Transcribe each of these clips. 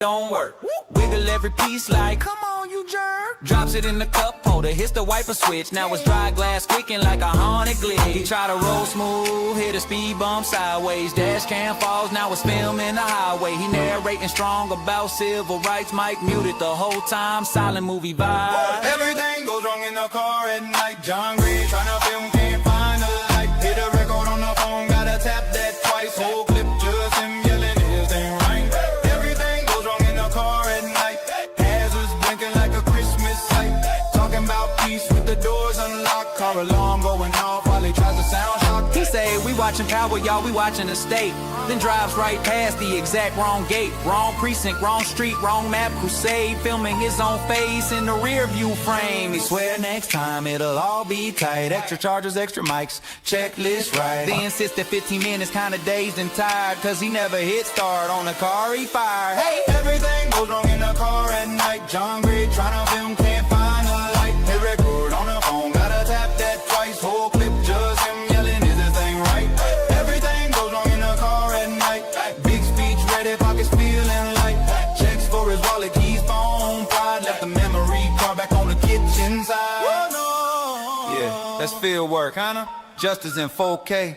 don't work. Wiggle every piece like, come on you jerk. Drops it in the cup holder, hits the wiper switch. Now it's dry glass squeaking like a haunted glitch. He try to roll smooth, hit a speed bump sideways. Dash cam falls, now it's filming the highway. He narrating strong about civil rights. Mike muted the whole time, silent movie vibe. Everything goes wrong in the car at night. John Gray tryna film, can't find a light. Hit a record on the phone, gotta tap that twice. Whole clip just him yelling, this ain't right. Everything goes wrong in the car at night. Hazards blinking like a Christmas light. Talking about peace with the doors unlocked. Car alarm going off while he tries to sound shock. He say, we watching Power, y'all, we watching the state. Then drives right past the exact wrong gate. Wrong precinct, wrong street, wrong map, crusade. Filming his own face in the rear view frame. He swear next time it'll all be tight. Extra chargers, extra mics, checklist right. Then sits there 15 minutes kinda dazed and tired, cause he never hit start on the car he fired. Hey! Everything goes wrong in the car at night. John Gray tryna film, can't find a light. Hit record on the phone, gotta tap that twice. Whole clip just him yelling, is this thing right? Everything goes wrong in the car at night. Big speech ready, pockets feeling light. Checks for his wallet, keys, phone, pride. Left the memory card back on the kitchen side. Oh, no. Yeah, that's field work, huh? Justice in 4K.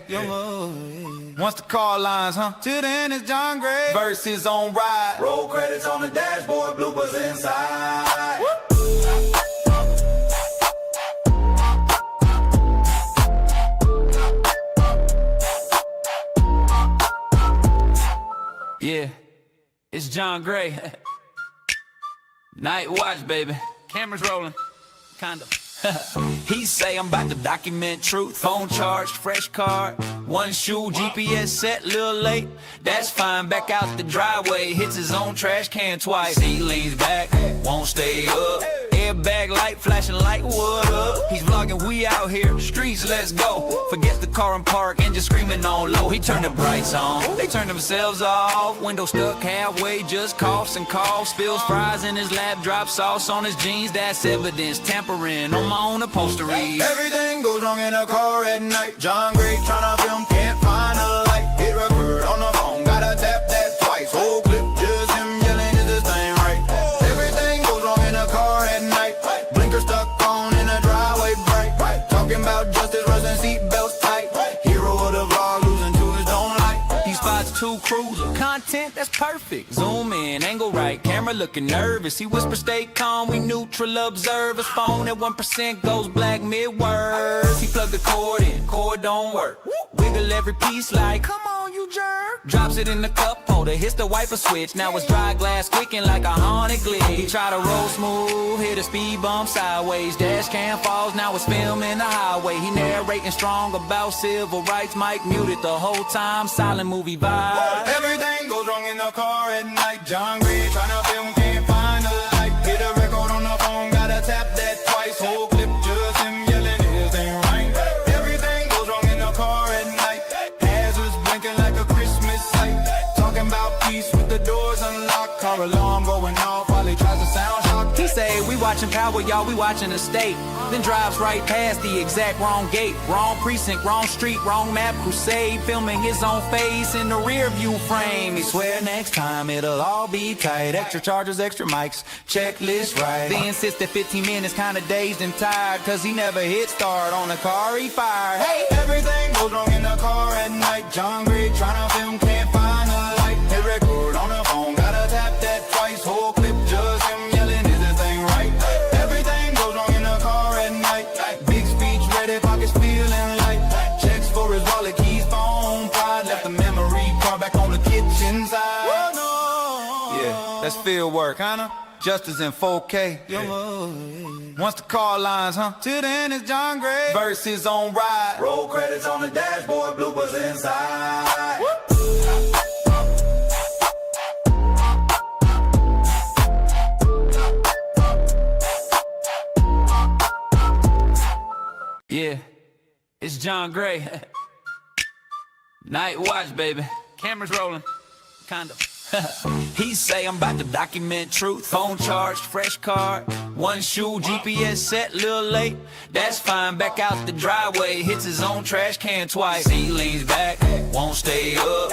Once the car lines, huh? Till then it's John Gray versus on ride. Roll credits on the dashboard, bloopers inside. Yeah, it's John Gray. Night watch, baby. Cameras rolling. Kinda. He say I'm about to document truth. Phone charged, fresh card, one shoe, GPS set, little late. That's fine, back out the driveway. Hits his own trash can twice. He leans back, won't stay up. Airbag light flashing like what up? He's vlogging, we out here, streets, let's go. Forget the car and park and just screaming on low. He turned the brights on, they turned themselves off. Window stuck halfway, just coughs and coughs. Spills fries in his lap, drops sauce on his jeans. That's evidence, tampering on my own upholstery. Everything goes wrong in a car at night. John Gray tryna film, can't find a light. Hit record on the phone, gotta tap that twice. Whole clip just him yelling, is this thing right? Everything goes wrong in a car at night. Blinker stuck on in a driveway bright. Talking about justice, rusting seatbelts tight. Hero of the vlog, losing to his own light. He spots two cruisers, content that's perfect. Zoom in, angle right, camera looking nervous. He whispers, stay calm, we neutral observers. Phone at 1% goes black mid-words. He plugged the cord in, cord don't work. Wiggle every piece like, come on you jerk. Drops it in the cup holder, hits the wiper switch. Now it's dry glass squeaking like a haunted glitch. He try to roll smooth, hit a speed bump sideways. Dash cam falls, now it's filming the highway. He narrating strong about civil rights. Mike muted the whole time, silent movie vibe. Everything goes wrong in the car at night. John Gray tryna film, can't find a light. Hit a record on the phone, gotta tap that twice. Whole clip just him yelling, this ain't right. Everything goes wrong in the car at night. Hazards blinking like a Christmas light. Talking about peace with the doors unlocked. Car alarm going off while he tries to sound shock. He say, we watching Power, y'all, we watching the state. Then drives right past the exact wrong gate. Wrong precinct, wrong street, wrong map, crusade. Filming his own face in the rear view frame. He swear next time it'll all be tight. Extra chargers, extra mics, checklist right. Then sits there 15 minutes kinda dazed and tired, cause he never hit start on the car he fired. Hey! Everything goes wrong in the car at night. John Gray tryna film, can't find a light. Hit record on the phone, gotta tap that twice. Whole clip just him yelling, is this thing right? Everything goes wrong in the car at night. Big speech ready, pockets feeling light. Checks for his wallet, keys, phone, pride. Left the memory card back on the kitchen side. Oh, no. Yeah, that's field work, huh? Justice in 4K. Once the car lines, huh? Till then it's John Gray versus on ride. Roll credits on the dashboard, bloopers inside. Yeah, it's John Gray. Night watch, baby. Cameras rolling. Kinda. He say I'm about to document truth. Phone charged, fresh card, one shoe, GPS set, little late. That's fine, back out the driveway. Hits his own trash can twice. He leans back, won't stay up.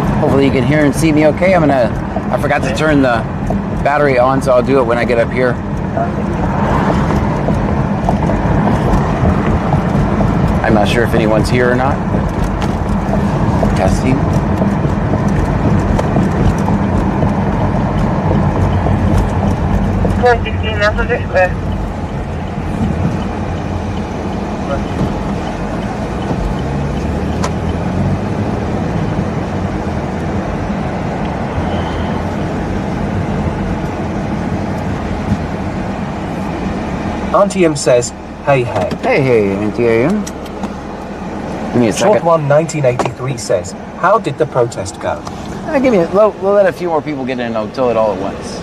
Hopefully you can hear and see me okay. I forgot to turn the battery on, so I'll do it when I get up here. I'm not sure if anyone's here or not. Testing. Auntie M says, hey, hey. Hey, Auntie AM. Give me a Short second. One 1983 says, how did the protest go? We'll let a few more people get in and I'll tell it all at once.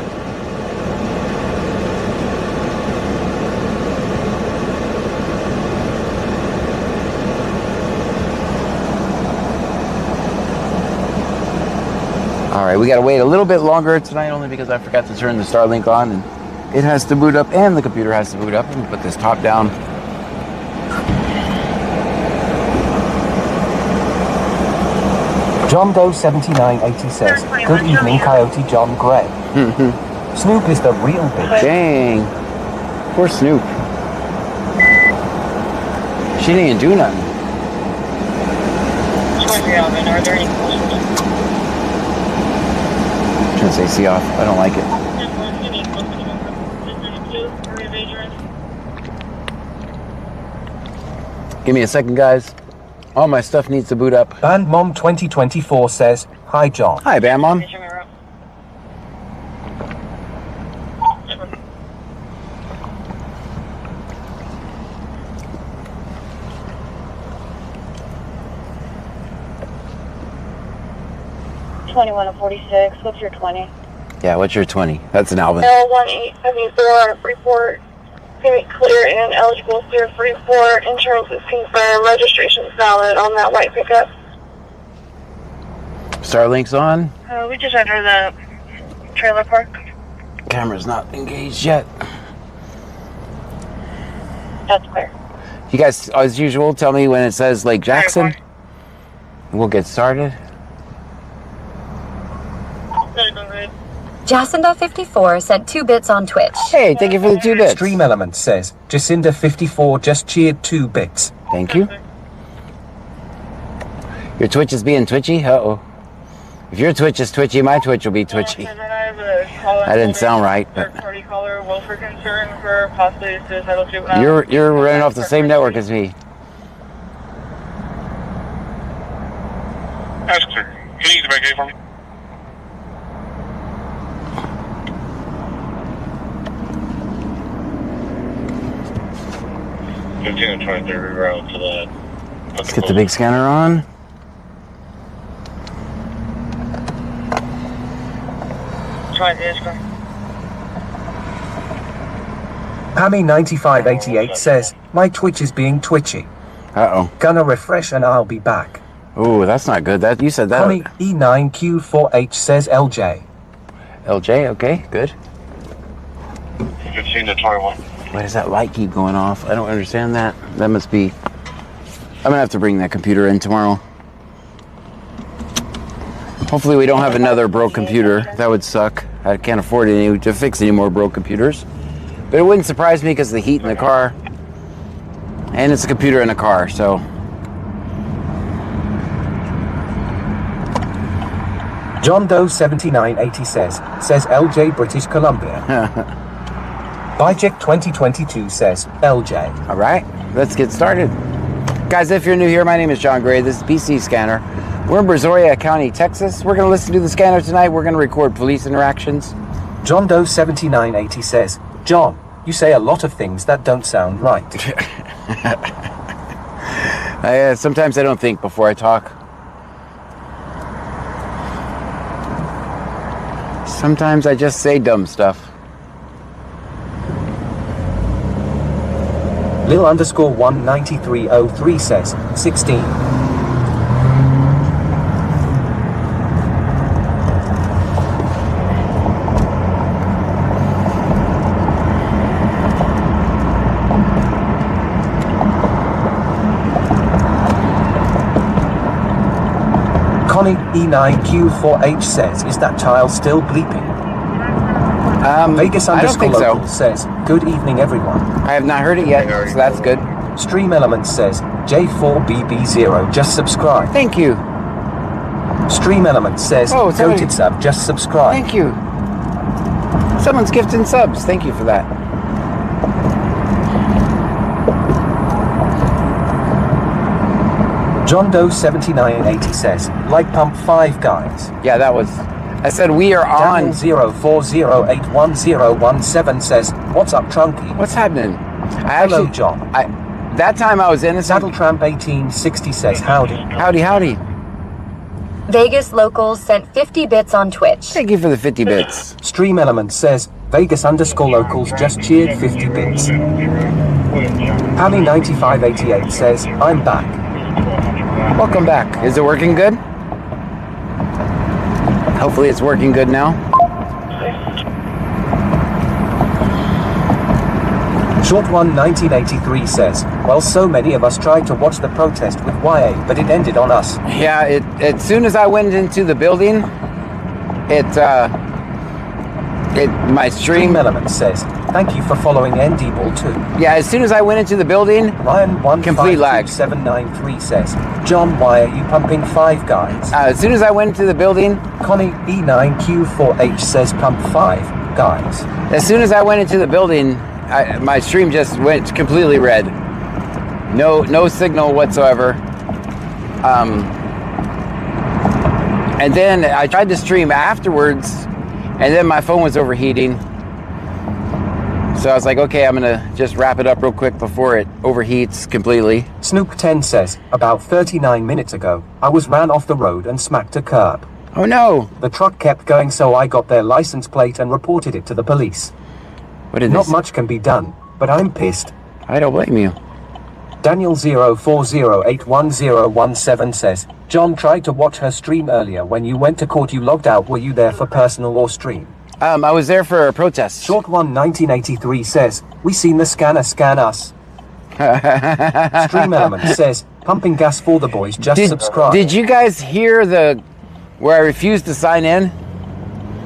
All right, we gotta wait a little bit longer tonight only because I forgot to turn the Starlink on and it has to boot up and the computer has to boot up. Let me put this top down. John Doe 7980 says, good evening, Coyote John Gray. Snoop is the real bitch. Dang. Poor Snoop. She didn't even do nothing. Are there any questions? Turn the AC off. I don't like it. Give me a second, guys. All my stuff needs to boot up. Band Mom 2024 says, hi John. Hi, Bam Mom. What's your 20? Yeah, what's your 20? That's an Alvin. L1874 report. Payment clear and eligible clear for report. Insurance is confirmed. Registration is valid on that white pickup. Starlink's on. We just entered the trailer park. Camera's not engaged yet. That's clear. You guys, as usual, tell me when it says Lake Jackson. We'll get started. Jacinda54 sent 2 bits on Twitch. Hey, thank you for the 2 bits. Stream Element says, Jacinda54 just cheered 2 bits. Thank you. Your Twitch is being twitchy? Uh-oh. If your Twitch is twitchy, my Twitch will be twitchy. That didn't sound right, but you're running off the same network as me. That's clear. Can you use the back gate for me? And 23 reroute to that. Let's get the big scanner on. Pammy 9588 says, my Twitch is being twitchy. Uh-oh. Gonna refresh and I'll be back. Ooh, that's not good. That you said that. Connie E9Q4H says LJ. LJ, okay, good. 15 to 21. Why does that light keep going off? I don't understand that. That must be... I'm gonna have to bring that computer in tomorrow. Hopefully we don't have another broke computer. That would suck. I can't afford to fix any more broke computers. But it wouldn't surprise me because of the heat in the car. And it's a computer in a car, so... John Doe 7980 says LJ British Columbia. Bijek 2022 says LJ. All right, let's get started. Guys, if you're new here, my name is John Gray. This is PC Scanner. We're in Brazoria County, Texas. We're going to listen to the scanner tonight. We're going to record police interactions. John Doe 7980 says, John, you say a lot of things that don't sound right. Sometimes I don't think before I talk. Sometimes I just say dumb stuff. Lil underscore 19303 says 16. Connie E9Q4H says, is that child still bleeping? Vegas I don't think _ local so. says, good evening everyone. I have not heard it yet, so that's good. Stream Element says, J4BB0 just subscribe. Thank you. Stream Element says, Oh, sorry. Goated sub just subscribe. Thank you. Someone's gifting subs. Thank you for that. John Doe 7980 says, like pump 5 guys. Yeah, that was. I said we are on. Daniel 040811017 says, what's up Trunky? What's happening? Hello John. That time I was innocent. Saddle Tramp 1860 says, howdy. Howdy, howdy. Vegas locals sent 50 bits on Twitch. Thank you for the 50 bits. Stream Element says, Vegas _ locals just cheered 50 bits. Pally 9588 says, I'm back. Welcome back. Is it working good? Hopefully it's working good now. Short One 1983 says, well, so many of us tried to watch the protest with YA, but it ended on us. Yeah, as soon as I went into the building, my stream. Stream Element says, thank you for following ND Ball 2. Yeah, as soon as I went into the building, Ryan complete lag. 152793 says, John, why are you pumping 5 guys? As soon as I went into the building, Connie E9Q4H says, pump 5 guys. as soon as I went into the building, my stream just went completely red. No signal whatsoever. And then I tried to stream afterwards, and then my phone was overheating. So I was like, okay, I'm gonna just wrap it up real quick before it overheats completely. Snoop 10 says, about 39 minutes ago, I was ran off the road and smacked a curb. Oh no! The truck kept going, so I got their license plate and reported it to the police. What did Not this? much can be done, but I'm pissed. I don't blame you. Daniel 040811017 says, John tried to watch her stream earlier. When you went to court, you logged out. Were you there for personal or stream? I was there for a protest. Short One 1983 says, we seen the scanner scan us. Stream Element says, pumping gas for the boys, just subscribe. Did you guys hear where I refused to sign in?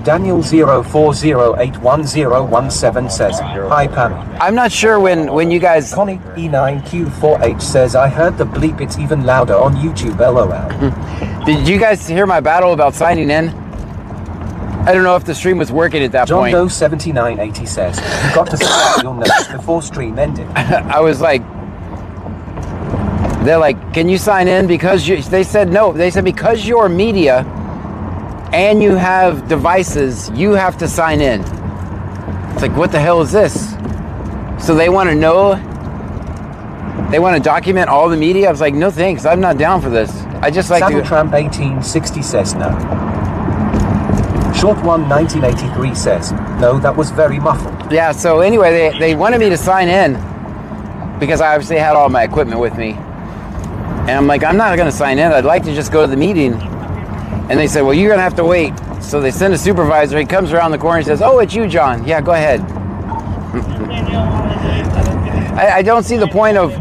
Daniel 040811017 says, hi Pam. I'm not sure when you guys. Connie E9Q4H says, I heard the bleep, it's even louder on YouTube, LOL. Did you guys hear my battle about signing in? I don't know if the stream was working at that John point. Doe 7980 says, you got to start your notes before stream ended. I was like, they're like, can you sign in? Because they said no. They said because you're media and you have devices, you have to sign in. It's like, what the hell is this? So they want to know, they want to document all the media? I was like, no thanks, I'm not down for this. I just like Saddle to... Tramp 1860 says no. Short One 1983 says, no, that was very muffled. Yeah, so anyway, they wanted me to sign in because I obviously had all my equipment with me. And I'm like, I'm not going to sign in. I'd like to just go to the meeting. And they said, well, you're going to have to wait. So they send a supervisor. He comes around the corner and says, oh, it's you, John. Yeah, go ahead. I don't see the point of,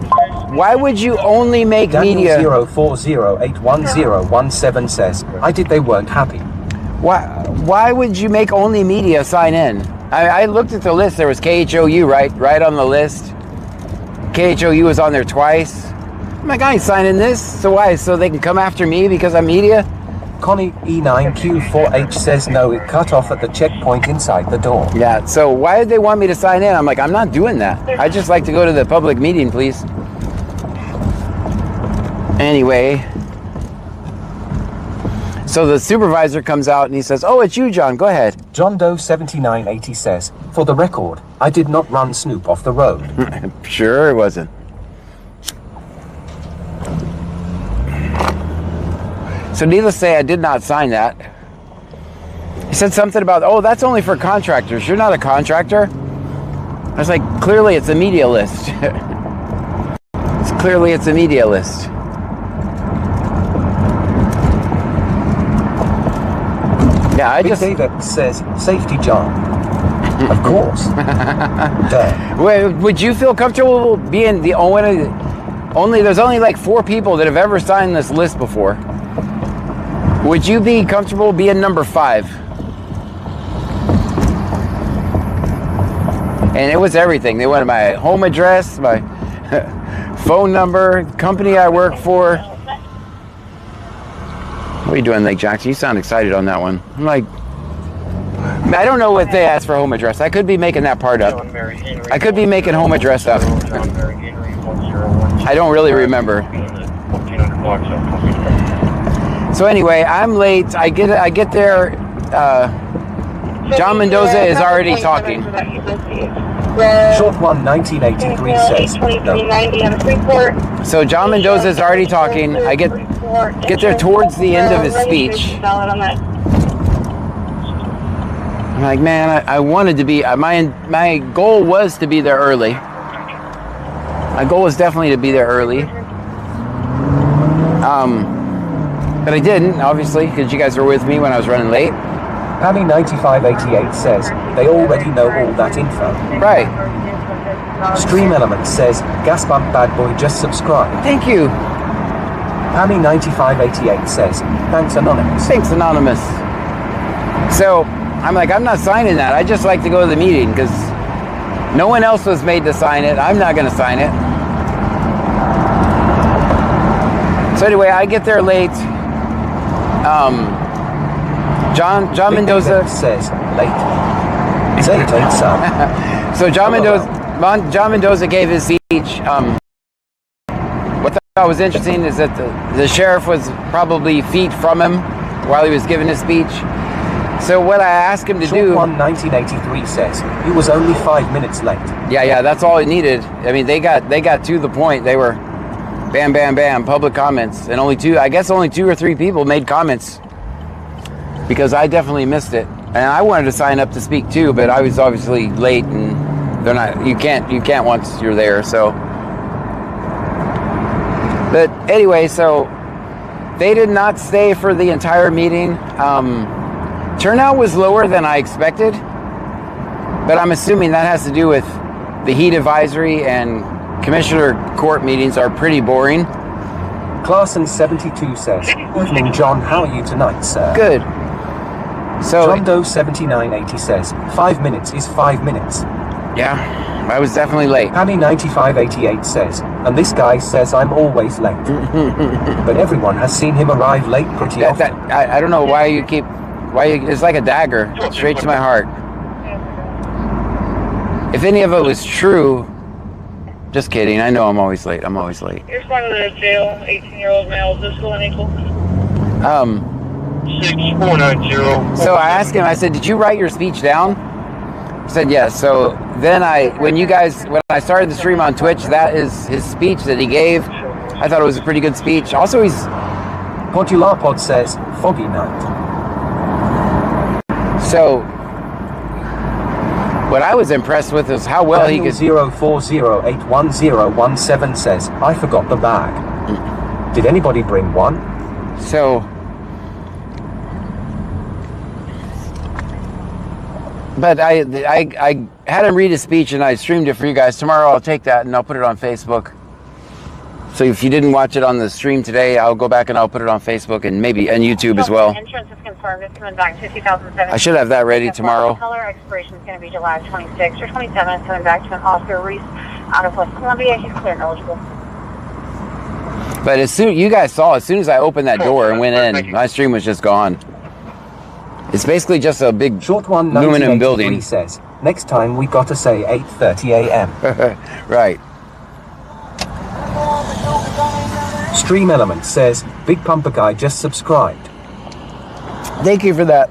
why would you only make media? Daniel 040811017 says, I did, they weren't happy. Why would you make only media sign in? I looked at the list. There was KHOU right on the list. KHOU was on there twice. I'm like, I ain't signing this. So why? So they can come after me because I'm media? Connie E9Q4H says no, it cut off at the checkpoint inside the door. Yeah, so why did they want me to sign in? I'm like, I'm not doing that. I just like to go to the public meeting, please. Anyway, so the supervisor comes out and he says, oh, it's you, John, go ahead. John Doe 7980 says, for the record, I did not run Snoop off the road. Sure it wasn't. So needless to say, I did not sign that. He said something about, oh, that's only for contractors. You're not a contractor. I was like, clearly it's a media list. Clearly it's a media list. Yeah, I Big just... David says, safety John. Of course. Duh. Wait, would you feel comfortable being the only... There's only like 4 people that have ever signed this list before. Would you be comfortable being number 5? And it was everything. They wanted my home address, my phone number, company I work for. What are you doing, Lake Jackson? You sound excited on that one. I'm like, I don't know what they asked for home address. I could be making that part up. I could be making home address up. I don't really remember. So anyway, I'm late. I get there. John Mendoza is already talking. Short one 1983 says no. So John Mendoza is already talking. I get there towards the end of his speech. I'm like, man, I wanted to be. My goal was to be there early. My goal was definitely to be there early. But I didn't, obviously, because you guys were with me when I was running late. Pammy 9588 says they already know all that info. Right. Stream Element says gas bump bad boy just subscribed. Thank you. Pammy 9588 says thanks Anonymous. Thanks Anonymous. So I'm like, I'm not signing that. I just like to go to the meeting because no one else was made to sign it. I'm not going to sign it. So anyway, I get there late. John Mendoza says late. Say it ain't so. So John Mendoza gave his speech. What I thought was interesting is that the sheriff was probably feet from him while he was giving his speech. So what I asked him to do. One 1983 says he was only 5 minutes late. Yeah, that's all he needed. I mean, they got to the point. They were bam, bam, bam, public comments, and only 2 or 3 people made comments because I definitely missed it, and I wanted to sign up to speak too, but I was obviously late, and they're not. You can't once you're there. So, but anyway, so they did not stay for the entire meeting. Turnout was lower than I expected, but I'm assuming that has to do with the heat advisory and Commissioner Court meetings are pretty boring. Clarkson 72 says, evening John, how are you tonight, sir? Good. So John Doe 7980 says, 5 minutes is 5 minutes. Yeah, I was definitely late. Pammy 9588 says, and this guy says I'm always late. But everyone has seen him arrive late pretty often. I don't know why you it's like a dagger straight to my heart. If any of it was true, just kidding. I know I'm always late. I'm always late. You're front of the jail, 18-year-old male, physical and equal. 6490. So I asked him, I said, did you write your speech down? He said, yes. So then when I started the stream on Twitch, that is his speech that he gave. I thought it was a pretty good speech. Also, Podulapod says, foggy night. So what I was impressed with is how well he could. 040811017 says, I forgot the bag. Did anybody bring one? So, but I had him read his speech and I streamed it for you guys. Tomorrow I'll take that and I'll put it on Facebook. So if you didn't watch it on the stream today, I'll go back and I'll put it on Facebook and maybe on YouTube as well. Insurance is confirmed. It's coming back to 2007. I should have that ready tomorrow. Color expiration is going to be July 26th or 27th. It's coming back to an Oscar Reese out of West Columbia. He's clear and eligible. But as soon as soon as I opened that door and went in, my stream was just gone. It's basically just a big Short one aluminum building. Says, next time we gotta say 8:30 a.m. Right. Stream Element says, Big Pumper Guy just subscribed. Thank you for that.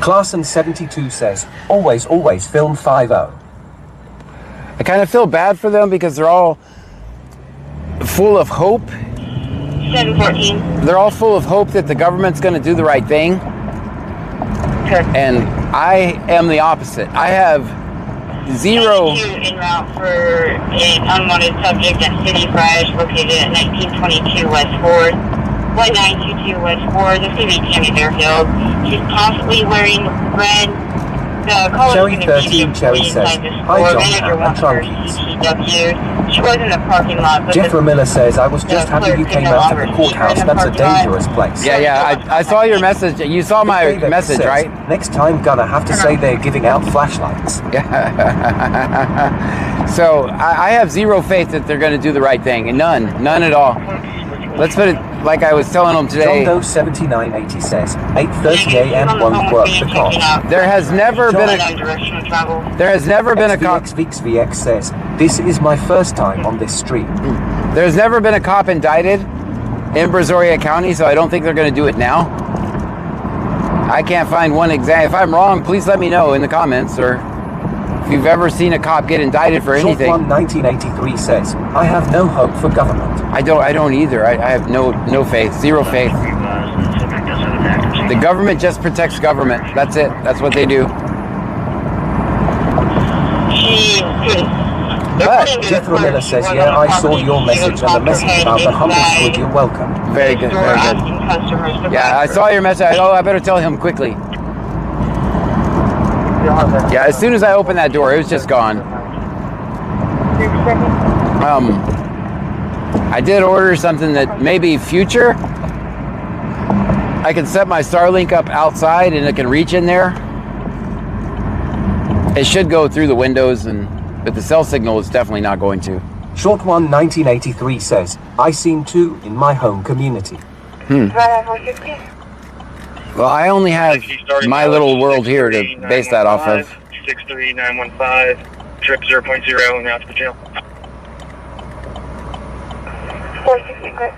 Clarkson 72 says, always film 5-0. I kind of feel bad for them because they're all full of hope. 714. They're all full of hope that the government's going to do the right thing. Okay. And I am the opposite. I have zero. En route for an unwanted subject at City Fresh, located at 1922 West 4th. 1922 West 4th. This is going to be Tammy Fairfield. She's possibly wearing red The caller Cherry is going to be 13 Cherry says, "Hi John Pam and Trunkies." She was in the parking lot. But Jeffrey Miller says, "I was just happy you came out to the courthouse. That's a dangerous place." Yeah, I saw your message. You saw my David message, says, right? "Next time, gonna have to say they're giving out flashlights." So I have zero faith that they're going to do the right thing. None at all. Let's put it like I was telling them today. John Doe 7980 says, 8:30 a.m. won't work the cops. There has never been a cop. XVX says, "This is my first time on this street." There's never been a cop indicted in Brazoria County, so I don't think they're going to do it now. I can't find one example. If I'm wrong, please let me know in the comments, or if you've ever seen a cop get indicted for anything. Short 1983 says, "I have no hope for government." I don't either. I have no faith, zero faith. The government just protects government. That's it. That's what they do. But Jethro Miller says, "Yeah, I saw your message and the message about the humble squid. You're welcome." very good, very good. Yeah, I saw your message. Oh, I better tell him quickly. Yeah, as soon as I opened that door, it was just gone. I did order something that maybe future I can set my Starlink up outside and it can reach in there. It should go through the windows, but the cell signal is definitely not going to. Short 1983 says, "I seen two in my home community." Well, I only have my little world here to base that off of. 63915, trip 0.0, now to the jail. 466.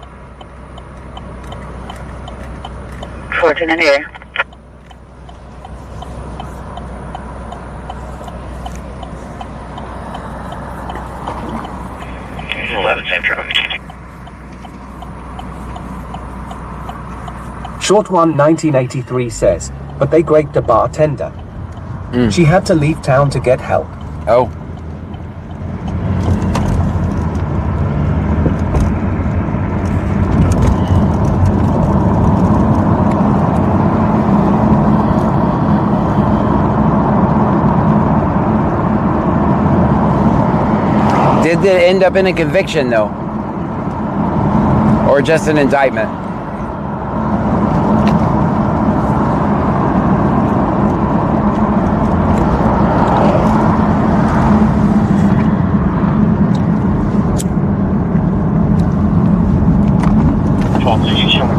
14 in the air. Same truck. Short 1983 says, "But they raped a bartender. She had to leave town to get help." Oh. Did it end up in a conviction, though? Or just an indictment?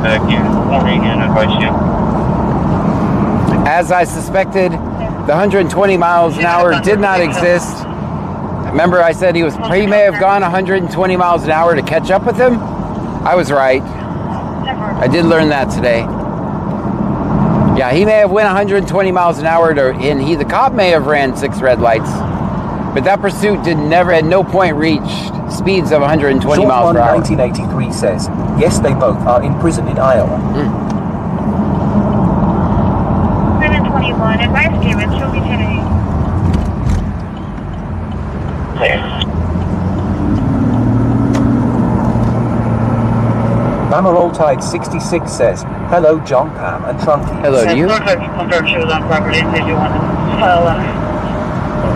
Back in warning and advice you. As I suspected, the 120 miles an hour did not exist. Remember I said he may have gone 120 miles an hour to catch up with him? I was right. I did learn that today. Yeah, he may have went 120 miles an hour and the cop may have ran 6 red lights. But that pursuit at no point reached speeds of 120 Short miles per hour. 1983 says, "Yes, they both are in prison in Iowa." 721, advice given, she'll be today. Mamarol Tide 66 says, "Hello, John Pam and Trunky." Hello to you. Confirm she was on property and said you want to file a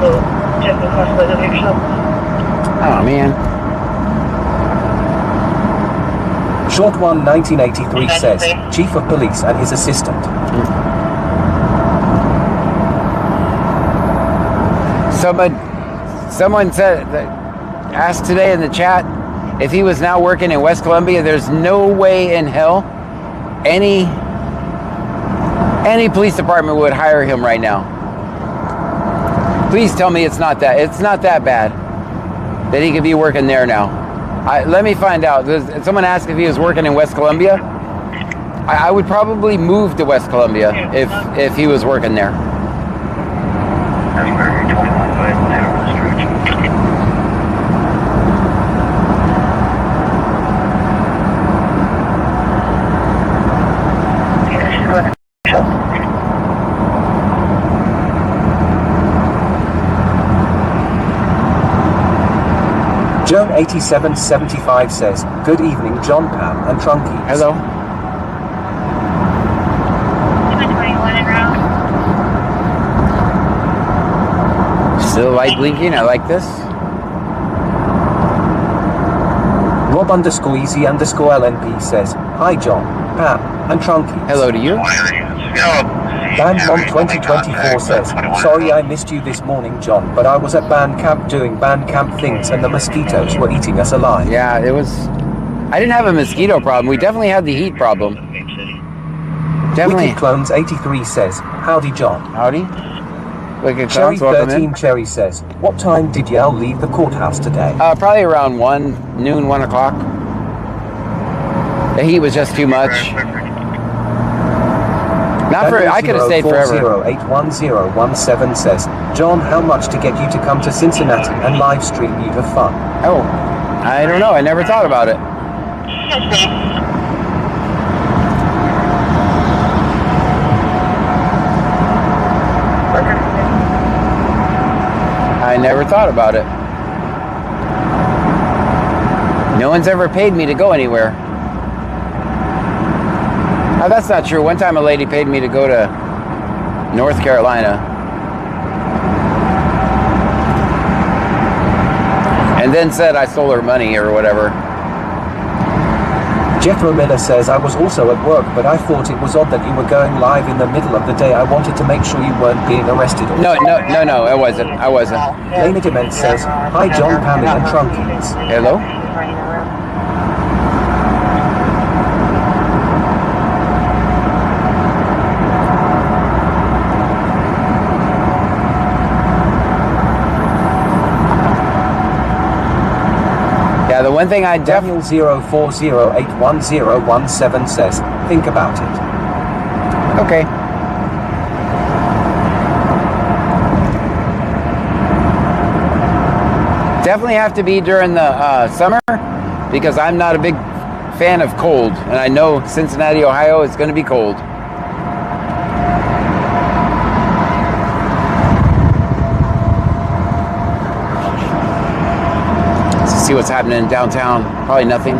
little check request by the picture. Oh, man. Short 1983 says, "Chief of Police and his assistant." Someone asked today in the chat if he was now working in West Columbia. There's no way in hell any police department would hire him right now. Please tell me it's not that bad that he could be working there now. Let me find out. Someone asked if he was working in West Columbia. I would probably move to West Columbia if he was working there. Joan 8775 says, "Good evening, John Pam and Trunky." Hello. 721 en route. Little light blinking, I like this. Rob_Easy_LNP says, Hi John, Pam, and Trunky. Hello to you. Bandmom 2024 says, Sorry I missed you this morning, John, but I was at band camp doing band camp things and the mosquitoes were eating us alive. Yeah, it was... I didn't have a mosquito problem. We definitely had the heat problem. Definitely. Wicked Clones 83 says, Howdy John. Howdy. Wicked Cherry Clones, welcome 13 in. Cherry says, What time did y'all leave the courthouse today? Probably around noon, 1 o'clock. The heat was just too much. Not for, I could have stayed forever. 81017 says, John, how much to get you to come to Cincinnati and live stream you have fun? Oh, I don't know. I never thought about it. I never thought about it. No one's ever paid me to go anywhere. Oh, that's not true. One time a lady paid me to go to North Carolina. And then said I stole her money or whatever. Jethro Miller says, I was also at work, but I thought it was odd that you were going live in the middle of the day. I wanted to make sure you weren't being arrested. Or No, I wasn't. I wasn't. Lena Dement says, Hi John, Pammy, and Trunkies. Hello? Yeah, the one thing I Daniel 04081017 says, think about it. Okay. Definitely have to be during the summer because I'm not a big fan of cold, and I know Cincinnati, Ohio is going to be cold. Let's see what's happening in downtown. Probably nothing.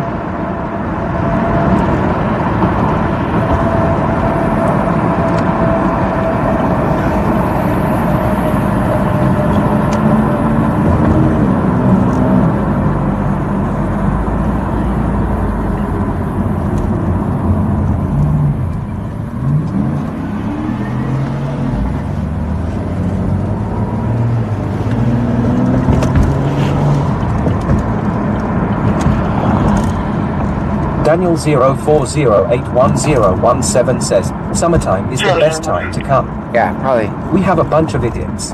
Daniel 04081017 says, summertime is the best time to come. Yeah, probably. We have a bunch of idiots.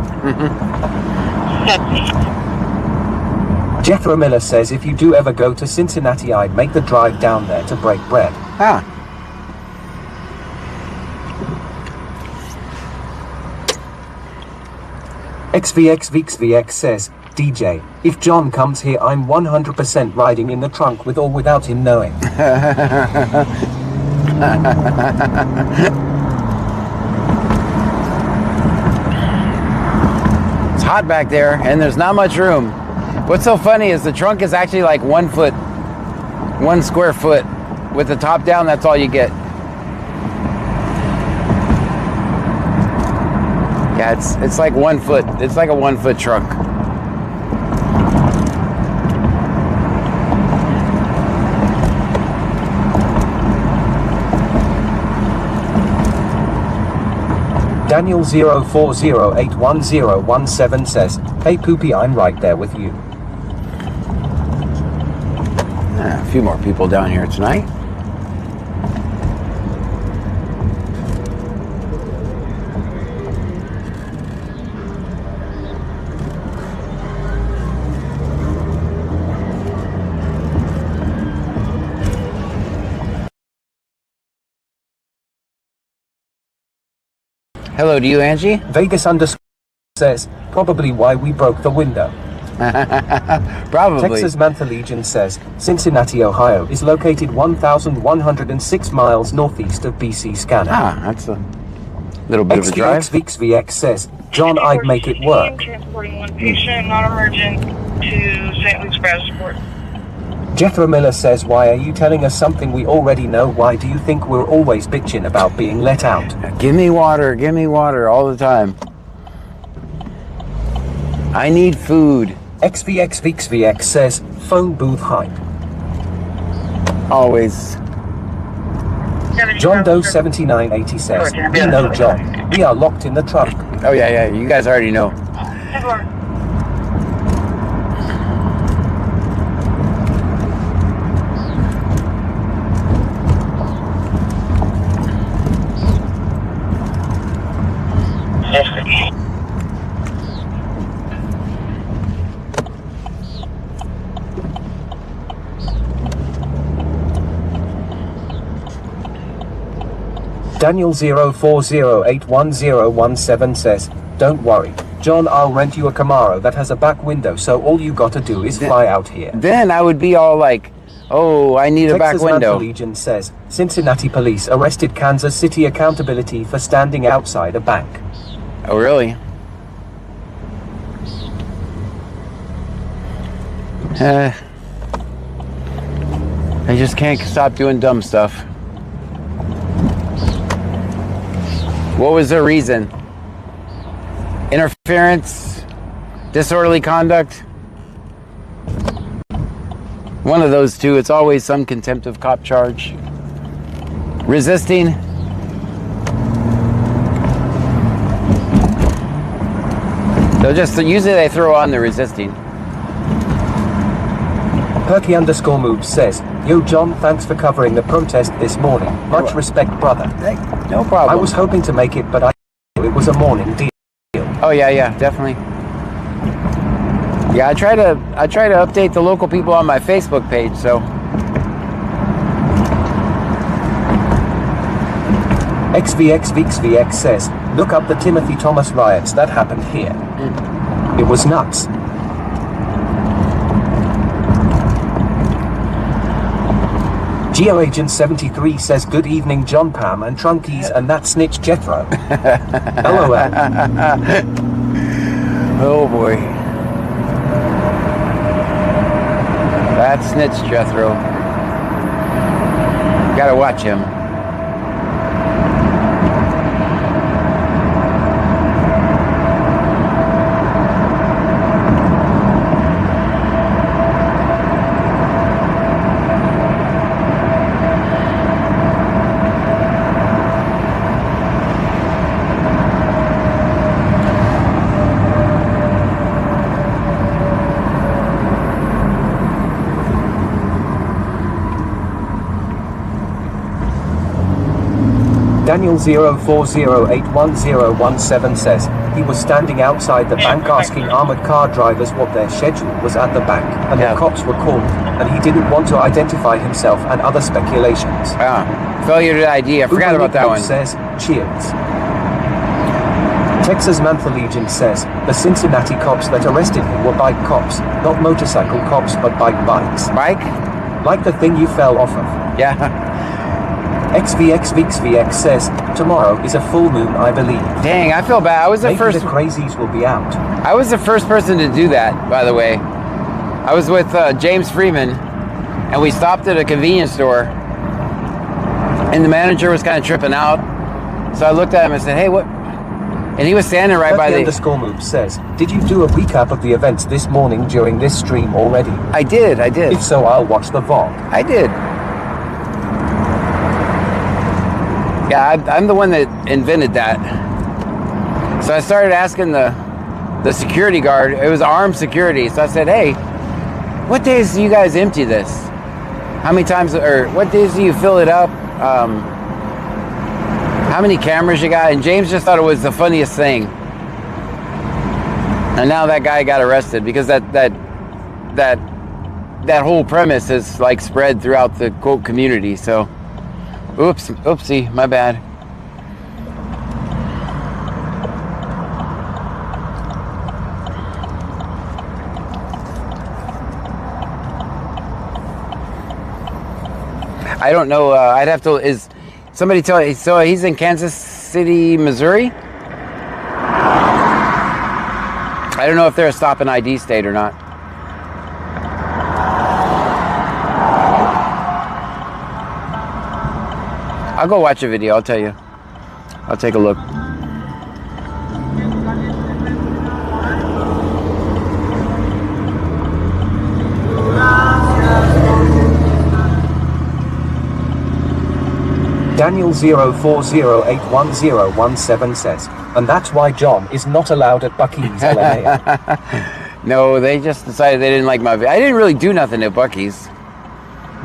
Jethro Miller says, if you do ever go to Cincinnati, I'd make the drive down there to break bread. Ah. XVXVXVX says, DJ, if John comes here, I'm 100% riding in the trunk with or without him knowing. It's hot back there, and there's not much room. What's so funny is the trunk is actually like 1 square foot. With the top down, that's all you get. Yeah, it's like 1 foot. It's like a 1 foot trunk. Daniel 04081017 says, hey Poopy, I'm right there with you. A few more people down here tonight. Hello to you, Angie. Vegas says, probably why we broke the window. Probably. Texas Mantha Legion says, Cincinnati, Ohio is located 1,106 miles northeast of BC Scanner. Ah, that's a little bit of a drive. XVXVX says, John, I'd make it work. Transporting one patient, non-emergent, to St. Luke's Brazoria. Jethro Miller says, why are you telling us something we already know? Why do you think we're always bitching about being let out? Give me water all the time. I need food. XVXVXVX says, phone booth hype. Always. John Doe 7980 says, we know John. We are locked in the truck. Oh yeah, you guys already know. Daniel 04081017 says, don't worry, John, I'll rent you a Camaro that has a back window, so all you gotta do is fly out here. Then I would be all like, oh, I need a back window. Texas Legion says, Cincinnati police arrested Kansas City accountability for standing outside a bank. Oh, really? I just can't stop doing dumb stuff. What was their reason? Interference? Disorderly conduct? One of those two. It's always some contempt of cop charge. Resisting? Usually they throw on the resisting. Perky_moves says, yo John, thanks for covering the protest this morning. Much respect, brother. Hey, no problem. I was hoping to make it, but it was a morning deal. Oh yeah, definitely. Yeah, I try to update the local people on my Facebook page, so. XVXVXVX says, look up the Timothy Thomas riots that happened here. It was nuts. GeoAgent 73 says, good evening John, Pam and Trunkies and that snitch Jethro. LOL. Oh boy. That snitch Jethro. Gotta watch him. Daniel 04081017 says, he was standing outside the bank asking armored car drivers what their schedule was at the bank, and the cops were called, and he didn't want to identify himself and other speculations. Failure to ID, I forgot about that one. Says, cheers. Texas Mantha Legion says, the Cincinnati cops that arrested him were bike cops, not motorcycle cops but bikes. Bike? Like the thing you fell off of. Yeah. XVXVXVX says, tomorrow is a full moon, I believe. Dang, I feel bad. I was the first. The crazies will be out. I was the first person to do that, by the way. I was with James Freeman, and we stopped at a convenience store, and the manager was kind of tripping out. So I looked at him and said, hey, what? And he was standing right by the... _move says, did you do a recap of the events this morning during this stream already? I did. If so, I'll watch the VOD. I did. Yeah, I'm the one that invented that. So I started asking the security guard. It was armed security. So I said, hey, what days do you guys empty this? How many times, or what days do you fill it up? How many cameras you got? And James just thought it was the funniest thing. And now that guy got arrested because that whole premise is like spread throughout the quote community. So, oopsie, my bad. I don't know. I'd have to. Is somebody tell me? So he's in Kansas City, Missouri. I don't know if they're a stop and ID state or not. I'll go watch a video. I'll tell you. I'll take a look. Daniel04081017 says, and that's why John is not allowed at Bucky's LMA. No, they just decided they didn't like my video. I didn't really do nothing at Bucky's.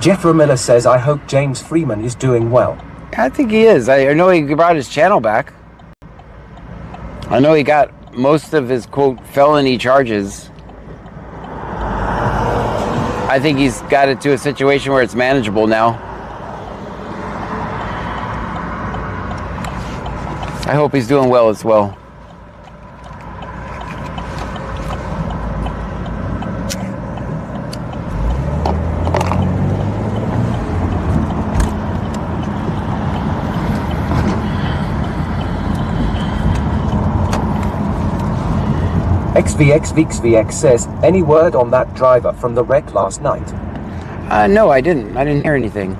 Jethro Miller says, I hope James Freeman is doing well. I think he is. I know he brought his channel back. I know he got most of his, quote, felony charges. I think he's got it to a situation where it's manageable now. I hope he's doing well as well. XVX says, any word on that driver from the wreck last night? No, I didn't. I didn't hear anything.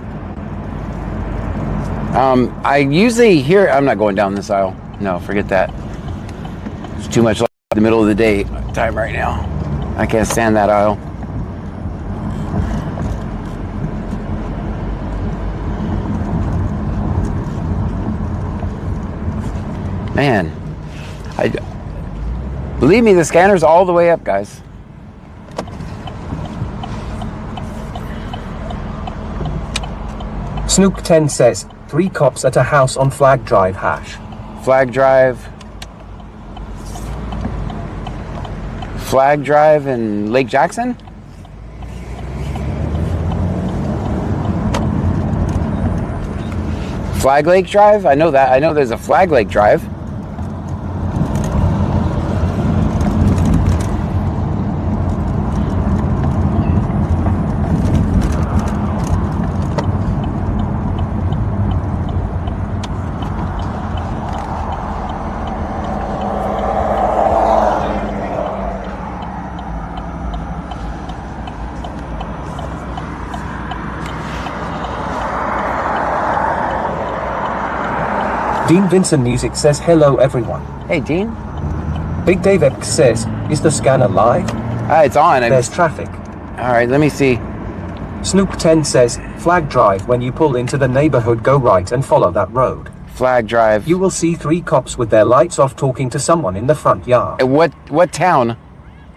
I usually hear... I'm not going down this aisle. No, forget that. It's too much like the middle of the day time right now. I can't stand that aisle. Man, believe me, the scanner's all the way up, guys. Snoop10 says, 3 cops at a house on Flag Drive hash. Flag Drive in Lake Jackson? Flag Lake Drive? I know that. I know there's a Flag Lake Drive. Dean Vincent Music says, hello everyone. Hey, Dean. Big Dave X says, is the scanner live? It's on. There's traffic. All right, let me see. Snoop10 says, Flag Drive, when you pull into the neighborhood, go right and follow that road. Flag Drive. You will see 3 cops with their lights off talking to someone in the front yard. What town?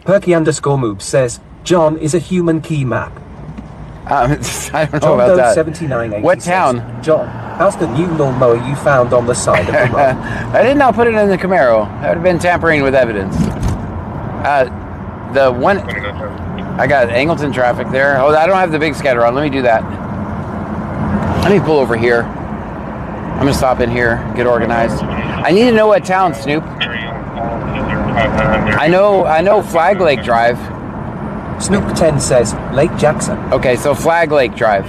Perky_moves says, John is a human key map. I don't know about that. 7980 What town? Says, John, how's the new lawnmower you found on the side of the road? I did not put it in the Camaro. That would have been tampering with evidence. The one... I got Angleton traffic there. Oh, I don't have the big scatter on. Let me do that. Let me pull over here. I'm going to stop in here, get organized. I need to know what town, Snoop. I know Flag Lake Drive. Snoop10 says, Lake Jackson. Okay, so Flag Lake Drive.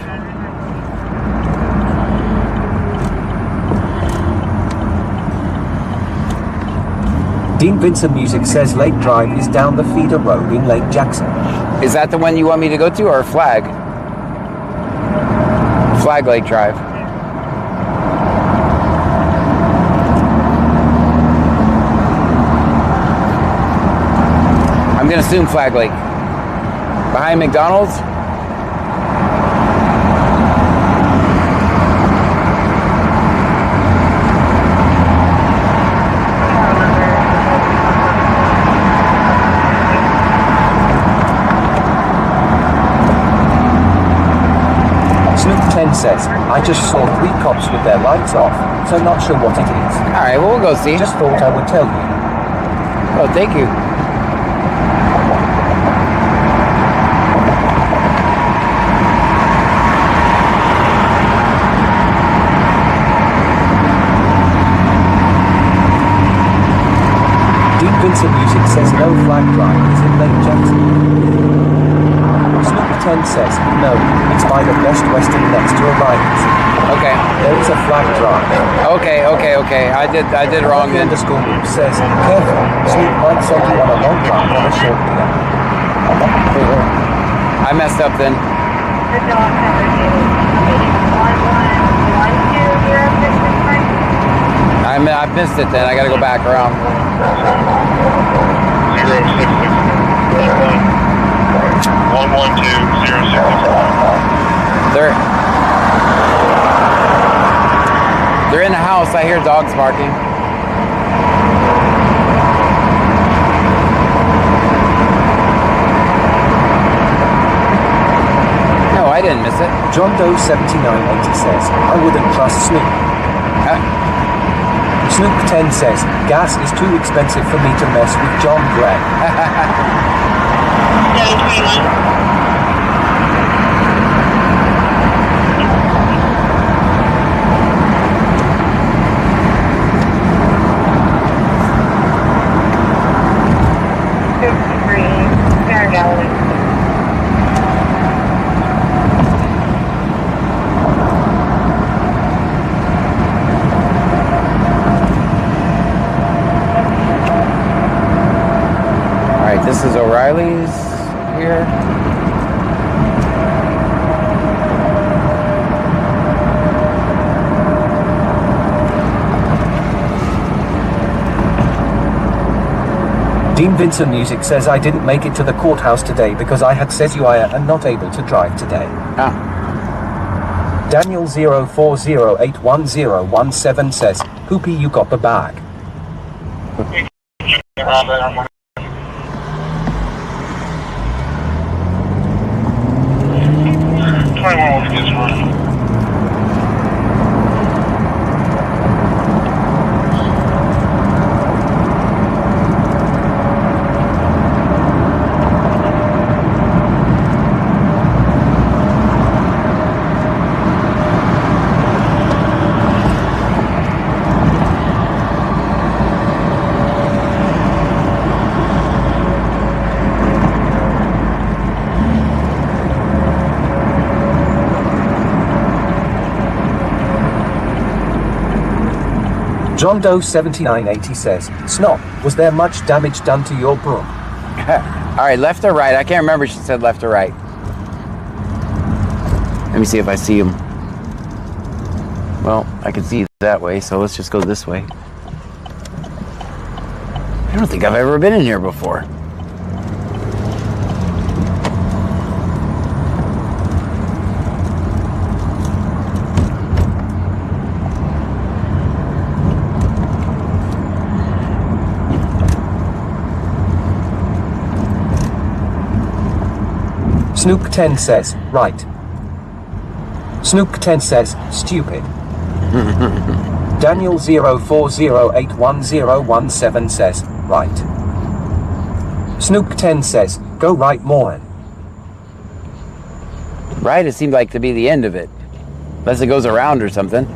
Dean Vincent Music says Lake Drive is down the feeder road in Lake Jackson. Is that the one you want me to go to, or Flag? Flag Lake Drive. I'm gonna assume Flag Lake. Behind McDonald's? Snoop10 says, I just saw 3 cops with their lights off, so not sure what it is. Alright, well, we'll go see. Just thought I would tell you. Oh, thank you. Vincent Music says no Flag Drive is in Lake Jackson. Snoop10 says, no, it's by the Best Western next to O'Reilly's. Okay. There is a Flag Drive. Okay. I did wrong then. _move says, careful, Snoop might send you on a long drive on a short delay. I messed up then. The dog number is 111206. I missed it then. I gotta go back around. 066 112 066. There. They're in the house. I hear dogs barking. No, I didn't miss it. John Doe 7980 says, I wouldn't trust Snoop. Snoop 10 says, gas is too expensive for me to mess with John Gray. 721. This is O'Reilly's here. Dean Vincent Music says I didn't make it to the courthouse today because I had seizure and not able to drive today. Daniel 04081017 says, Hoopy, you got the bag. John Doe 7980 says, Snop, was there much damage done to your broom? Alright, left or right? I can't remember if she said left or right. Let me see if I see him. Well, I can see that way, so let's just go this way. I don't think I've ever been in here before. Snook 10 says, right. Snook 10 says, stupid. Daniel 04081017 says, right. Snook 10 says, go right more. Right, it seemed like to be the end of it. Unless it goes around or something.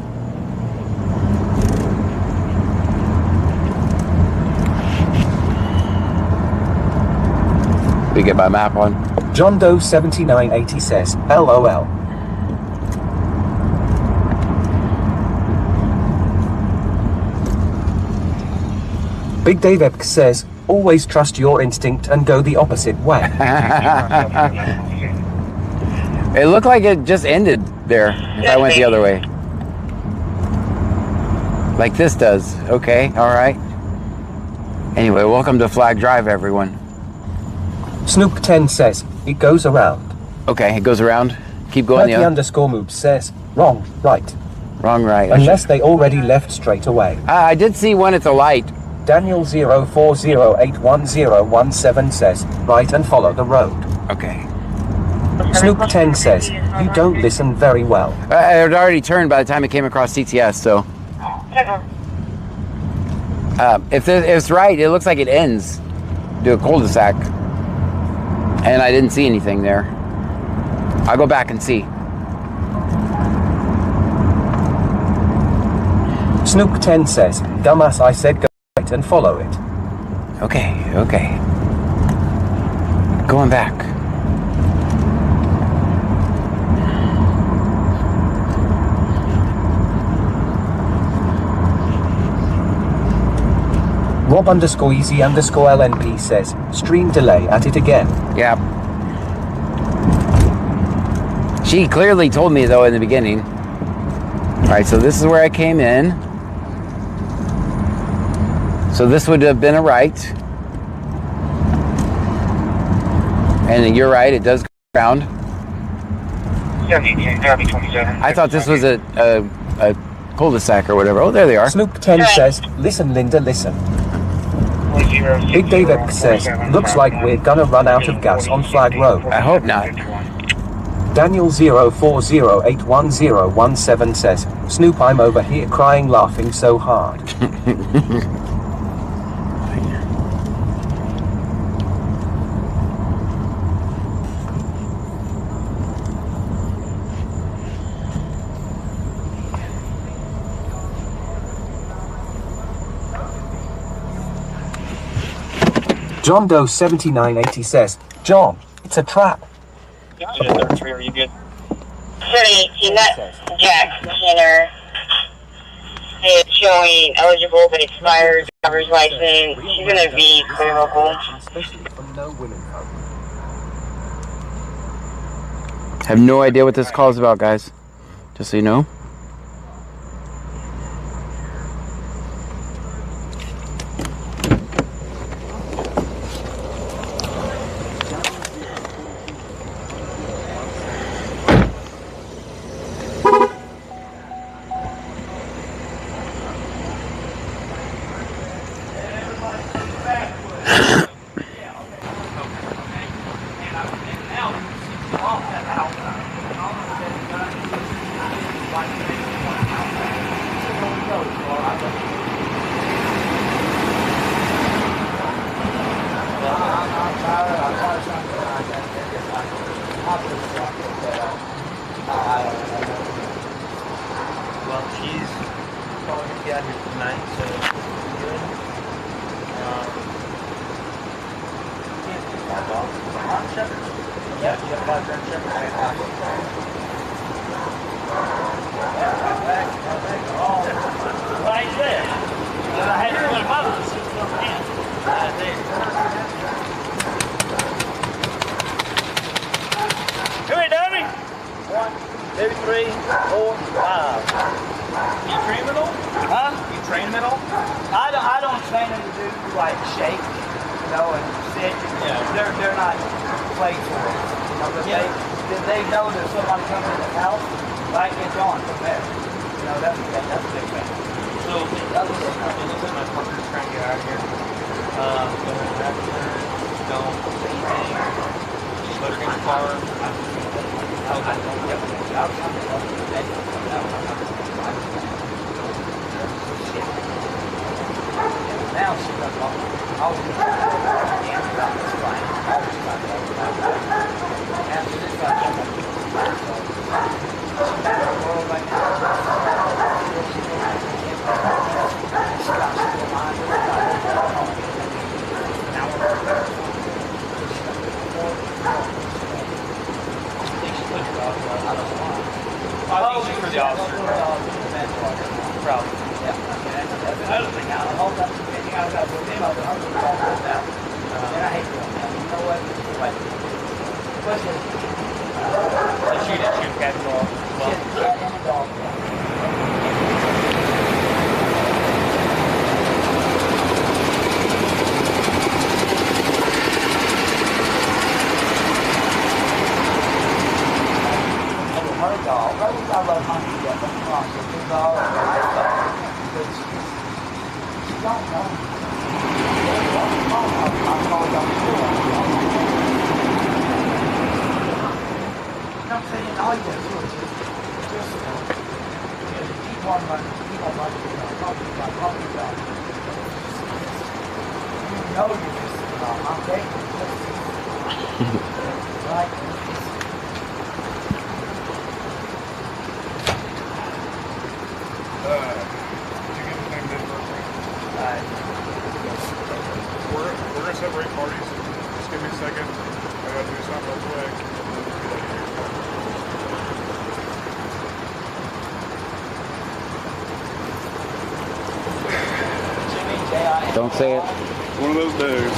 We get my map on. John Doe 7980 says, LOL. Big Dave Epk says, always trust your instinct and go the opposite way. It looked like it just ended there if I went the other way. Like this does. Okay, alright. Anyway, welcome to Flag Drive, everyone. Snook 10 says, it goes around. Okay, it goes around. Keep going. The underscore move says, wrong, right. Wrong, right. Unless they already left straight away. I did see one at the light. Daniel 04081017 says, right and follow the road. Okay. Snook 10 says, you don't listen very well. I had already turned by the time it came across CTS, so. If it's right, it looks like it ends. Do a cul-de-sac. And I didn't see anything there. I'll go back and see. Snook 10 says, dumbass, I said go right and follow it. Okay, okay. Going back. Rob underscore easy underscore LNP says, stream delay at it again. Yeah. She clearly told me though in the beginning. Alright, so this is where I came in. So this would have been a right. And you're right, it does go around. I thought this was a cul-de-sac or whatever. Oh, there they are. Snoop 10 says, listen, Linda, listen. Big Dave X says, looks like we're gonna run out of gas on Flag Row. I hope not. Daniel 04081017 says, Snoop, I'm over here crying laughing so hard. John Doe 7980 says, John, it's a trap. Are you good? 718, that Jack Tanner is showing eligible but expired driver's license. She's going to be clear local. Especially from no women code. Have no idea what this call is about, guys. Just so you know. Well, she's probably going to be out here tonight, so good. Yeah, you have 5 German Shepherds. Right there. I had to put them up. Right there. Come here, Dummy. 1, 2, 3, 4, 5. You train them at all? Huh? You train them at all? I don't train them to do like shake, you know, and sit. Yeah. They're not playful. You know, but they know that somebody comes in the house, right? It's on from there. You know, that's a big thing. So that was my partner's trying to get out of here. Don't say anything. Put her in the car. Now she does all the about this flying. Always flying. After this, I can't do it. She's in the world right now. I think she's for the officer. Probably. Yeah. That's another thing. I hold up to anything I got with him. I'm going to call this out. And I hate doing that. You know what? Wait. Question. Shoot cat and dog. Well. Cat and dog. Her dog. I love hunting. Yeah, that's wrong. So her dog. I thought. But she don't know. I'm calling on the floor. I'm saying all you gotta do is just keep on running, talking about. You know you're just I'm taking right? We're gonna separate parties. Just give me a second. I gotta do something real quick. Don't say it. One of those dudes.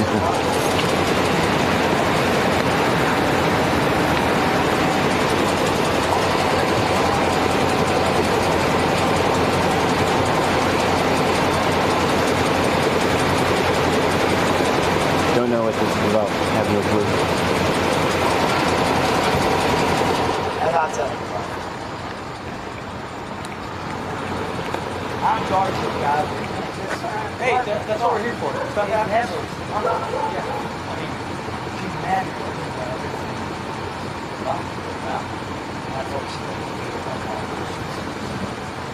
Don't know what this is about. Have no clue. And I'll tell you. what we're here for. Stuff happens. Yeah. I mean, she's mad. That's what she did.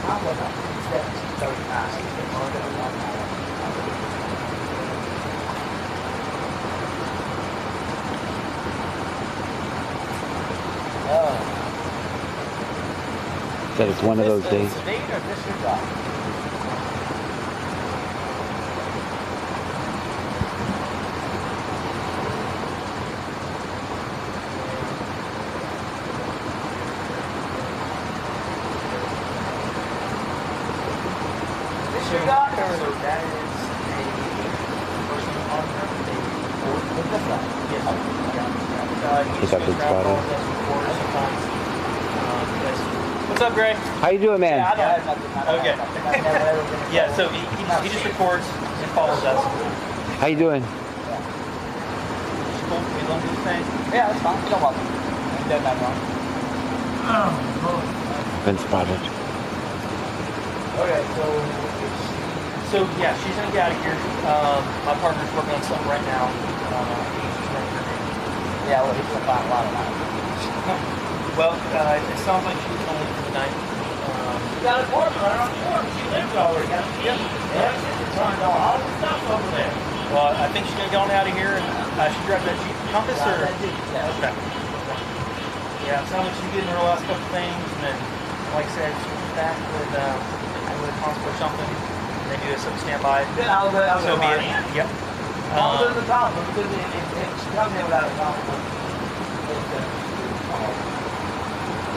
I was up 39. Said it's one of those days. Your doctor, so that is a person on her. He's up in Sparta. What's up, Gray? How you doing, man? Okay. Yeah, so he just records and follows us. How you doing? Cool. We don't do the thing. Yeah, that's fine. No problem. Ain't done that wrong. Been spotted. Okay, so yeah, she's gonna get out of here. My partner's working on something right now. Yeah, well, he's gonna find a lot of money. Well, it sounds like she's only for the night. She got an apartment right on the corner. She lives already. Yep. She's turned all the stuff over there. Well, I think she's gonna get on out of here, and she drives that Jeep Compass, or okay. Yeah, it sounds like she's getting her last couple things, and then, like I said, she'll be back with a constable or something. They do some standby. So be it. Yep. All the top, because she comes in without a top.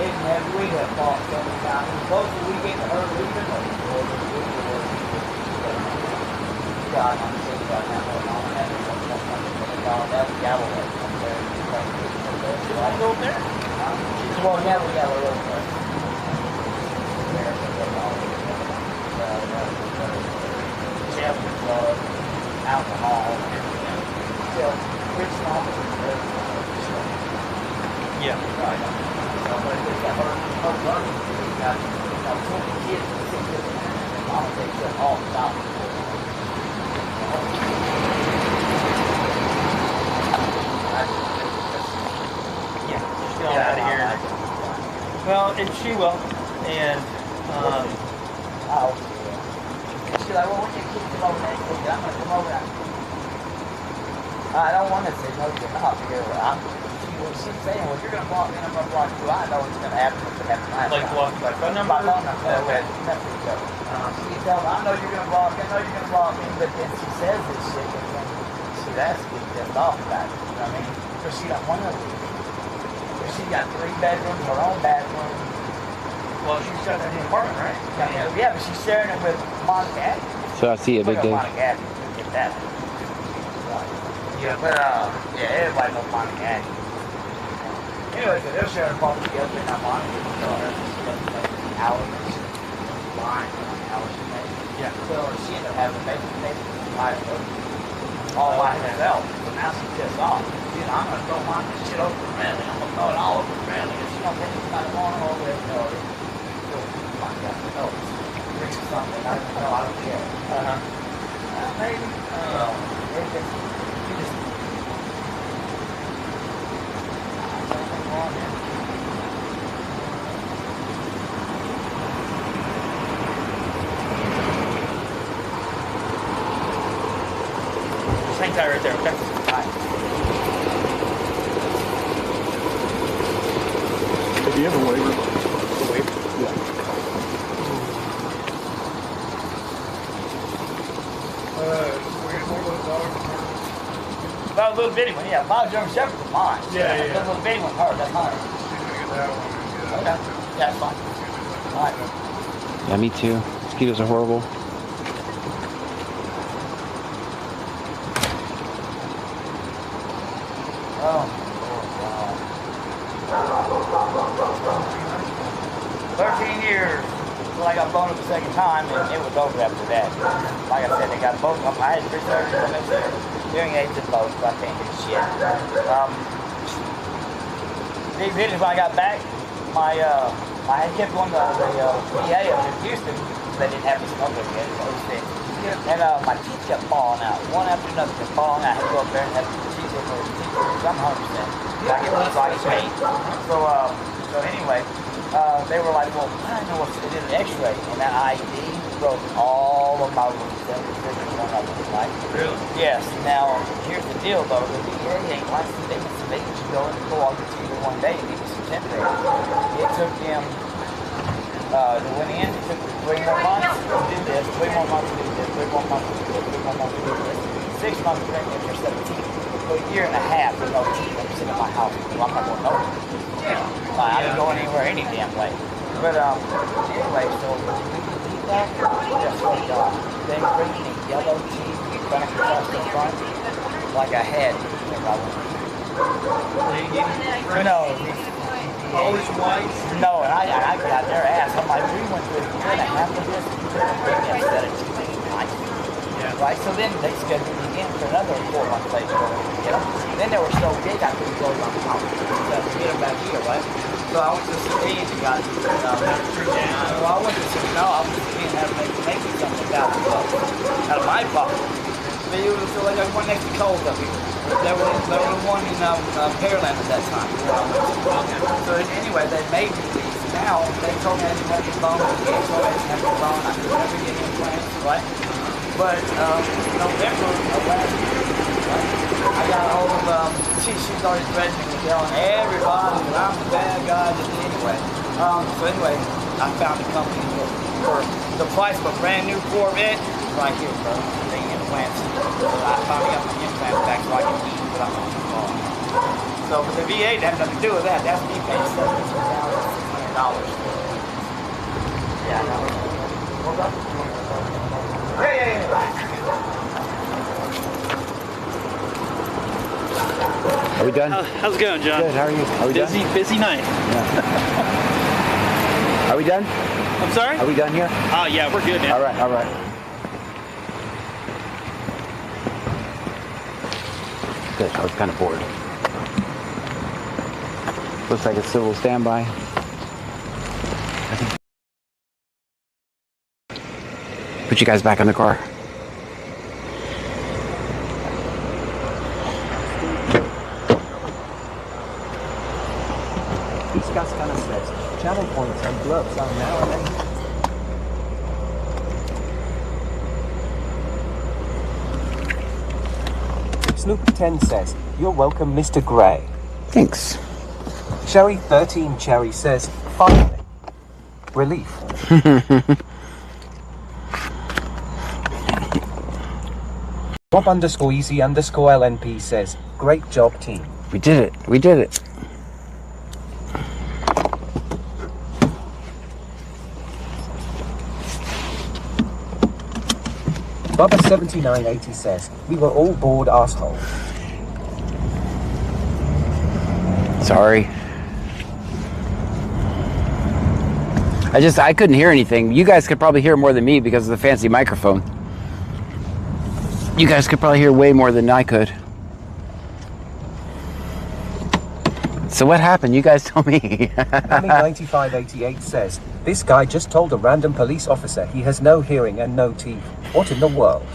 We have fought so many times. Both the weekend to her leaving, God, I'm sick right now. That was gavel up there. You want to go up there? Well, yeah, we got a little bit. Alcohol, yeah. Out of here. Well, and she will, and she's like, well, when you keep them over there, I'm gonna come over there. I don't want to say no, you're not, because she's saying, well, you're gonna block me, and I'm gonna block you. I know what's gonna happen. What's gonna happen? Like block my phone number? My phone number. Okay. She tells me, I know you're gonna block me. I know you're gonna block me, but then she says this shit, and then she that's getting pissed off about it. You know what I mean? Because she don't want to leave. She got 3 bedrooms, her own bathroom. Well, she's got that in the apartment, right? Yeah, but she's sharing it with Monica. So I see a big day. Monica, get that. Yeah, but yeah, everybody knows Monica. Anyway, so they'll share an apartment together, and not Monica. So hours, line, hours. Yeah. So she ended up having a baby all by herself. So now she's pissed off. You know, I'm gonna throw my shit over the railing. I'm gonna throw it all over the railing. If she don't think it's not going over there, no. My God, no. Rich or something. I don't know. I don't care. Maybe. You just. Come on, man. Just hang tight right there, okay? All right. Do you have a waiver? A waiver? Yeah. About a little bitty one, yeah. My German Shepherd was mine. Yeah. A little bitty one, her, that's mine. Okay. Yeah, that's fine. All right. Yeah, me too. Mosquitoes are horrible. Oh. 13 years until I got blown up the second time, and it was over after that. Like I said, they got both of them. I had 3 surgeries on this hearing aids in both, so I can't hear shit. These videos, when I got back, I had kept going to the VA up in Houston. They didn't have the smoke yet, so it was fixed. And my teeth kept falling out. One after another kept falling out. I had to go up there and have teeth for I'm 100%. I get body pain. So anyway, they were like, well, I don't know what they did an x-ray. And that IED broke all of my roots. That was one of them, right? Really? Yes. Now, here's the deal, though. The VA ain't licensed. They just go and pull all your teeth in one day and give you some temporary. It took them, they went in, it took 3 more months to do this, 3 more months to do this, 3 more months to do this, 3 more months to do this. 6 months to bring in your 17. So a year and a half with no teeth. I'm sitting in my house. Well, I'm not going nowhere. I didn't go anywhere any damn way. But anyway, so that, just like they bring in yellow teeth back across the front, like I had. No. Always white? No, and I got their ass. I'm like, we went through a year and a half of this instead of 2 months. Right? So then they scheduled me again for another 4 months later. You know? Then they were so big I couldn't go on top to get them back here, right? So I went to Sabine and got well, I went to Sabine, no, I was to Sabine and had to make me something $1,000 out of my pocket. But it was like I went next to Coles up here. They were the one in Pearland at that time. So anyway, they made me these. Now, they told me I didn't have the bone, the VA told me I didn't have the bone, I could never get implants, right? But November of last year, right, I got a hold of, she started threatening me, telling everybody that I'm the bad guy, just anyway. So anyway, I found a company for the price of a brand new Corvette, right here, bro, the implants. So I finally got my implants back so I can eat without my teeth falling. So, but the VA had nothing to do with that. That's me paying $7,600. Yeah, I know. Hold up. Yeah. Are we done? How's it going, John? Good, how are you? Are we busy, done? busy night. Yeah. Are we done? I'm sorry? Are we done here? Oh, yeah, we're good now. All right. Good, I was kind of bored. Looks like a civil standby. Put you guys back in the car. Each gas cannon says, channel points and gloves are now available. Snoop 10 says, you're welcome, Mr. Gray. Thanks. Cherry 13 Cherry says, finally. Relief. Bob_easy_LNP says, great job, team. We did it. Bubba7980 says, we were all bored assholes. Sorry. I couldn't hear anything. You guys could probably hear more than me because of the fancy microphone. You guys could probably hear way more than I could. So what happened? You guys tell me. Tommy9588 says, this guy just told a random police officer he has no hearing and no teeth. What in the world?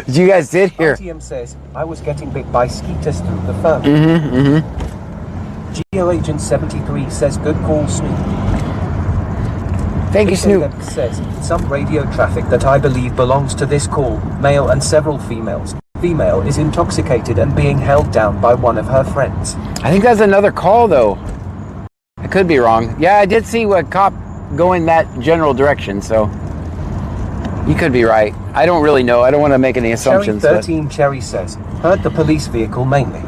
You guys did hear. RTM says, I was getting bit by skeeters through the phone. Geo Agent 73 says, good call, Snoop. Thank you, Snoop. Says, some radio traffic that I believe belongs to this call, male and several females. Female is intoxicated and being held down by one of her friends. I think that's another call, though. I could be wrong. Yeah, I did see a cop go in that general direction, so you could be right. I don't really know. I don't want to make any assumptions. Cherry 13 Cherry says, heard the police vehicle mainly.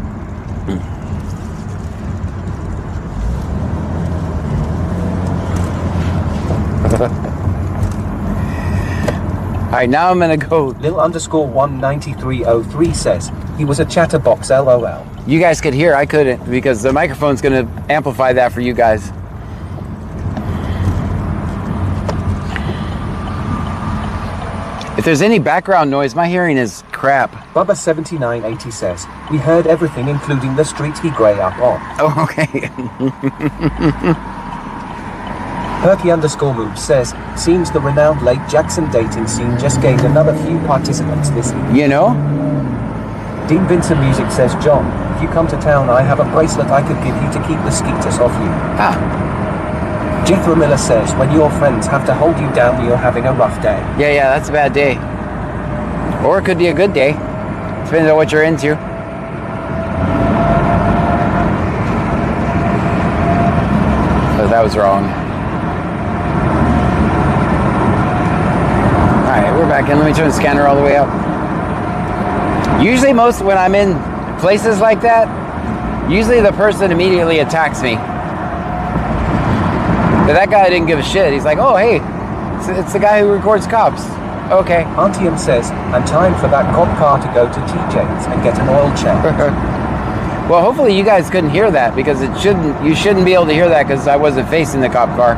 Alright, now I'm gonna go. Lil_19303 says, he was a chatterbox LOL. You guys could hear, I couldn't, because the microphone's gonna amplify that for you guys. If there's any background noise, my hearing is crap. Bubba7980 says, we heard everything including the street he grey up on. Oh, okay. Perky_Moves says, seems the renowned Lake Jackson dating scene just gained another few participants this year. You know? Dean Vincent Music says, John, if you come to town, I have a bracelet I could give you to keep the skeeters off you. Ah. Jethro Miller says, when your friends have to hold you down, you're having a rough day. Yeah, that's a bad day. Or it could be a good day. Depends on what you're into. So that was wrong. Alright, we're back in. Let me turn the scanner all the way up. Usually when I'm in places like that, usually the person immediately attacks me. But that guy didn't give a shit. He's like, oh, hey, it's the guy who records cops. Okay. Auntium says, and time for that cop car to go to TJ's and get an oil change. Well, hopefully you guys couldn't hear that, because you shouldn't be able to hear that because I wasn't facing the cop car.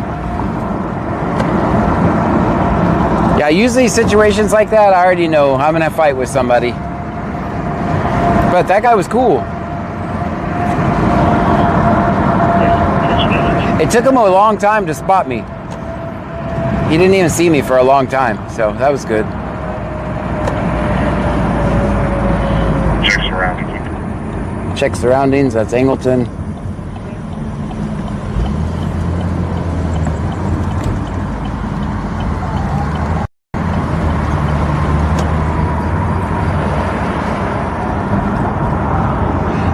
Yeah, usually situations like that, I already know I'm gonna fight with somebody. But that guy was cool. It took him a long time to spot me. He didn't even see me for a long time, so that was good. Check surroundings. Check surroundings, that's Angleton.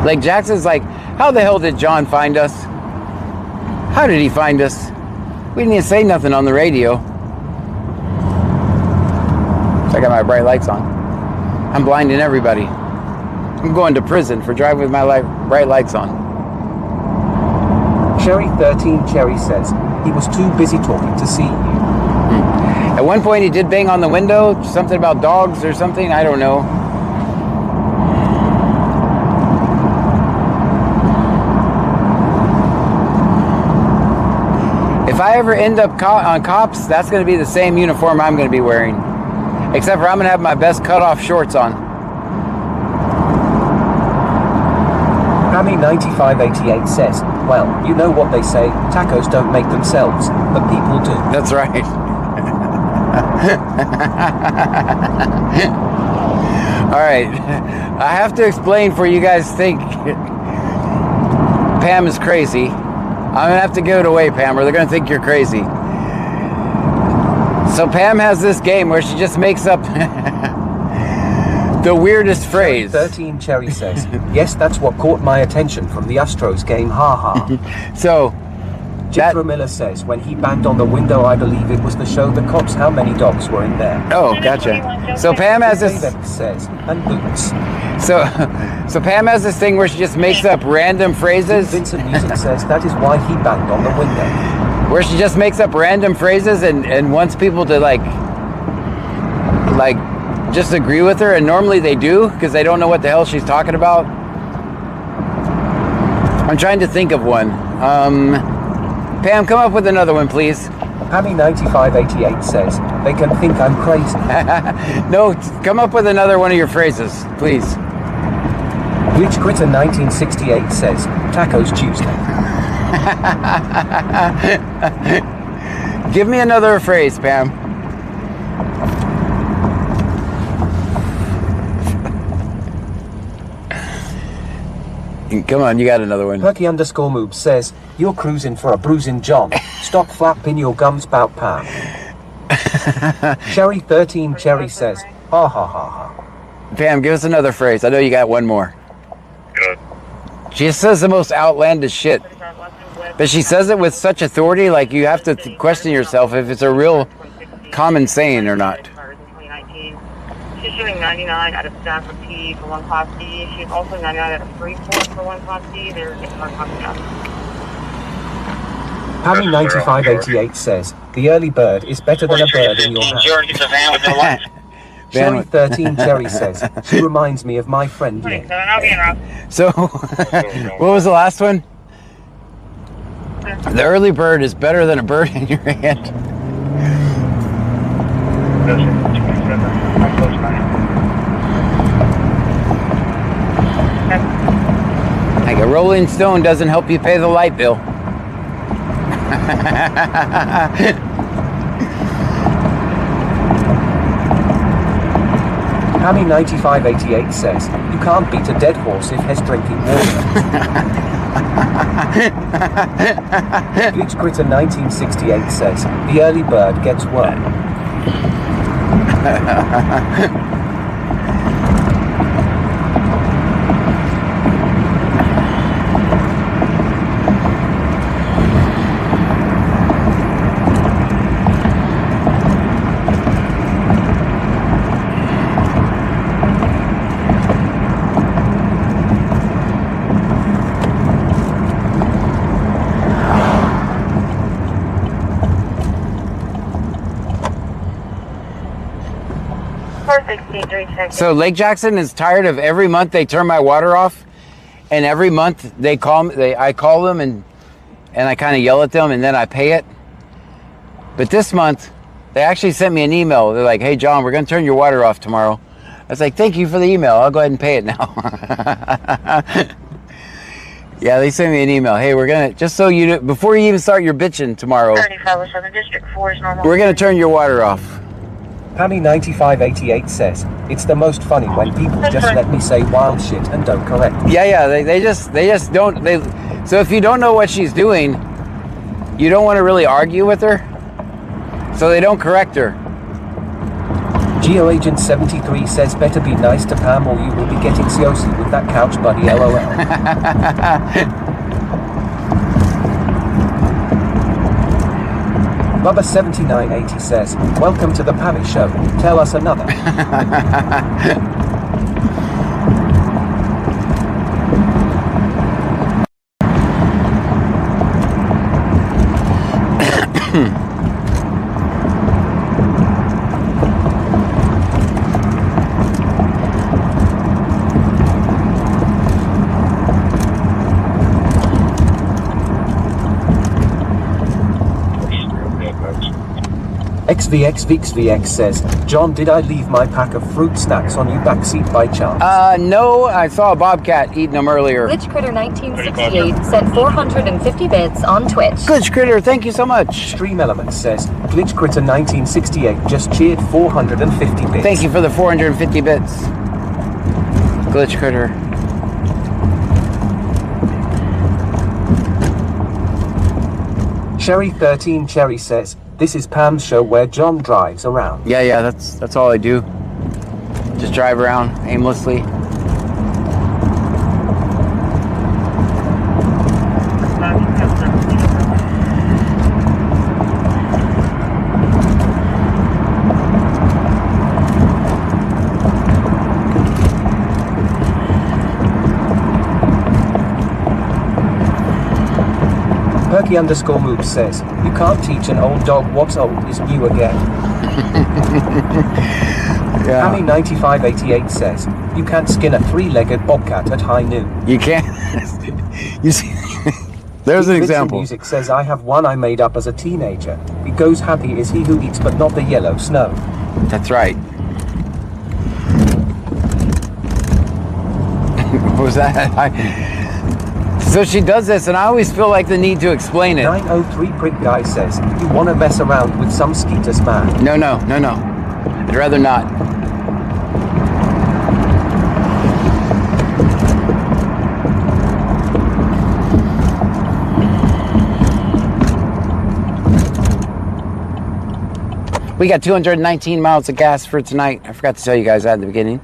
Lake Jackson's like, how the hell did John find us? How did he find us? We didn't even say nothing on the radio. So I got my bright lights on. I'm blinding everybody. I'm going to prison for driving with my bright lights on. Cherry13 Cherry says, he was too busy talking to see you. At one point he did bang on the window, something about dogs or something, I don't know. If I ever end up on cops, that's going to be the same uniform I'm going to be wearing. Except for I'm going to have my best cut-off shorts on. Hammy9588 says, well, you know what they say, tacos don't make themselves, but people do. That's right. Alright, I have to explain for you guys think Pam is crazy. I'm going to have to give it away, Pam, or they're going to think you're crazy. So Pam has this game where she just makes up the weirdest phrase. 13 Cherry says, yes, that's what caught my attention from the Astros game, haha. So, Jethro Miller says, when he banged on the window, I believe it was to show the cops how many dogs were in there. Oh, gotcha. So Pam has this... says, and boots. So Pam has this thing where she just makes up random phrases. Vincent Music says that is why he banged on the window. Where she just makes up random phrases and wants people to like just agree with her, and normally they do because they don't know what the hell she's talking about. I'm trying to think of one. Pam, come up with another one, please. Hammy9588 says, they can think I'm crazy. No, come up with another one of your phrases, please. Glitch Critter 1968 says, Tacos Tuesday. Give me another phrase, Pam. Come on, you got another one. Perky_Moves says, you're cruising for a bruising John. Stop flapping your gums bout Pam. Cherry13 Cherry says, ha ha ha ha. Pam, give us another phrase. I know you got one more. Good. She just says the most outlandish shit. But she says it with such authority, like you have to question yourself if it's a real common saying or not. She's shooting 99 out of Stanford P for one Class D. She's also 99 out of Freeport for one Class D. They're getting her coming up. Hammy9588 says, the early bird is better than a bird in your hand. Cherry13 Cherry says, she reminds me of my friend Lynn. So, what was the last one? The early bird is better than a bird in your hand. Like a Rolling Stone doesn't help you pay the light bill. Hammy9588 says, you can't beat a dead horse if he's drinking water. Glitch Critter 1968 says, the early bird gets worm. So Lake Jackson is tired of every month they turn my water off, and every month they call me. I call them and I kind of yell at them, and then I pay it. But this month, they actually sent me an email. They're like, "Hey John, we're going to turn your water off tomorrow." I was like, "Thank you for the email. I'll go ahead and pay it now." Yeah, they sent me an email. Hey, we're gonna just so you know, before you even start your bitching tomorrow, 3507 District 4 is normal. we're going to turn your water off. Hammy9588 says, it's the most funny when people just let me say wild shit and don't correct me. Yeah, they just don't. So if you don't know what she's doing, you don't want to really argue with her, so they don't correct her. GeoAgent73 says, better be nice to Pam or you will be getting COC with that couch buddy, LOL. Bubba7980 says, welcome to the Pammy Show. Tell us another. XVXVXVX says, John, did I leave my pack of fruit snacks on your backseat by chance? No, I saw a bobcat eating them earlier. Glitch Critter 1968 sent 450 bits on Twitch. Glitch Critter, thank you so much. Stream Element says, Glitch Critter 1968 just cheered 450 bits. Thank you for the 450 bits. Glitch Critter. Sherry13 Cherry says, this is Pam's show where John drives around. Yeah, that's all I do. Just drive around aimlessly. Perky_Move says, you can't teach an old dog what's old is new again. Yeah. Hammy9588 says, you can't skin a three-legged bobcat at high noon. You can't. You see, there's an example. Music says, I have one I made up as a teenager. It goes, happy is he who eats but not the yellow snow. That's right. What was that? So she does this, and I always feel like the need to explain it. 903 Prick Guy says, you want to mess around with some skeeters man? No. I'd rather not. We got 219 miles of gas for tonight. I forgot to tell you guys that at the beginning.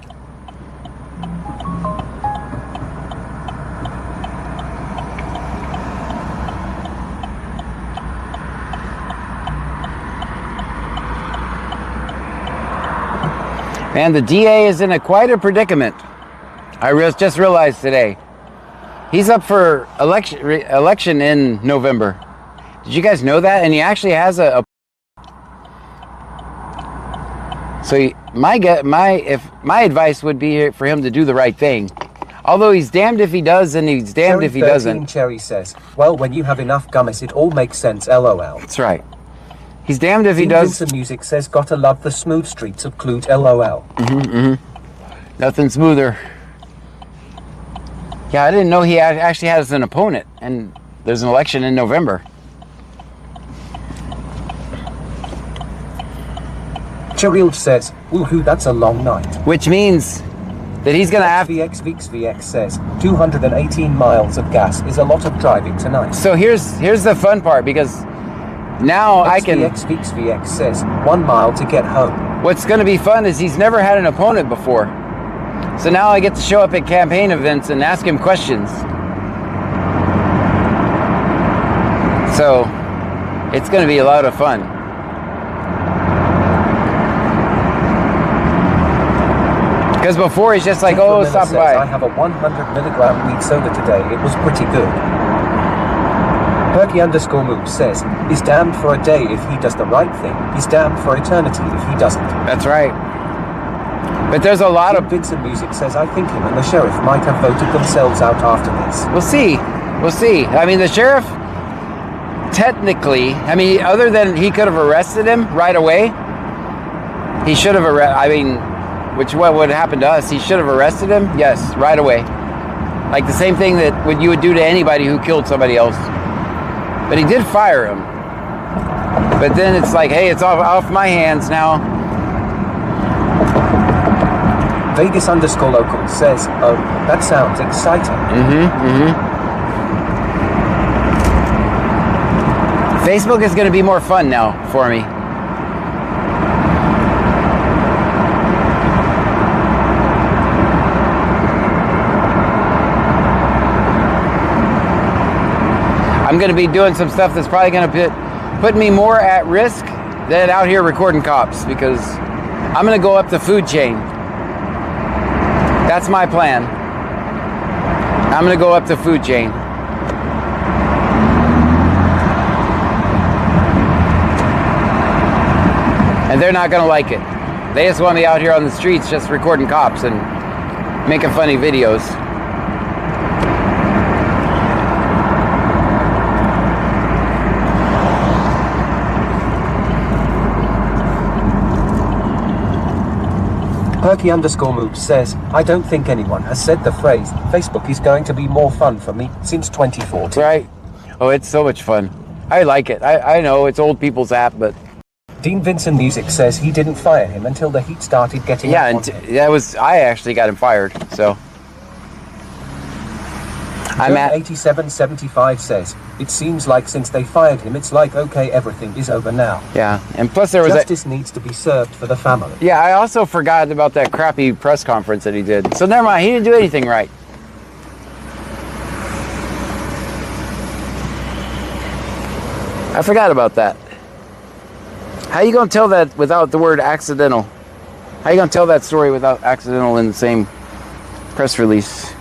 Man, the DA is in quite a predicament. I just realized today. He's up for election in November. Did you guys know that? And he actually has a so my advice would be for him to do the right thing. Although he's damned if he does and he's damned if he doesn't. Cherry says, well, when you have enough gummies, it all makes sense, LOL. That's right. He's damned if he does. Vincent Music says, gotta love the smooth streets of Clute, LOL. Nothing smoother. Yeah, I didn't know he actually has an opponent, and there's an election in November. Cheryl says, woohoo, that's a long night. Which means that he's gonna have. VX says, 218 miles of gas is a lot of driving tonight. So here's the fun part, because now I can. VX says, 1 mile to get home. What's gonna be fun is he's never had an opponent before. So now I get to show up at campaign events and ask him questions. So it's gonna be a lot of fun. Because before he's just like, oh, stop by. I have a 100 milligram weed soda today. It was pretty good. Perky_move says, he's damned for a day if he does the right thing. He's damned for eternity if he doesn't. That's right. But there's a lot of... Vincent Music says, I think him and the sheriff might have voted themselves out after this. We'll see. We'll see. I mean, the sheriff, technically, I mean, other than he could have arrested him right away, he should have arrested... I mean... what would happen to us? He should have arrested him? Yes, right away. Like the same thing that you would do to anybody who killed somebody else. But he did fire him. But then it's like, hey, it's off my hands now. Vegas_local says, oh, that sounds exciting. Facebook is going to be more fun now for me. I'm going to be doing some stuff that's probably going to put me more at risk than out here recording cops, because I'm going to go up the food chain. That's my plan. I'm going to go up the food chain. And they're not going to like it. They just want me out here on the streets just recording cops and making funny videos. Perky_move says, I don't think anyone has said the phrase, Facebook is going to be more fun for me since 2014. Right. Oh, it's so much fun. I like it. I know it's old people's app, but... Dean Vincent Music says he didn't fire him until the heat started getting yeah, and I actually got him fired, so... I'm at 8775 says, it seems like since they fired him, it's like, okay, everything is over now. Yeah, and plus there was justice needs to be served for the family. Yeah, I also forgot about that crappy press conference that he did. So never mind, he didn't do anything right. I forgot about that. How you gonna tell that without the word accidental? How you gonna tell that story without accidental in the same press release?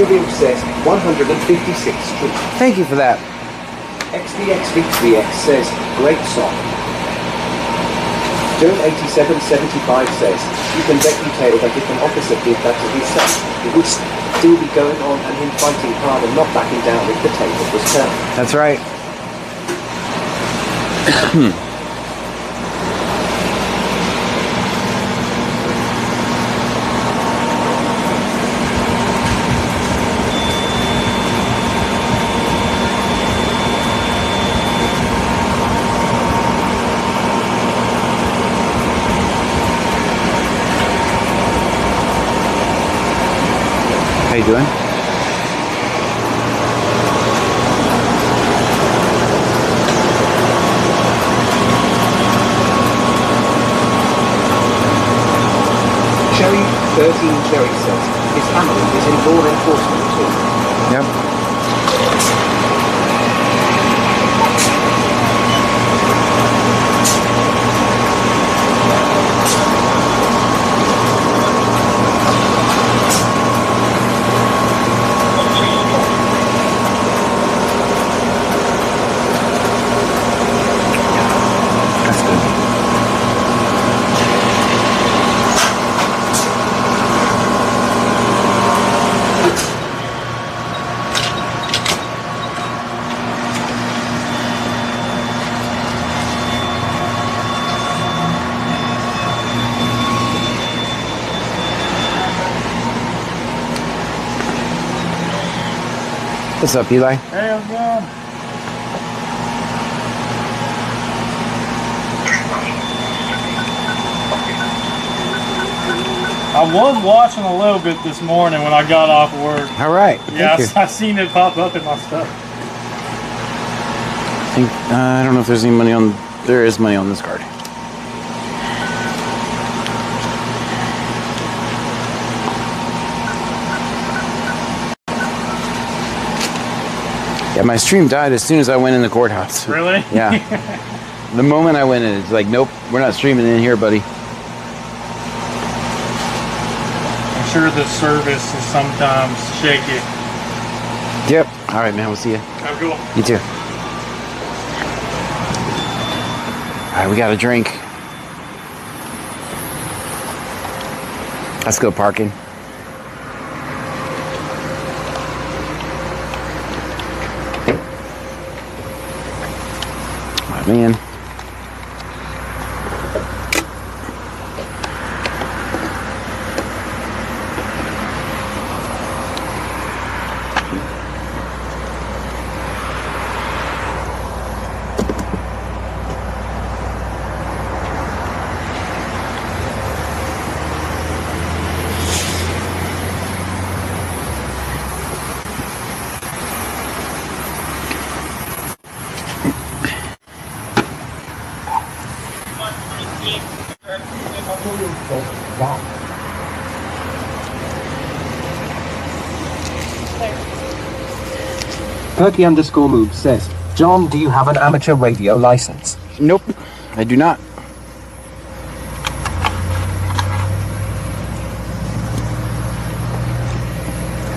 Tribune says 156th Street. Thank you for that. XVX says, great song. Joan 8775 says, you can bet detail that if an officer did that to his son, it would still be going on and him fighting hard and not backing down if the table was turned. That's right. you doing? Cherry 13 Cherry says his family is in law enforcement too. Yep. That's good. What's up, Eli? Hey, how's it going? I was watching a little bit this morning when I got off work. All right. Yeah, Thank you. I seen it pop up in my stuff. I don't know if there's any money on. There is money on this card. Yeah, my stream died as soon as I went in the courthouse. Really? Yeah. The moment I went in, it's like, nope, we're not streaming in here, buddy. I'm sure the service is sometimes shaky. Yep. All right, man. We'll see you. Have a good one. You too. All right, we got a drink. Let's go parking. My man. Perky_move says, John, do you have an amateur radio license? Nope, I do not.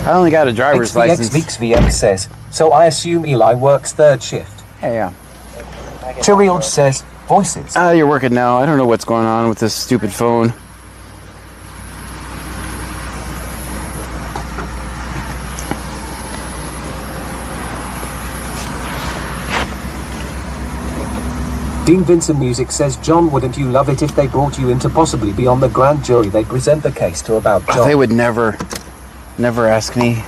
I only got a driver's license. XVX says, so I assume Eli works third shift. Hey, yeah. Chirioj says, voices. You're working now. I don't know what's going on with this stupid phone. Dean Vincent Music says, John, wouldn't you love it if they brought you in to possibly be on the grand jury they present the case to about John? Oh, they would never ask me.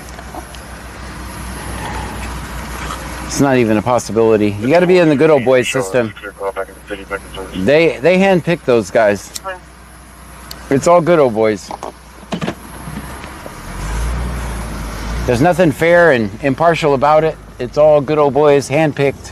It's not even a possibility. You got to be in the good old boys system. They handpick those guys. It's all good old boys. There's nothing fair and impartial about it. It's all good old boys, handpicked.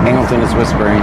Hamilton is whispering.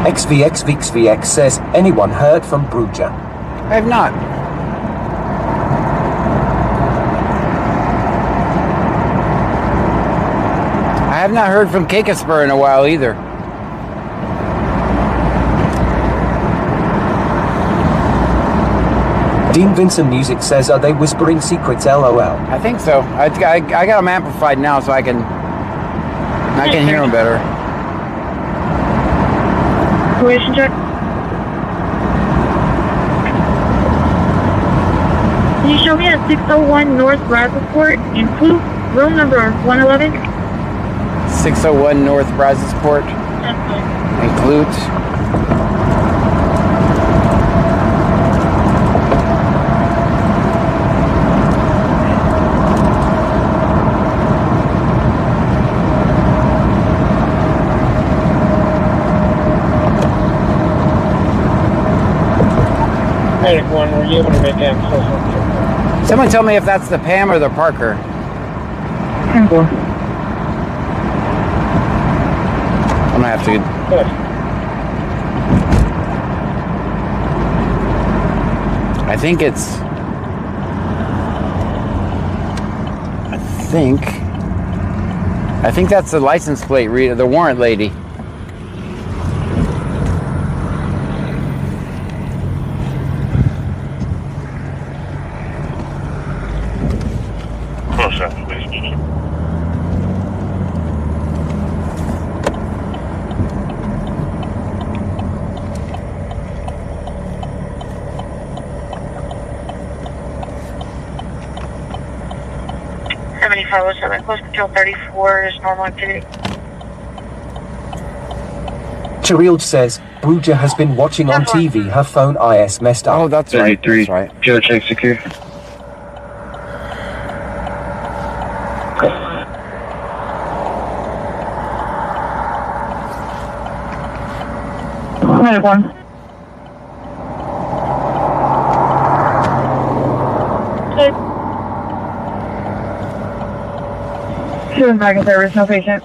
XVX says, anyone heard from Brazoria? I have not. I have not heard from Cakespur in a while either. Dean Vincent Music says, are they whispering secrets, LOL? I think so. I got them amplified now so I can hear them better. Permission check. Can you show me at 601 North Brazosport in Clue, room number 111? 601 North Brazosport in Clute. Were you able to make access? Someone tell me if that's the Pam or the Parker. I'm gonna have to. I think it's. I think that's the license plate reader, the warrant lady. Close up, please. Close control 34 is normal activity. Cherilge says, Brazoria has been watching on TV, her phone IS messed up. Oh, that's right. That's right. Joe, check secure. One. Shooting back in service, no patient.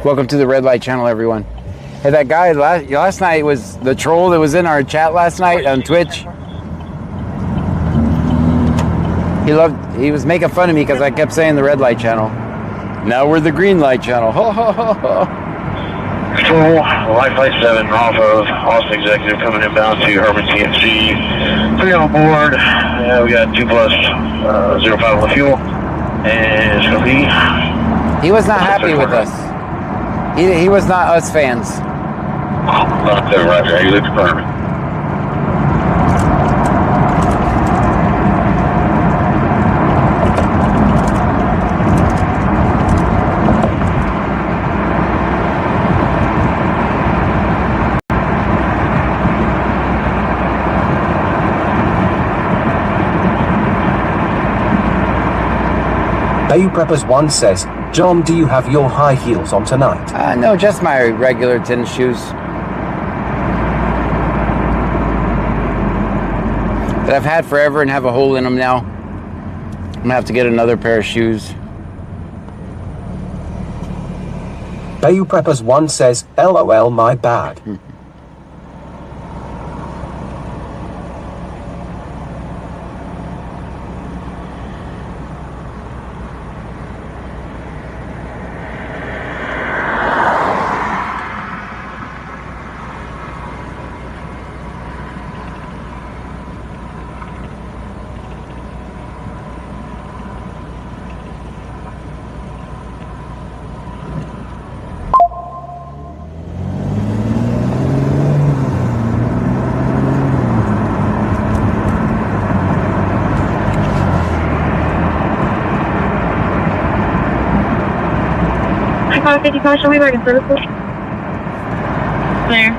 Welcome to the Red Light Channel, everyone. Hey, that guy last night was the troll that was in our chat last night on Twitch. He was making fun of me because I kept saying the Red Light Channel. Now we're the Green Light Channel. Ho, ho, ho, ho. Control, Life Flight 7 off of Austin Executive coming inbound to Herman TMC. 3 on board. We got 2 plus 05 on the fuel. And it's going to be... He was not happy with us. He was not us fans. Roger, you look confirming. Bayou Preppers 1 says, John, do you have your high heels on tonight? No, just my regular tennis shoes. That I've had forever and have a hole in them now. I'm gonna have to get another pair of shoes. Bayou Preppers 1 says, LOL, my bad. Car 55, show me back in service, please. Clear.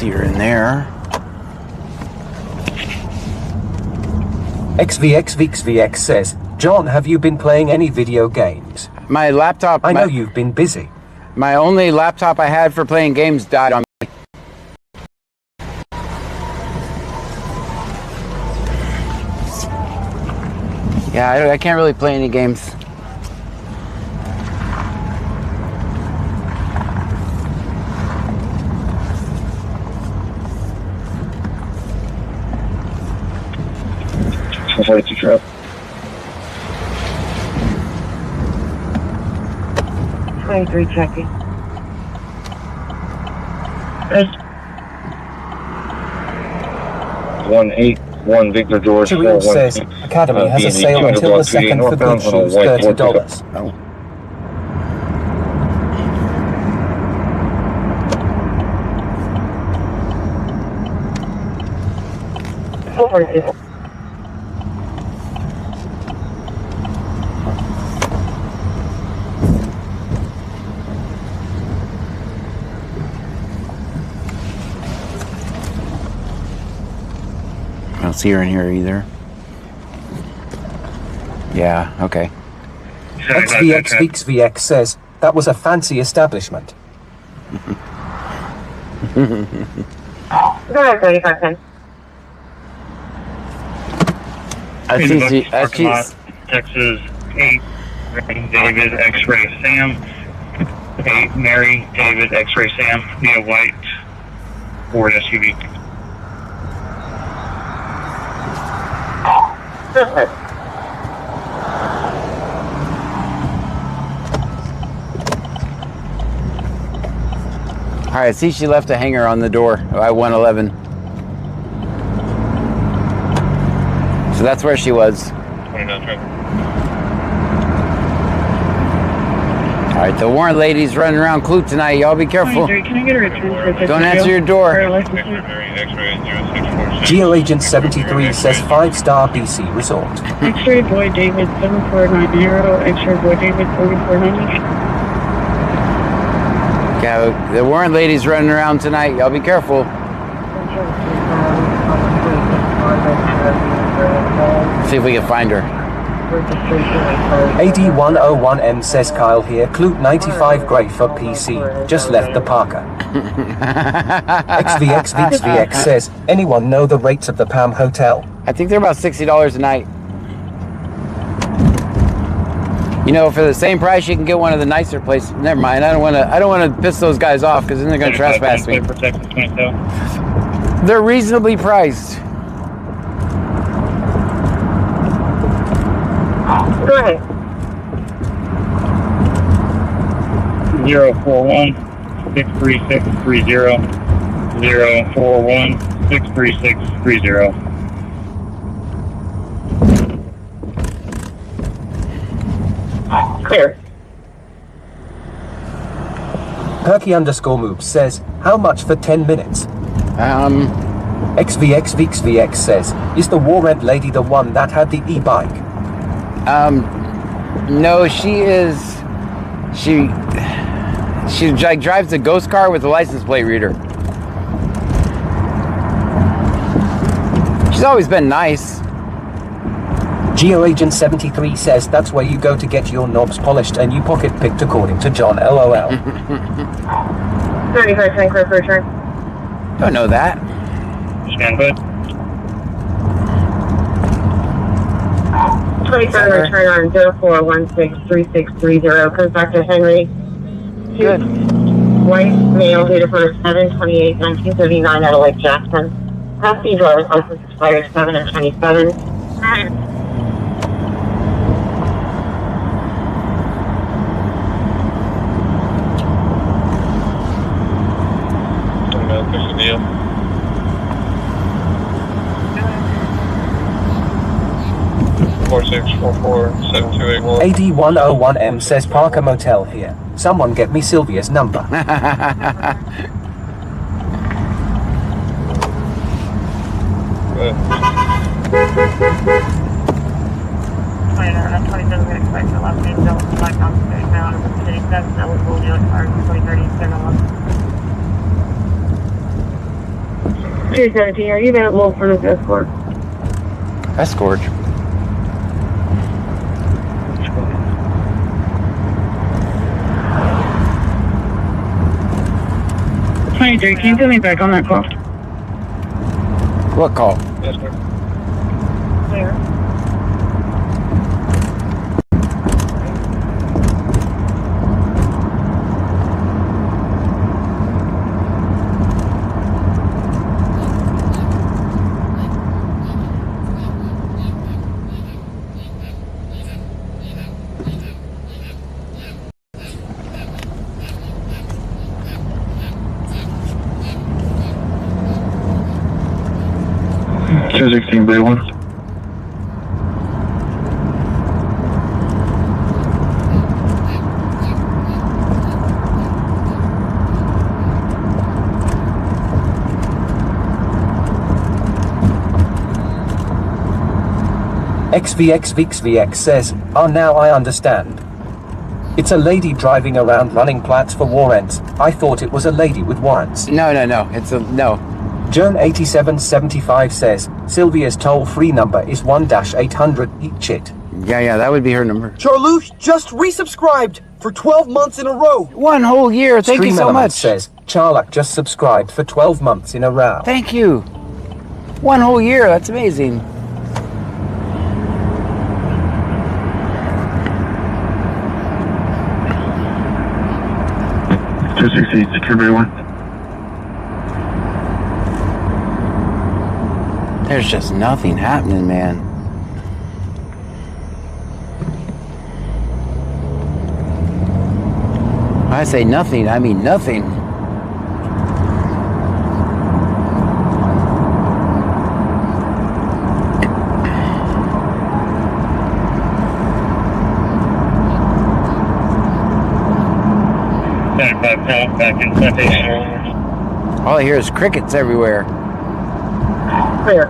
see her in there. XVXVXVX says, John, have you been playing any video games? My laptop... I know you've been busy. My only laptop I had for playing games died on me. Yeah, I can't really play any games. Trap. 23 checking. 181 Victor George. Cheerio says, Academy has a sale until the 2nd for good shoes, $30. Oh. I don't see her in here either. Yeah, okay. XVXVX says, that was a fancy establishment. Go ahead, 3510. I see she's... Texas 8, David X-Ray Sam. 8, Mary, David X-Ray Sam, via white Ford SUV. All right, I see she left a hanger on the door at 111. So that's where she was. 29 traffic. All right, the warrant lady's running around Clute tonight. Y'all be careful. Can I get a return for Don't answer your door. Geo Agent 73 says 5-star BC Resort. X-ray Boy David 7490, X-ray Boy David 4490. Yeah, the warrant lady's running around tonight. Y'all be careful. See if we can find her. AD101M says Kyle here, Clute 95 grey for PC, just left the Parker. XVXVXVX says, anyone know the rates of the Palm Hotel? I think they're about $60 a night. You know, for the same price, you can get one of the nicer places. Never mind. I don't want to piss those guys off because then they're going to trespass me. They're reasonably priced. Go ahead. 041 63630. 041 63630. Clear. Perky_moves says, how much for 10 minutes? XVXVXVX says, is the warrant lady the one that had the e-bike? No, she is. She like drives a ghost car with a license plate reader. She's always been nice. Geo Agent 73 says that's where you go to get your knobs polished and you pocket picked according to John, LOL. 35 clear for return. Don't know that. Stand by. 27 return on 04163630. Comes back to Henry. Good. White male, date of birth 7/28/1939 out of Lake Jackson. Passenger driver's license expired 7/27. AD101M says Parker Motel here. Someone get me Sylvia's number. 27 minutes back to last name, Bill, Black Mountain State Town, City 7, eligible dealer card, 2030, 1011. 217, are you available for this escort? Escort. 23, can you put me back on that call? What call? Clear. Two 16 Blue 1. XVX says, "Oh, now I understand. It's a lady driving around running plats for warrants. I thought it was a lady with warrants." No. It's a no. Joan 8775 says, "Sylvia's toll-free number is 1-800 eat shit." Yeah, that would be her number. Charloosh just resubscribed for 12 months in a row. 1 whole year. Thank you Stream so Element much. says, "Charlock just subscribed for 12 months in a row." Thank you. 1 whole year. That's amazing. Two 16 Secure Blue 1. There's just nothing happening, man. When I say nothing, I mean nothing. Back in citation. All I hear is crickets everywhere. Clear.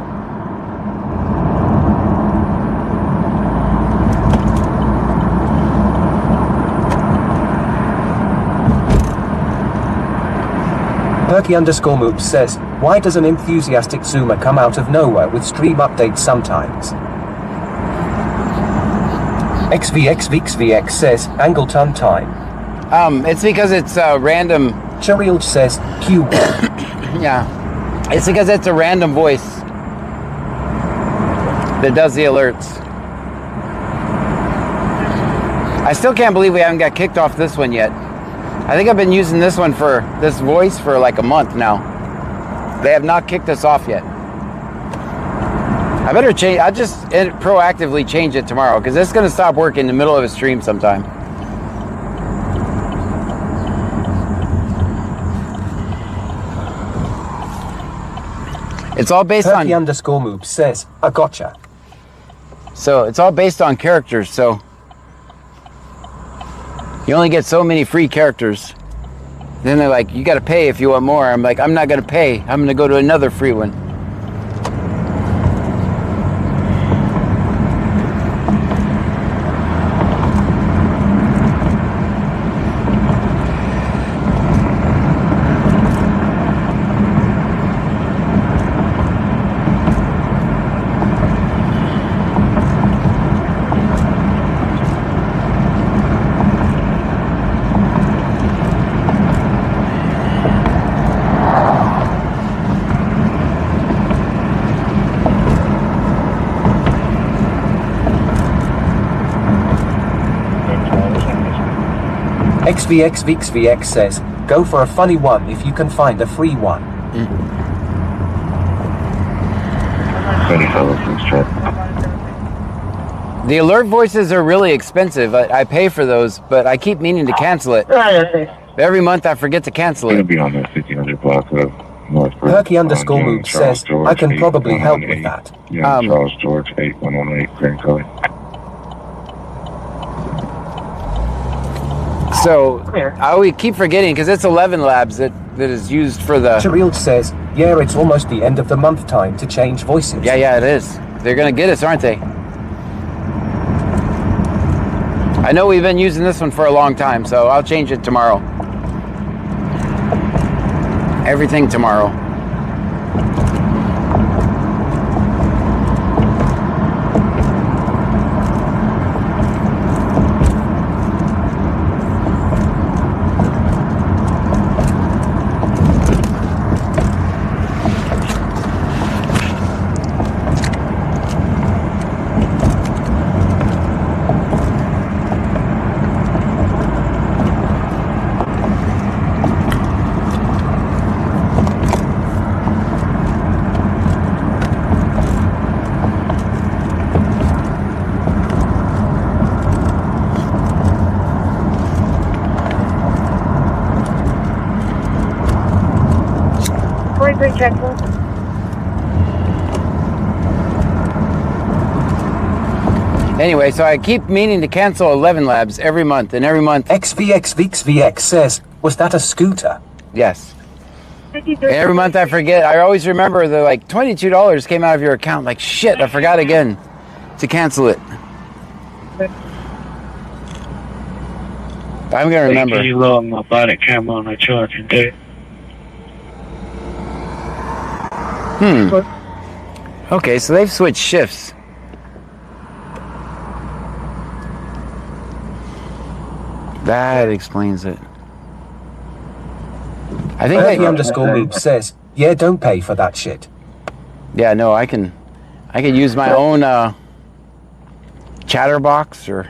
Perky_Moops says, "Why does an enthusiastic zoomer come out of nowhere with stream updates sometimes?" XVX says, "Angleton time." It's because it's random. Cheryl says, "Q." Yeah. It's because it's a random voice that does the alerts. I still can't believe we haven't got kicked off this one yet. I think I've been using this voice for like a month now. They have not kicked us off yet. I better change. I'll just proactively change it tomorrow because it's going to stop working in the middle of a stream sometime. It's all based on Perky_Moops says, "I gotcha." So it's all based on characters, so you only get so many free characters. Then they're like, you gotta pay if you want more. I'm like, I'm not gonna pay. I'm gonna go to another free one. XVX says, "Go for a funny one if you can find a free one." The alert voices are really expensive. I pay for those, but I keep meaning to cancel it. Every month I forget to cancel it. It'll be on the 1500 block of North. Perky_Moops says, "I can probably help with that." Yeah, Charles George 8118 Grand Code. So we keep forgetting because it's 11 labs that is used for the. Cheryl says, "Yeah, it's almost the end of the month time to change voices." Yeah, it is. They're gonna get us, aren't they? I know we've been using this one for a long time, so I'll change it tomorrow. Everything tomorrow. Checkpoint. Anyway, so I keep meaning to cancel 11 labs every month, and every month... XVX says, was that a scooter? Yes. And every month I forget. I always remember the like $22 came out of your account. Like, shit, I forgot again to cancel it. I'm going to remember. You low on my body camera on the charging too. Okay, so they've switched shifts. That explains it. I think _move says, yeah, don't pay for that shit. Yeah, no, I can use my own chatterbox, or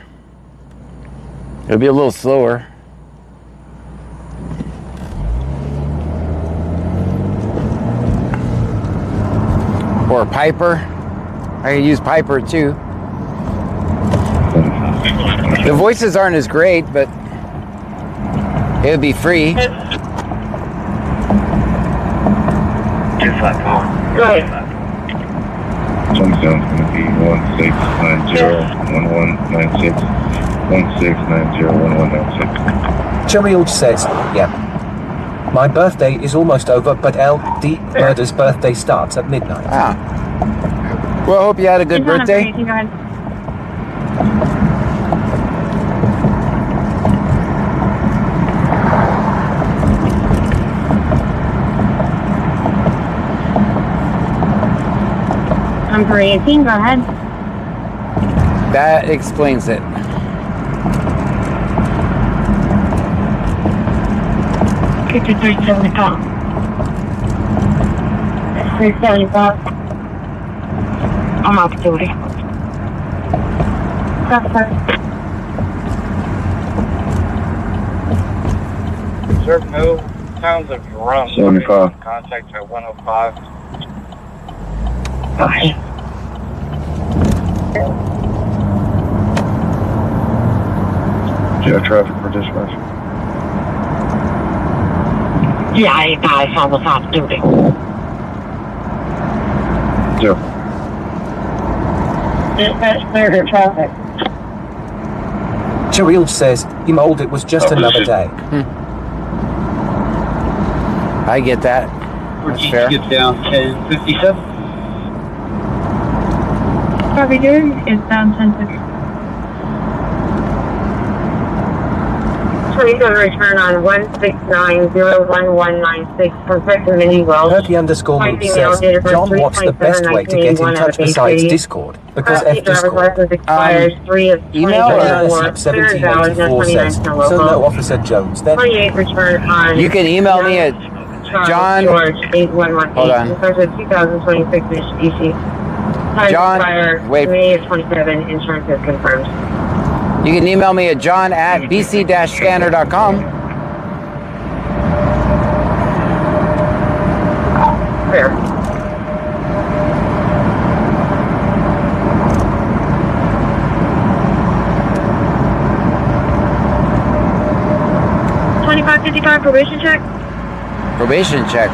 it'll be a little slower. Or Piper. I can use Piper too. The voices aren't as great, but it would be free. 254. Go ahead. Jumpstone's going to be 16901196. 16901196. Cherild says, yeah. My birthday is almost over, but LD Murder's birthday starts at midnight. Ah. Well, I hope you had a good birthday. I'm for 18, go ahead. That explains it. $53.75. $3.75. I'm off duty. Sir, no sounds of drum. 75. Contact at 105. Bye. Do you have traffic for dispatch? Yeah, I was off duty. Zero. Dispatch cleared of traffic. Cherild says, you mold it was just another day. I get that. That's fair. Get down 1057. Copy, dude. It's down 1060. Please return on 1690196 from Victor Mini Wells. Herky _move says, John, what's the best way to get in touch besides Discord? Because F Discord. Email or 1784 says, so no Officer Jones then. 28 return on. You can email me at John. George 8118. Hold on. 2026 Mitsubishi. John, wait. May 27. Insurance is confirmed. You can email me at john@bc-scanner.com. Fair. $25.55 probation check. Probation check.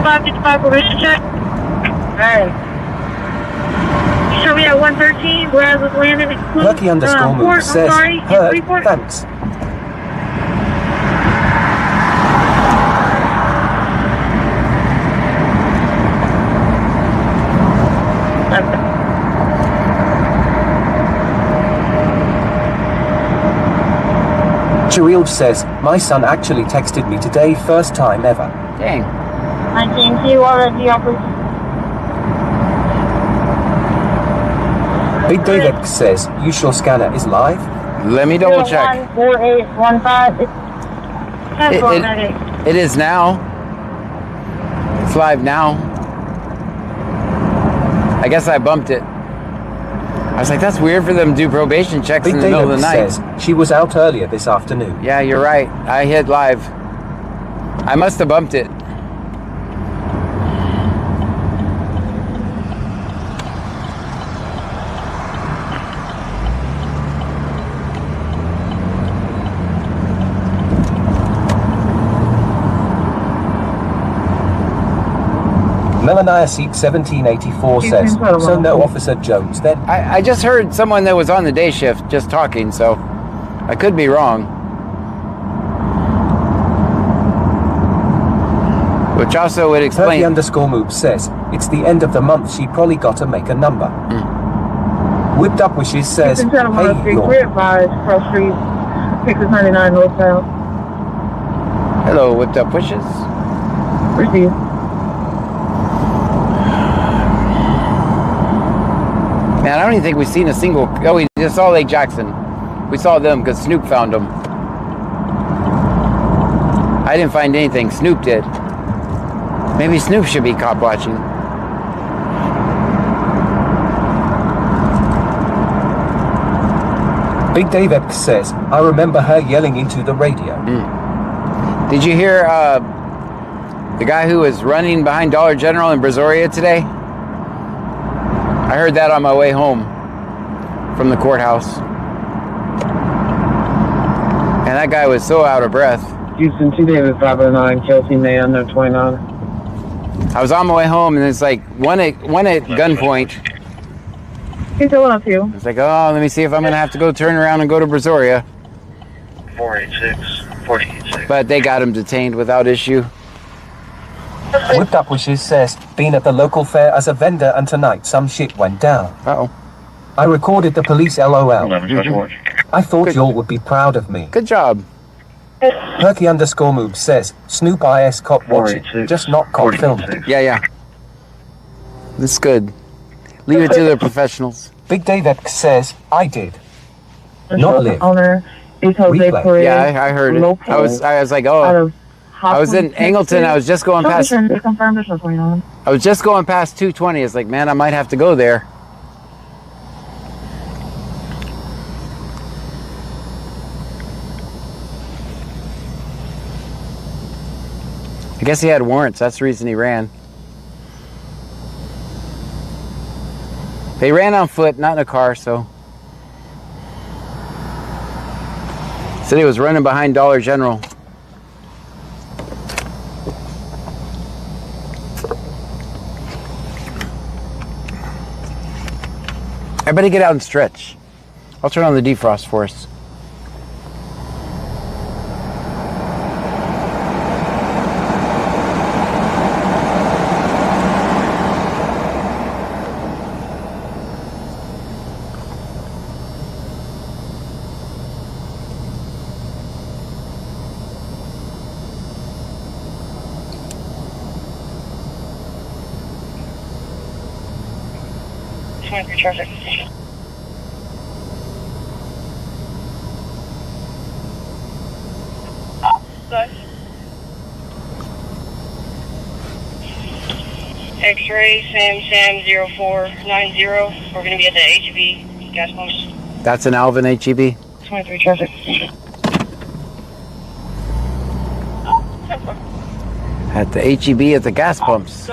$25.55 probation check. Alright. You show me at 113. Braz was landed at Herky _move says, heard, thanks. Cherild says, my son actually texted me today, first time ever. Dang. 19 to you already, please. Big David says, you sure scanner is live? Let me double check. 4815. It is now. It's live now. I guess I bumped it. I was like, that's weird for them to do probation checks Big in the middle of the night. says, she was out earlier this afternoon. Yeah, you're right. I hit live. I must have bumped it. Melania Seat 1784 says, so no Officer Jones then. I just heard someone that was on the day shift just talking, so I could be wrong. Which also would explain. Turkey_Moob says, it's the end of the month, she probably got to make a number. Whipped Up Wishes says, hey, Cross Street, Texas 99 northbound. Hello, Whipped Up Wishes. Receive. Man, I don't even think we've seen a single. Oh, we just saw Lake Jackson. We saw them because Snoop found them. I didn't find anything. Snoop did. Maybe Snoop should be cop watching. Big Dave Epps says, I remember her yelling into the radio. Did you hear the guy who was running behind Dollar General in Brazoria today? I heard that on my way home from the courthouse. And that guy was so out of breath. Houston 2 David 509, Kelsey May under 29. I was on my way home and it's like one at gunpoint. He's going up you. It's like, oh, let me see if I'm going to have to go turn around and go to Brazoria. 486. But they got him detained without issue. Whipped Up Wishes says, been at the local fair as a vendor and tonight some shit went down. Uh-oh. I recorded the police LOL. I thought y'all would be proud of me. Good job. Turkey_Moob says, Snoop IS cop watching, just not cop filming. Yeah. That's good. Leave it to the professionals. Big Dave Epps says, I did. Not live. Owner is Jose Replay. Perez. Yeah, I heard it. I was like, oh. I was in Angleton. I was just going past. I was just going past 220. It's like, man, I might have to go there. I guess he had warrants. That's the reason he ran. They ran on foot, not in a car, so. Said he was running behind Dollar General. Everybody get out and stretch. I'll turn on the defrost for us. Traffic. X-ray Sam 0490. We're going to be at the HEB gas pumps. That's an Alvin HEB? 23 traffic. At the HEB at the gas pumps.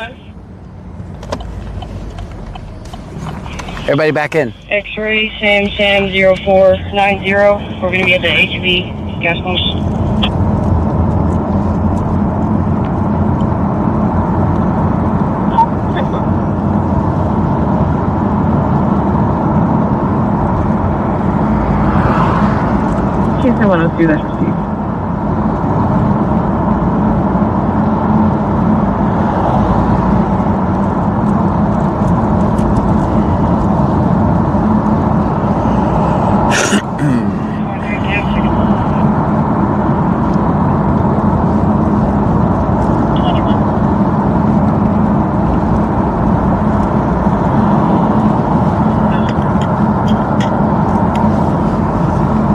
Everybody back in. X-ray Sam 0490. We're going to be at the HEB gas pumps. Houston 102, that's received.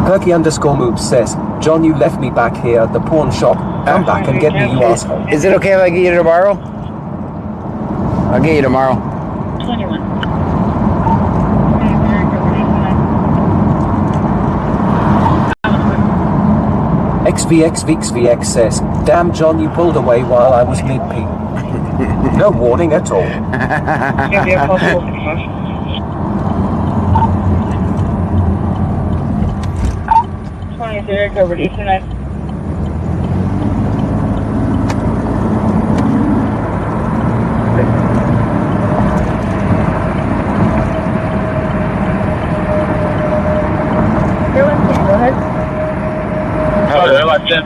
Turkey_Moob says, John, you left me back here at the pawn shop. Come back and get me, you asshole. Is it okay if I get you tomorrow? I'll get you tomorrow. 21. XVX says, damn John, you pulled away while I was mid-pee. No warning at all. It's going to be a possible 65. 23 covered Ethernet.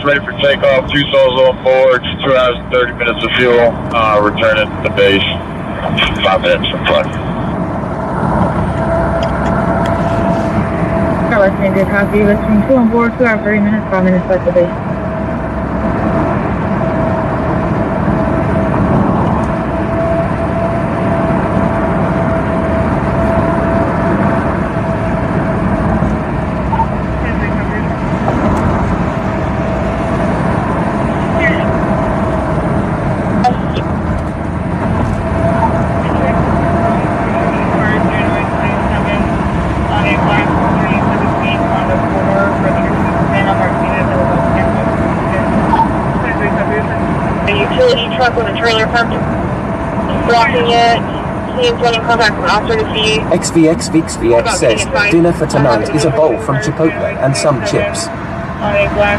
ready for takeoff. 2 souls on board. 2 hours and 30 minutes of fuel. Returning to base. 5 minutes from flight. Listening to copy. Listening 2 on board. 2 hours 30 minutes. 5 minutes left to base. Truck with a trailer parked blocking it. He's getting contact with an officer to see. XVX says dinner for tonight is a bowl from Chipotle and some chips. On a black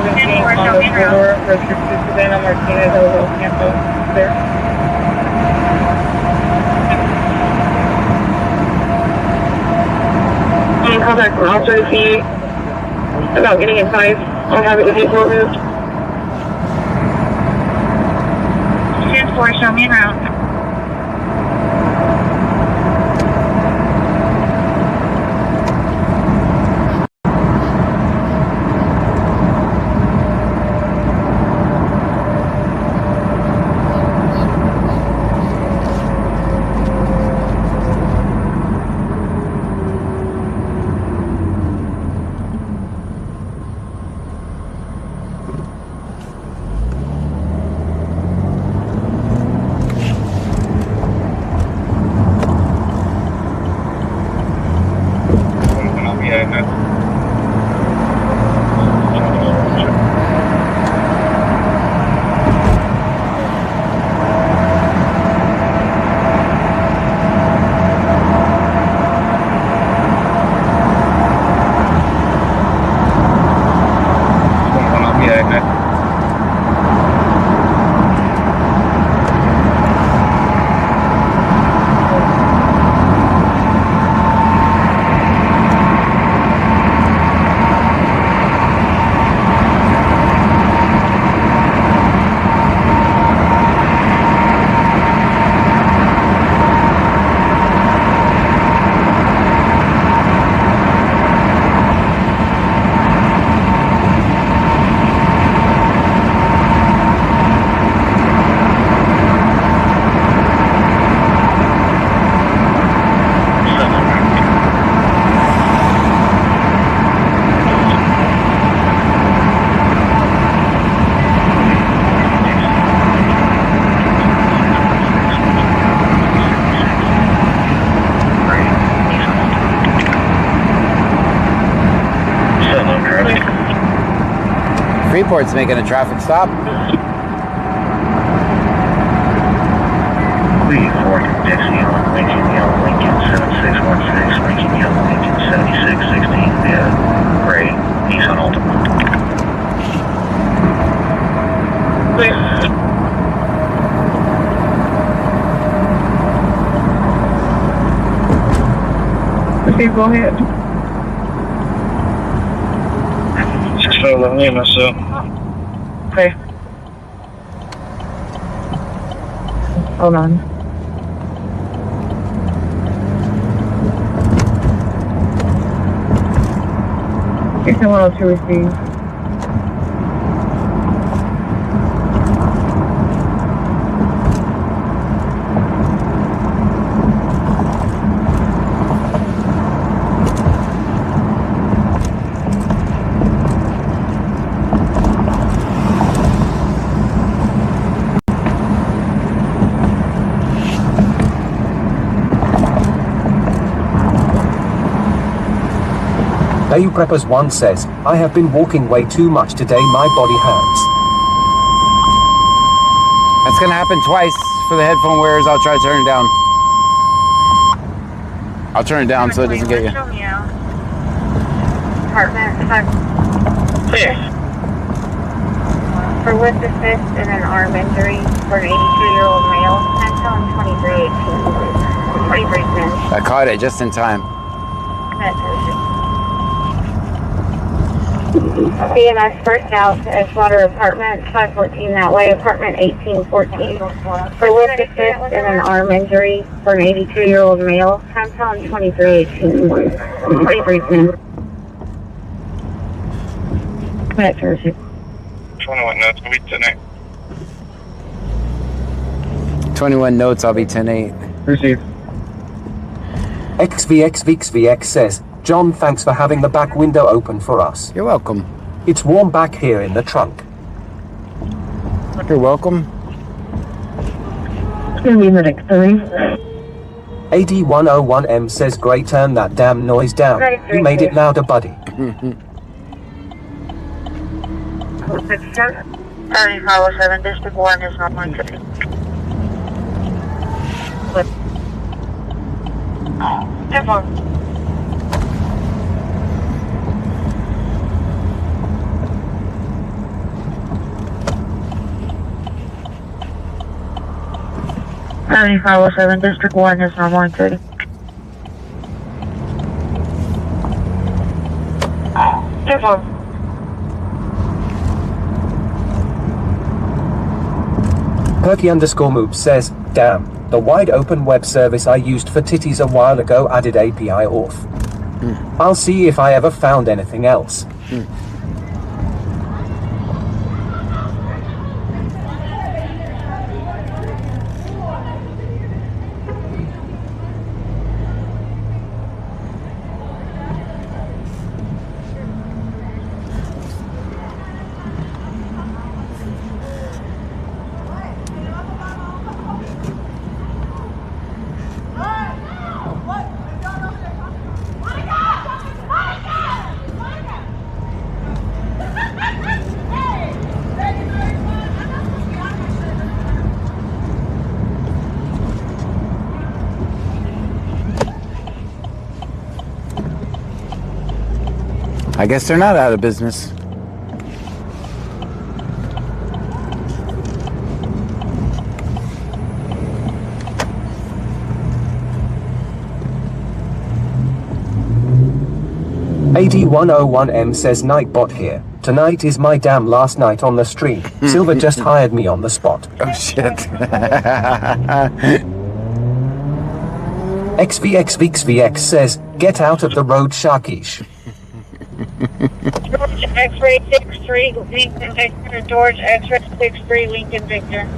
2017 Honda Accord, registered to Savannah Martinez, Elbow Campus. There. In contact with an officer to see about getting advice on having the vehicle removed. 10-4, show me around. Freeport's making a traffic stop. Lead 4 Dixie on Lincoln Yellow Lincoln 7616, Lincoln Yellow Lincoln 7616, Gray, Nissan Altima. Okay, go ahead. 611, myself. Okay. Hold on. It's 102 receive. Bayou Preppers 1 says, I have been walking way too much today, my body hurts. That's gonna happen twice for the headphone wearers. I'll try to turn it down. I'll turn it down so it doesn't get you. Department, for lift assist and an arm injury for an 82-year-old male. I'm telling 2318. 23 minutes. I caught it just in time. CMS first out to Edgewater Apartment, 514 that way, apartment 1814. For lift assist and an arm injury for an 82-year-old male, compound 2318. 2310. That's perfect. 21 notes, we'll be tonight. 21 notes, I'll be 10-8. Received. XVXVXVX says, John, thanks for having the back window open for us. You're welcome. It's warm back here in the trunk. You're welcome. AD101M says, great, turn that damn noise down. You made it louder, buddy. 507, District 1 is not going to be. County 507, District 1 is not going to. Perky_Moob says, damn, the wide open web service I used for titties a while ago added API auth. I'll see if I ever found anything else. I guess they're not out of business. AD101M says, Nightbot here. Tonight is my damn last night on the stream. Silver just hired me on the spot. Oh shit. XVXVXVX says, get out of the road, Sharkish. George X-ray 63, Lincoln Victor. George X-ray 63, Lincoln Victor.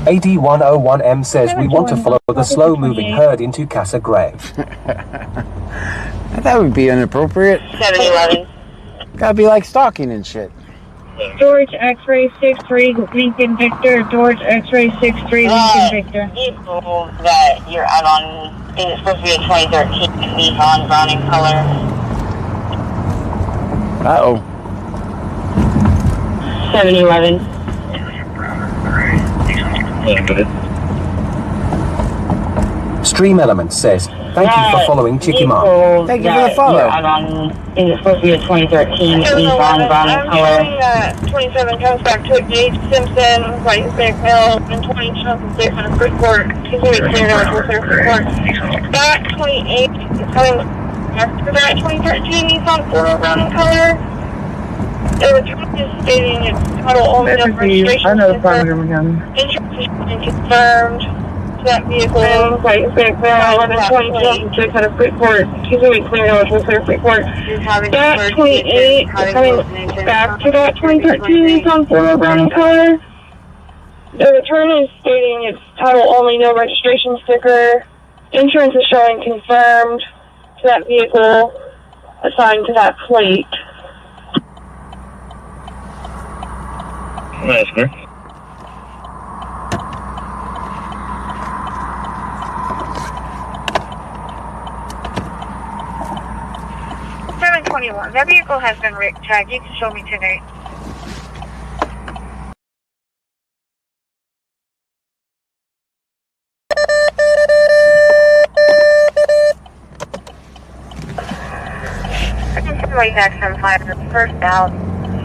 AD101M says, we want to follow the slow-moving herd into Casa Grey. That would be inappropriate. 711. Gotta be like stalking and shit. George X-ray 63, Lincoln Victor. George X-ray 63, Lincoln Victor. Vehicle that you're out on, I think it's supposed to be a 2013 Nissan brown in color. Uh-oh. 711. Stream Element says, thank you for following Chicky Mom. Thank you for the follow. Out on, I think it's supposed to be a 2013 Nissan brown in color. 27 comes back to Gage Simpson, White Stick Hill, and 20 State on a Freeport. He's going to be cleared over to Freeport. That 28 is coming after that 2013 Nissan 4 brown in color. The return is stating its total only registration. Insurance is confirmed. That vehicle. White Stick Hill, 1127 on a Freeport. He's going to be cleared over to Freeport. That 28 is coming back to that 2013 Nissan 4 brown in color. The return is stating its title only, no registration sticker. Insurance is showing confirmed to that vehicle assigned to that plate. That's good. That vehicle has been RIC tagged. You can show me today. I can see why you got some fire first out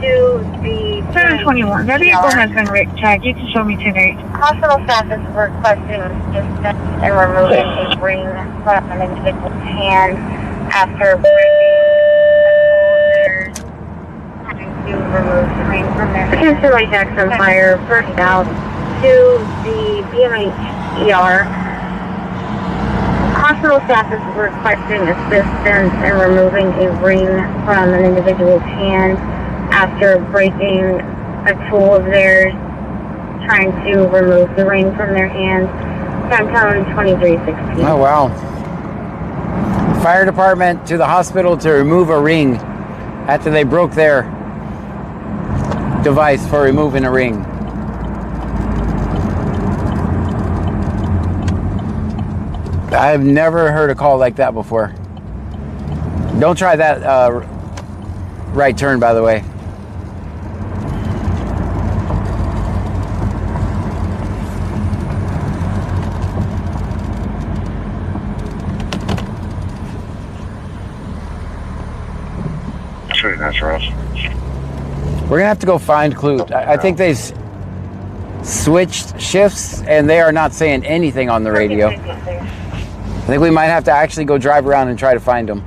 to the 721. That vehicle has been RIC tagged. You can show me today. Hospital staff is requesting assistance in removing a ring from an individual's hand after breaking to remove the ring from their Cancel my Jackson Fire, first out to the BMH ER. Hospital staff is requesting assistance in removing a ring from an individual's hand after breaking a tool of theirs, trying to remove the ring from their hand. Time code 2316. Oh, wow. Fire department to the hospital to remove a ring after they broke their device for removing a ring. I've never heard a call like that before. Don't try that right turn, by the way. Sure, that's rough. We're gonna have to go find Clute. I think they've switched shifts and they are not saying anything on the radio. I think we might have to actually go drive around and try to find them.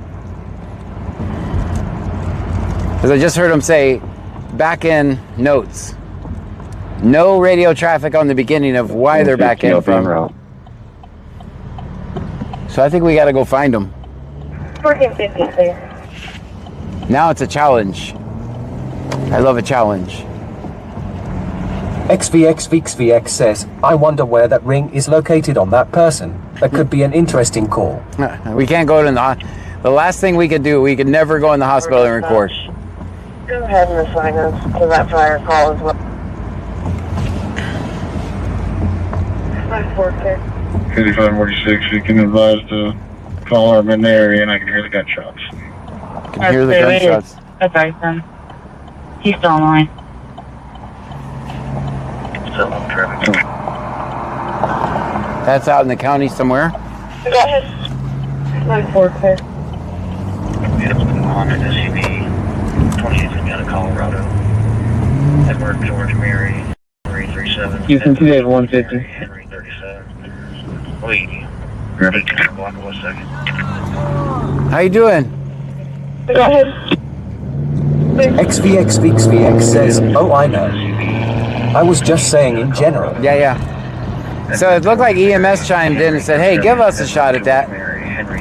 Because I just heard them say, back in notes. No radio traffic on the beginning of why they're back in from. So I think we got to go find them. 1450, clear. Now it's a challenge. I love a challenge. XVX says, I wonder where that ring is located on that person. That could be an interesting call. We can't go to the last thing we could do, we could never go in the hospital and record. Go ahead and assign us to that fire call as well. 5546, you can advise to call her in the area and I can hear the gunshots. Can hear the gunshots. Okay, then. He's still online. Still on traffic. That's out in the county somewhere. Go ahead. 946. Honda SUV, 28th out of Colorado. Edward George Mary, 337. Houston 150. Henry 37. Wait. Grab it. Block 1 second. How you doing? Go ahead. XVX says, oh, I know. I was just saying in general. Yeah. So it looked like EMS chimed in and said, hey, give us a shot at that.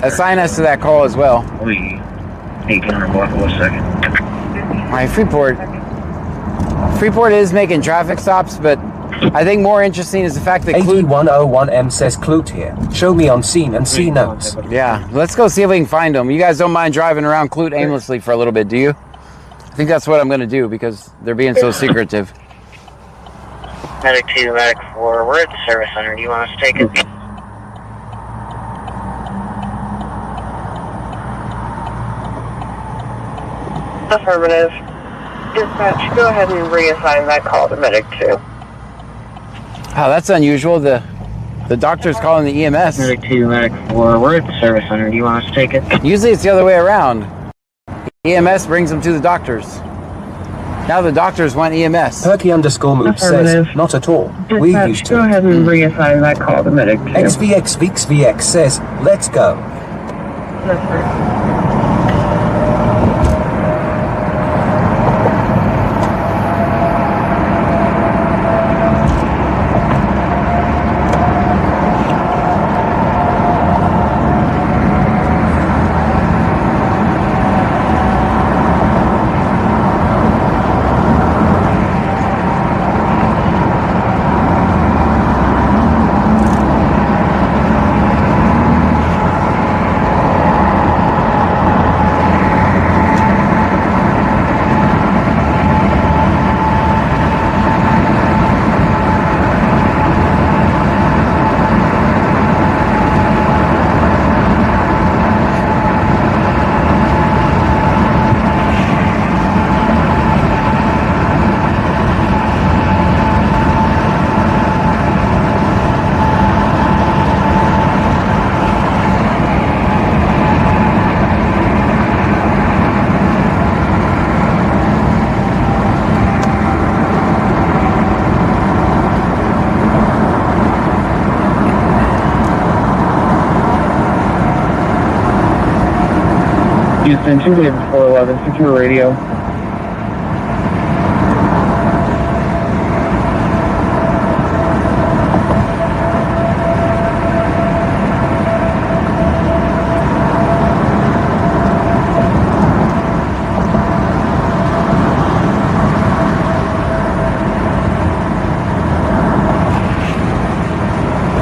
Assign us to that call as well. 1800 block 1 second. All right, Freeport is making traffic stops, but I think more interesting is the fact that Clute... 8101M says Clute here. Show me on scene and see notes. Yeah, let's go see if we can find them. You guys don't mind driving around Clute aimlessly for a little bit, do you? I think that's what I'm going to do because they're being so secretive. Medic 2, Medic 4, we're at the service center. Do you want us to take it? Affirmative. Dispatch, go ahead and reassign that call to Medic 2. Oh, that's unusual. The doctor's calling the EMS. Medic 2, Medic 4, we're at the service center. Do you want us to take it? Usually it's the other way around. EMS brings them to the doctors. Now the doctors want EMS. Perky_move says, not at all. We used to. Go ahead and reassign that call to Medic 2. XVX says, let's go. Houston 411, secure radio.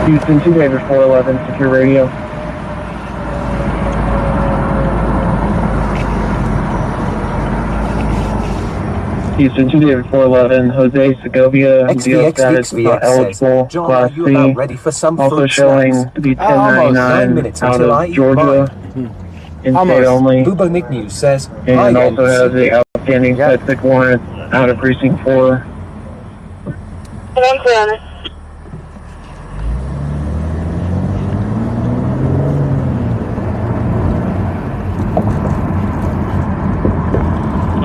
Houston to David 411, secure radio. Houston to David 411, Jose Segovia, vehicle status not eligible, John, Class are you C, about ready for some also fruit showing snacks? to be Almost 9 1099 minutes out until I of eat Georgia, in state only, Boobo Nick News says, and also has a outstanding FedSec warrant out of Precinct 4. I'm clear on it.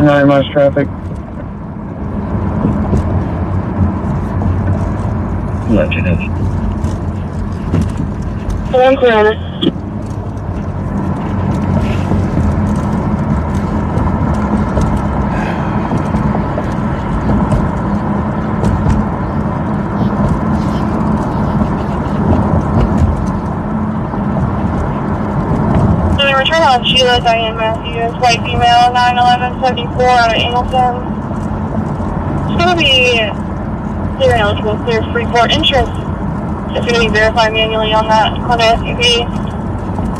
Nine miles traffic. I'm clear on it. Return on Sheila Diane Matthews, white female, 91174 out of Angleton. It's going to be clear and eligible, clear Freeport entrance. It's going to be verified manually on that Honda SUV.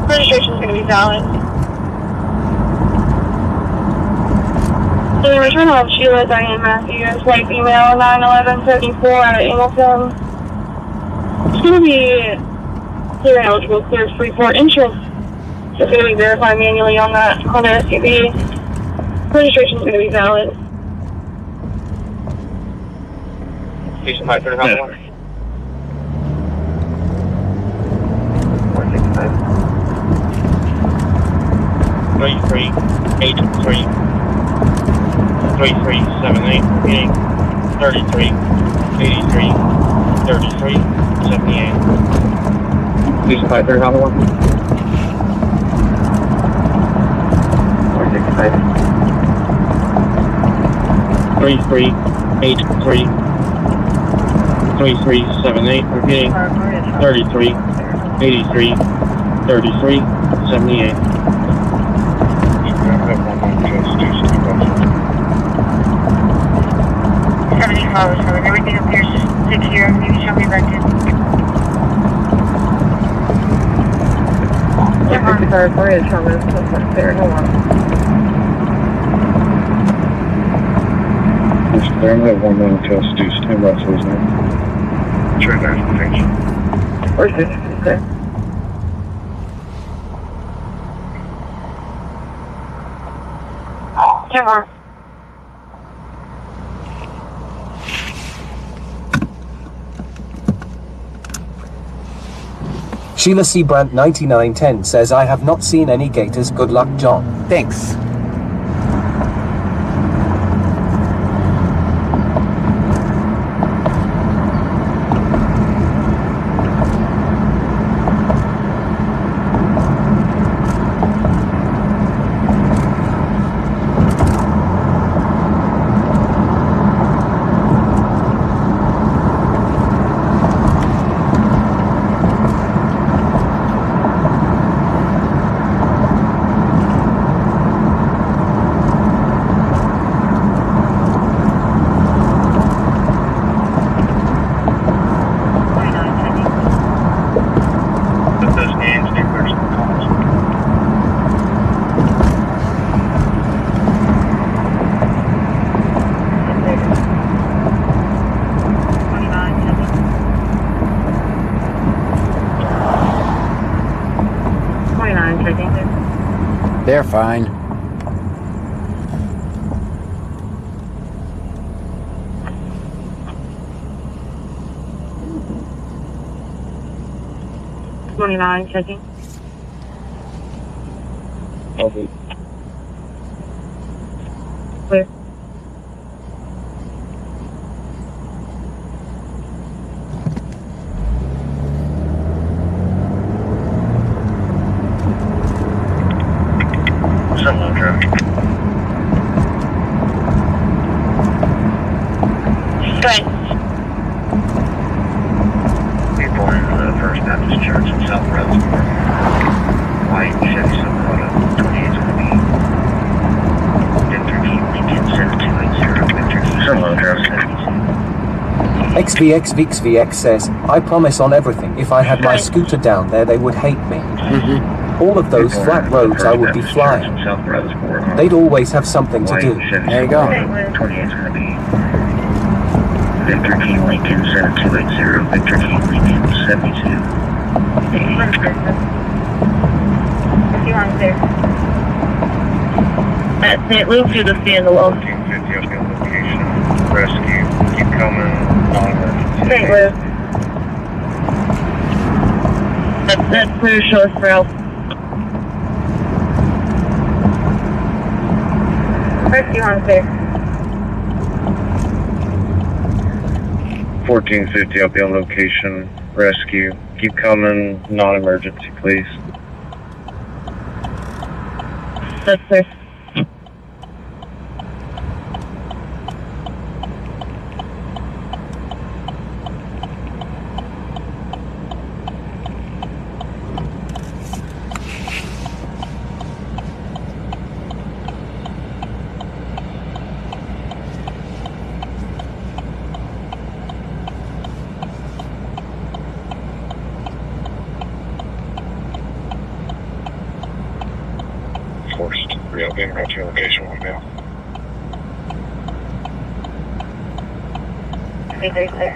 Registration is going to be valid. Return on Sheila Diane Matthews, white female, 91174 out of Angleton. It's going to be clear and eligible, clear Freeport entrance. It's going to be verified manually on that Honda SUV. Registration is going to be valid. Station 535. 3383 3378, repeating 3383 3378. Station 535. 3383 3378, repeating 3383 3378. Everything appears secure. You shall be rented. Brazoria County, there. Hold on. There, I'm going to have 1 minute test, do stand by for his name. Sure, guys, thank you. Where's this? Okay. Sure. Sheila C. Brandt 9910 says, I have not seen any gators. Good luck, John. Thanks. They're fine. Checking. Okay. Clear. Solo traffic. Good. People in the First Baptist Church in South Brazoria. White Chevy Silverado 2820. Victor G. Lincoln 7280. Victor G. Solo traffic. XVX says, I promise on everything, if I had my scooter down there, they would hate me. All of those flat roads I would be flying. They'd always have something to do. There you go. 28 is going to be Victor King Lincoln 7280, Victor King Lincoln 72. At St. Luke to the standalone. 1450 up location. Rescue. Keep coming. Non-emergency. St. Luke. That's clear, show us for help. Rescue on clear. 1450 up on location. Rescue. Keep coming. Non-emergency, please. That's clear. Forced. Being right to your location right now. Very clear.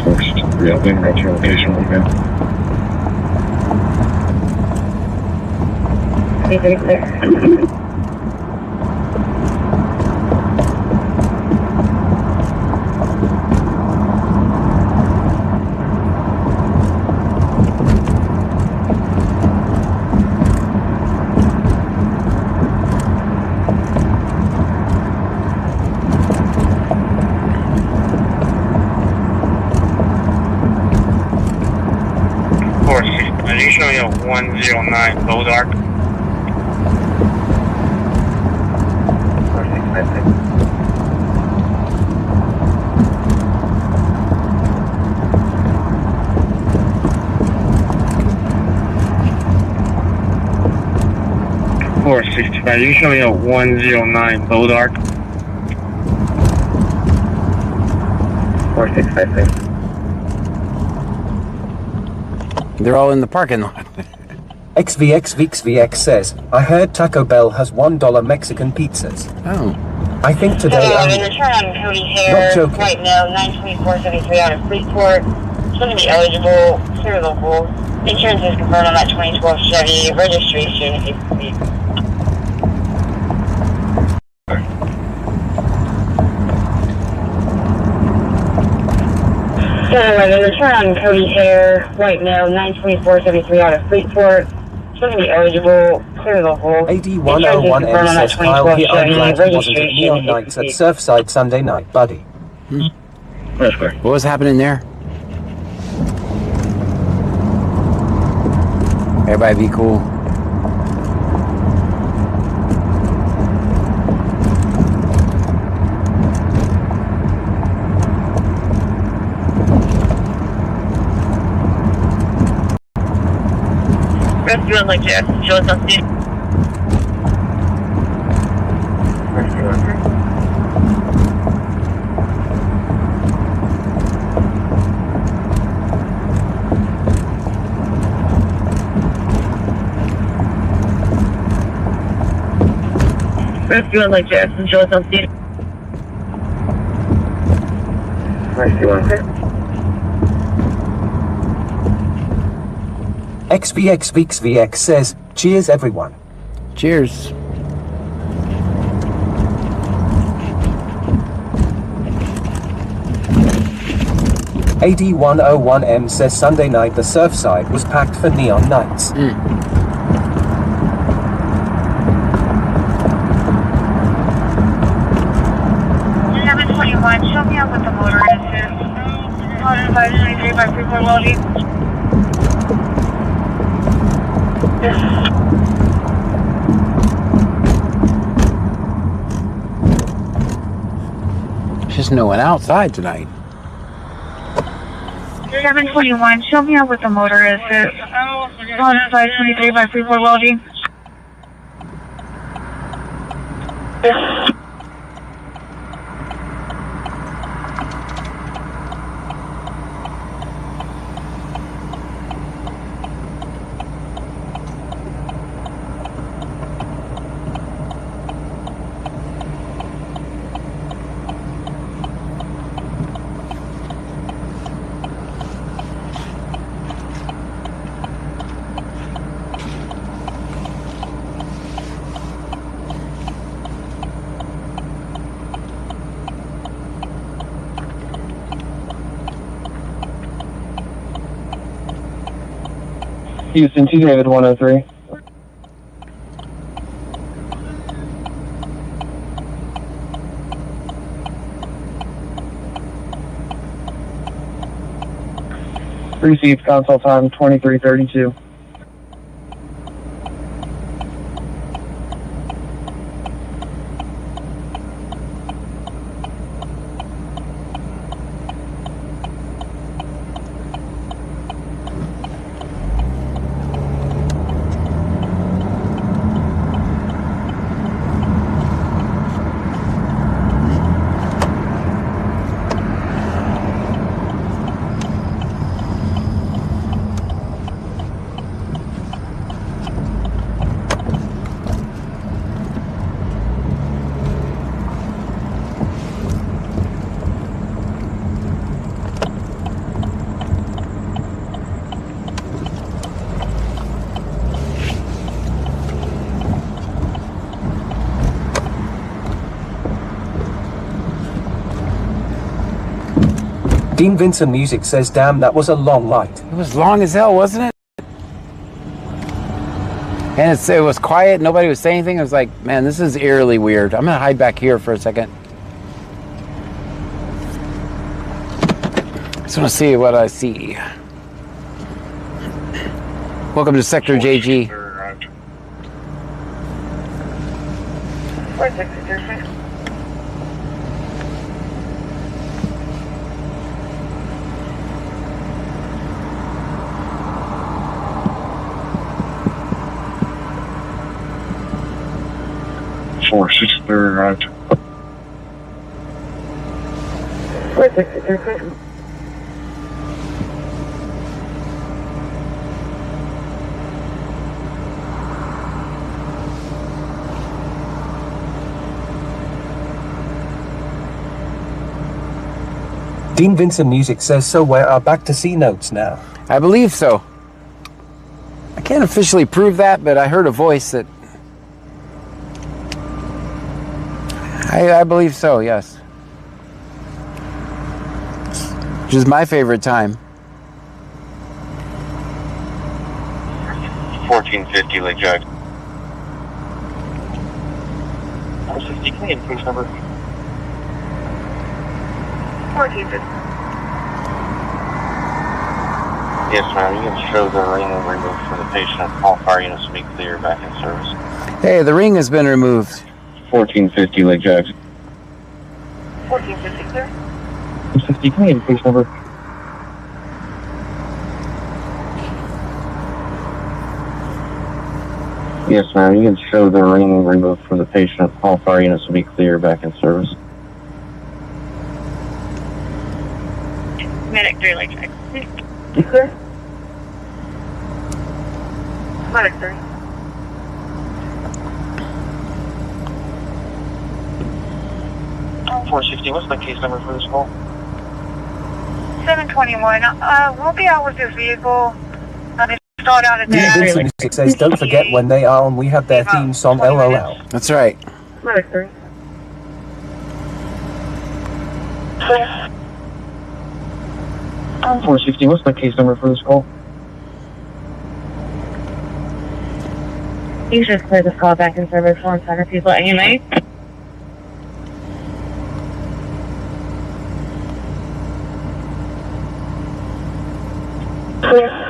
Forced. Being right to your location right now. Very clear. Are you showing a 109 low dark? Are you showing a 109 low dark? 4656. They're all in the parking lot. XVX says, I heard Taco Bell has $1 Mexican pizzas. Oh. I think today only. Return on Cody Not Hare joking. right now, 92473 out of Freeport. It's going to be eligible, clear local. Insurance is confirmed on that 2012 Chevy. Registration is complete. Return on Cody Hare right now, 92473 out of Freeport. It's going to be eligible, clear local. AD101M says, Kyle, here I'm glad he wasn't at Neon Nights at Surfside Sunday night, buddy. What was happening there? Everybody be cool. Rescue on Lake Jackson, show us on scene. Rescue on clear. Rescue on Lake Jackson, show us on scene. Rescue on clear. XVX says, cheers everyone. Cheers. AD101M says Sunday night the Surfside was packed for Neon Nights. 1121, show me up with the motorist. 10593 by Freeport Welding. There's just no one outside tonight. 721, show me up with the motorist at 523 by Freeport Welding. Houston 2 David 103. Received console time 23:32. Dean Vincent Music says, damn, that was a long light. It was long as hell, wasn't it? And it was quiet. Nobody was saying anything. I was like, man, this is eerily weird. I'm going to hide back here for a second. Just want to see what I see. Welcome to Sector JG. 463. 463 arrived. 463. Dean Vincent Music says, so we're back to C notes now. I believe so. I can't officially prove that, but I heard a voice that... I believe so, yes. Which is my favorite time. 1450 Lake Drive. 460, can you increase number? 1450. Yes, ma'am. You can show the ring removed from the patient. All fire units will be clear back in service. Hey, the ring has been removed. 1450 Lake Drive. 1450, clear. 50, can you increase number? Yes, ma'am. You can show the ring removed from the patient. All fire units will be clear back in service. Medic 3, Lake Drive. You clear? Medic 3. Oh, 460, what's the case number for this call? 721. We'll be out with this vehicle. Start out at Dean Vincent Music says, don't forget when they are on, we have their theme song, LOL. That's right. Medic 3. Clear. 460, what's the case number for this call? You should clear this call back in service for 100 people at AMA. Clear.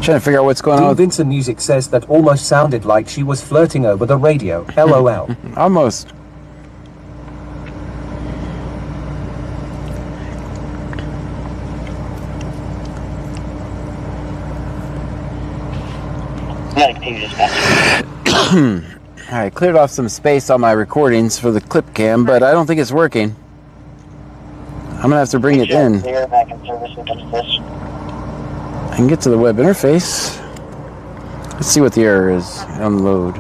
Trying to figure out what's going on Dean with Vincent Music says that almost sounded like she was flirting over the radio. LOL. almost. I cleared off some space on my recordings for the clip cam, but I don't think it's working. I'm gonna have to bring it in. I can get to the web interface. Let's see what the error is. Unload.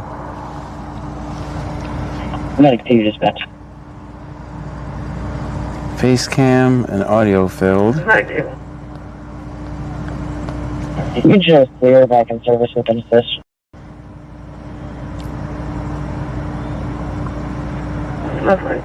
Face cam and audio failed. You just clear back in service with an assist. Lovely.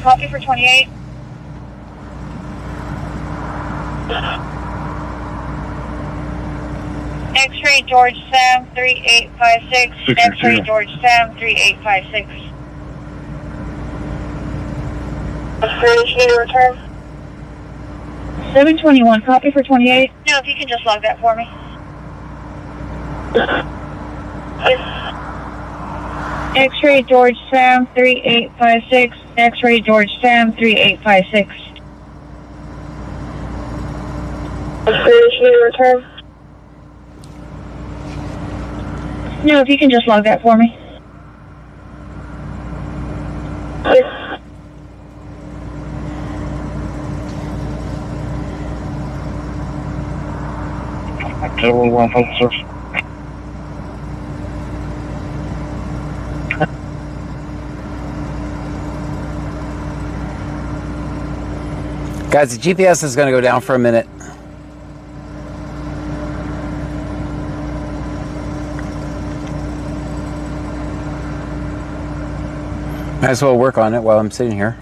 Copy for 28. X-ray George Sam 3856. X-ray George Sam 3856. X-ray return. 721. Copy for 28. No, if you can just log that for me. X-ray George Sam 3856. X-ray George Sam 3856. X-ray return. No, if you can just log that for me. Total 1 source. Guys, the GPS is going to go down for a minute. Might as well work on it while I'm sitting here.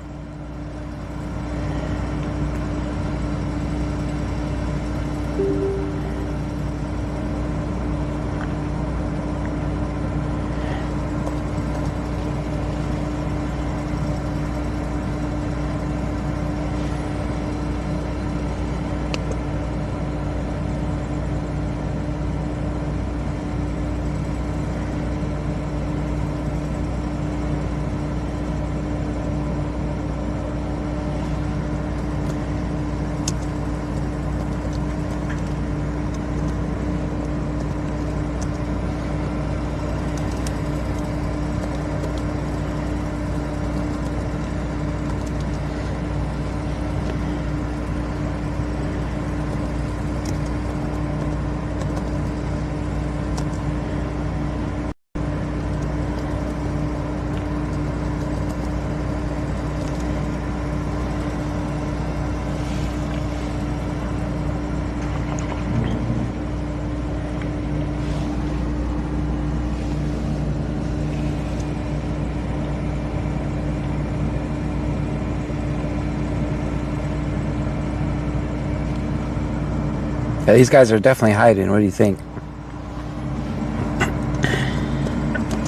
Yeah, these guys are definitely hiding. What do you think?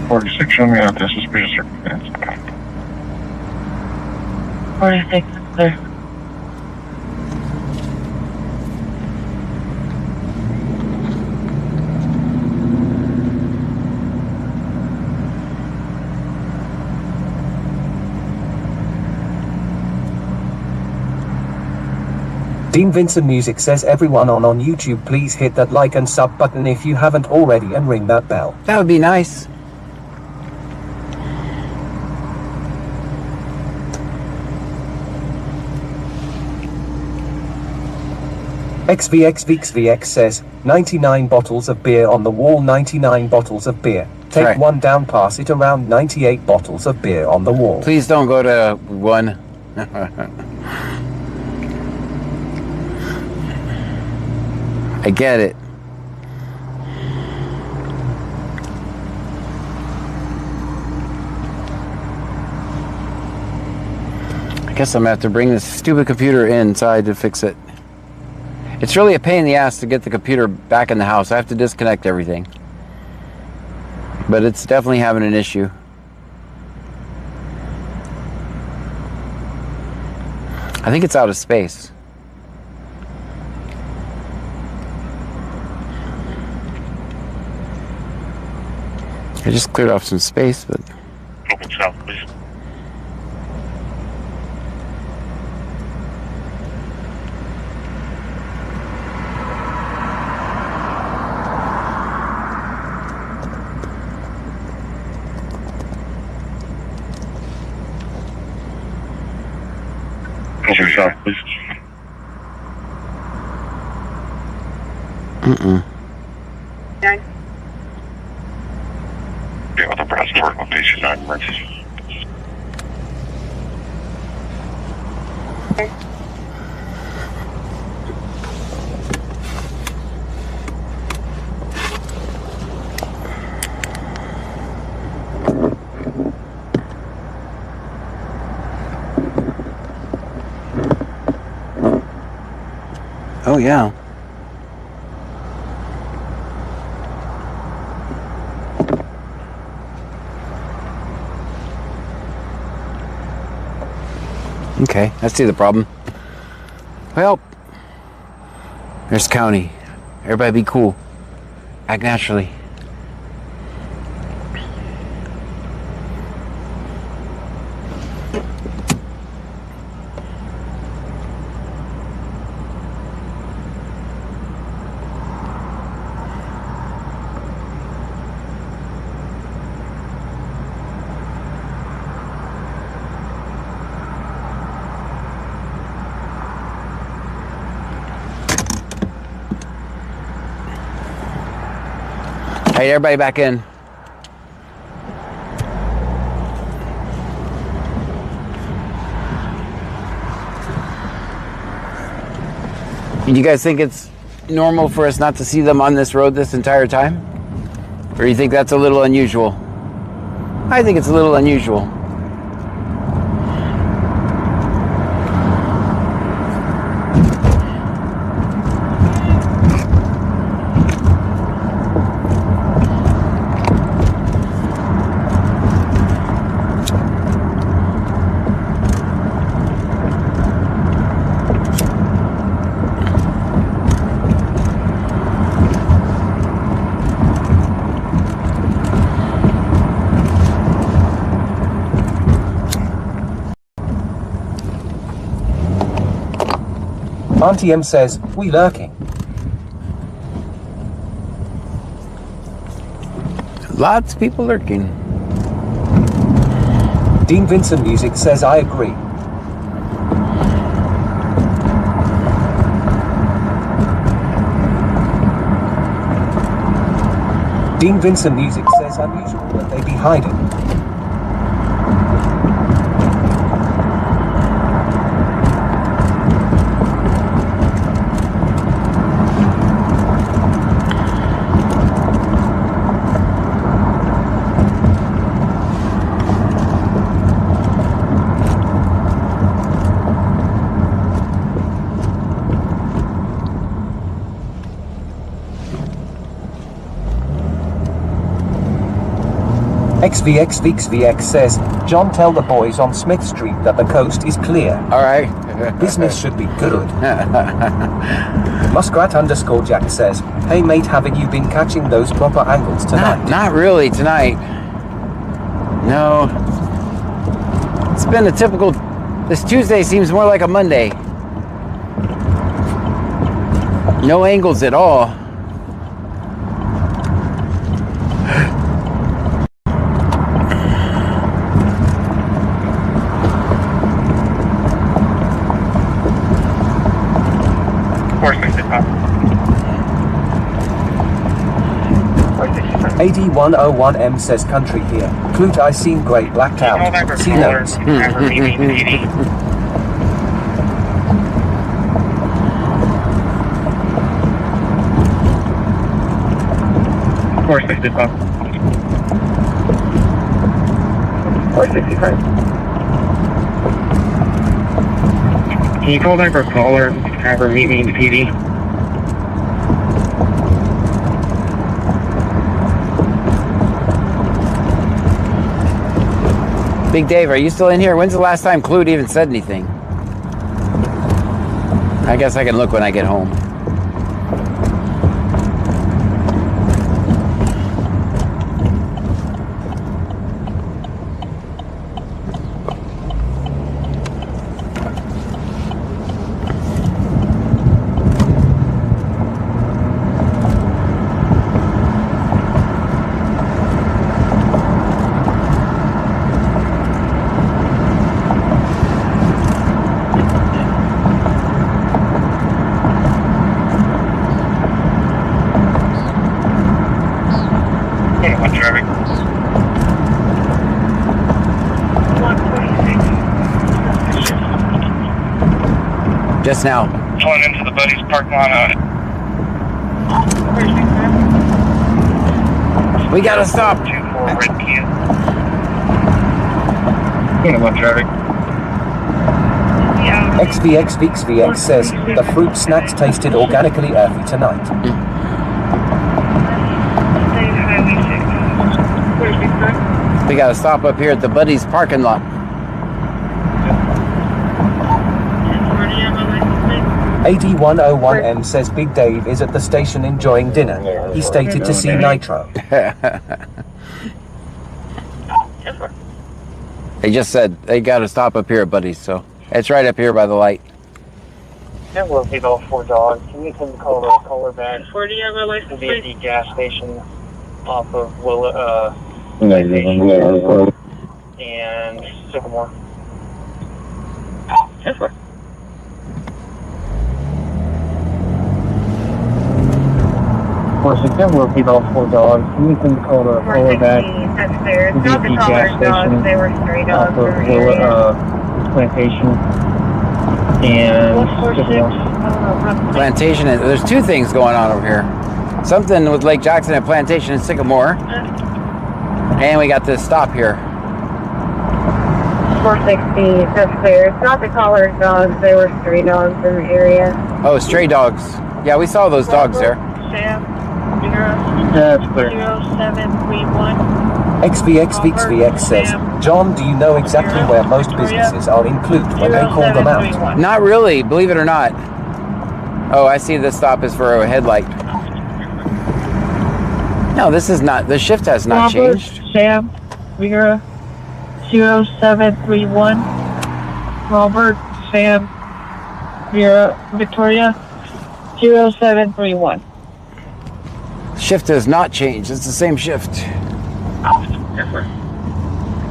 46, show me out this suspicious circumstance. 46, clear. Dean Vincent Music says everyone on YouTube please hit that like and sub button if you haven't already and ring that bell. That would be nice. XVXVXVX says, 99 bottles of beer on the wall, 99 bottles of beer. Take right. one down, pass it around, 98 bottles of beer on the wall. Please don't go to one. I get it. I guess I'm gonna have to bring this stupid computer inside to fix it. It's really a pain in the ass to get the computer back in the house. I have to disconnect everything. But it's definitely having an issue. I think it's out of space. I just cleared off some space, but... Open south, please. Open south, please. Yeah, with the Brazoria location 9 emergency. Oh, yeah. Okay, I see the problem. Well, there's county. Everybody be cool. Act naturally. Hey, everybody back in. You guys think it's normal for us not to see them on this road this entire time? Or you think that's a little unusual? I think it's a little unusual. Auntie M says, we lurking. Lots of people lurking. Dean Vincent Music says, I agree. Dean Vincent Music says, unusual that they be hiding. XVXVXVX says, John, tell the boys on Smith Street that the coast is clear. Alright. Business should be good. Muskrat_Jack says, hey mate, haven't you been catching those proper angles tonight? Not really tonight. No. It's been a typical... This Tuesday seems more like a Monday. No angles at all. AD101M says country here. Clute I seen great blacked out. See notes. Four 65. 465. Can you call back our caller and have her meet me in the PD? Big Dave, are you still in here? When's the last time Clute even said anything? I guess I can look when I get home. Just now. Pulling into the buddy's parking lot on it. We gotta stop. 2-4 red Kia. Yeah, one traffic. XVX says the fruit snacks tasted organically earthy tonight. We gotta stop up here at the Buddy's parking lot. AD101M says Big Dave is at the station enjoying dinner. He stated to see Nitro. They just said they gotta stop up here at Buddy's, so it's right up here by the light. Yeah, we'll take all 4 dogs. Can you come call the caller back? Where do you have a license? We'll be at the gas station off of and Sycamore. Yes, sir. We'll keep all 4 dogs. You can call the caller back. Upstairs. Not the caller's dogs, they were stray dogs from the area. Plantation and Plantation, there's 2 things going on over here. Something with Lake Jackson and Plantation and Sycamore. And we got this stop here. 460 upstairs. Not the caller's dogs, they were stray dogs in the area. Oh, stray dogs. Yeah, we saw those dogs there. That's clear. 0731. XVX says, John, do you know exactly where most businesses are in Clute when they call them out? Not really, believe it or not. Oh, I see this stop is for a headlight. No, this is not, the shift has not changed. Sam, Vera, 0731. Robert, Sam, Vera, Victoria, 0731. Shift has not changed, it's the same shift.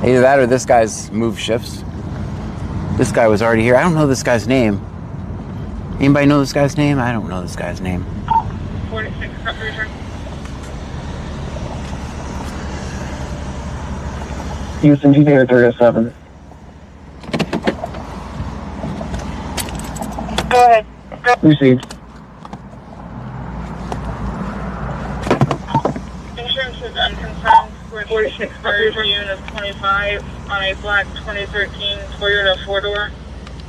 Either that or this guy's moved shifts. This guy was already here. I don't know this guy's name. Anybody know this guy's name? I don't know this guy's name. 46, return. Houston, GPR 307. Go ahead. Received. Insurance is unconfirmed. We're 46 June of 25 on a black 2013 Toyota 4-door.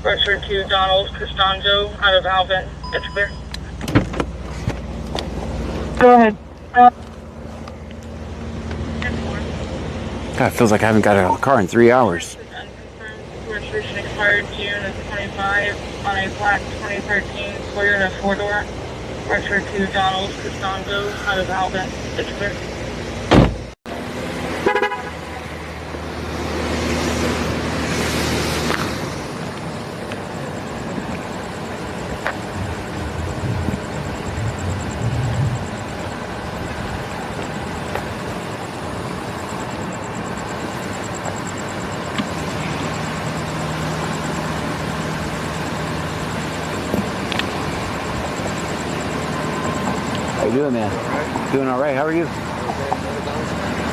Registered to Donald Costanzo out of Alvin. It's clear. Go ahead. God, it feels like I haven't got out of the car in 3 hours. Registration expired June of 25 on a black 2013 Toyota 4-door. Registered to Donald Costanzo out of Alvin. It's clear. How you doing, man? Doing all right. How are you?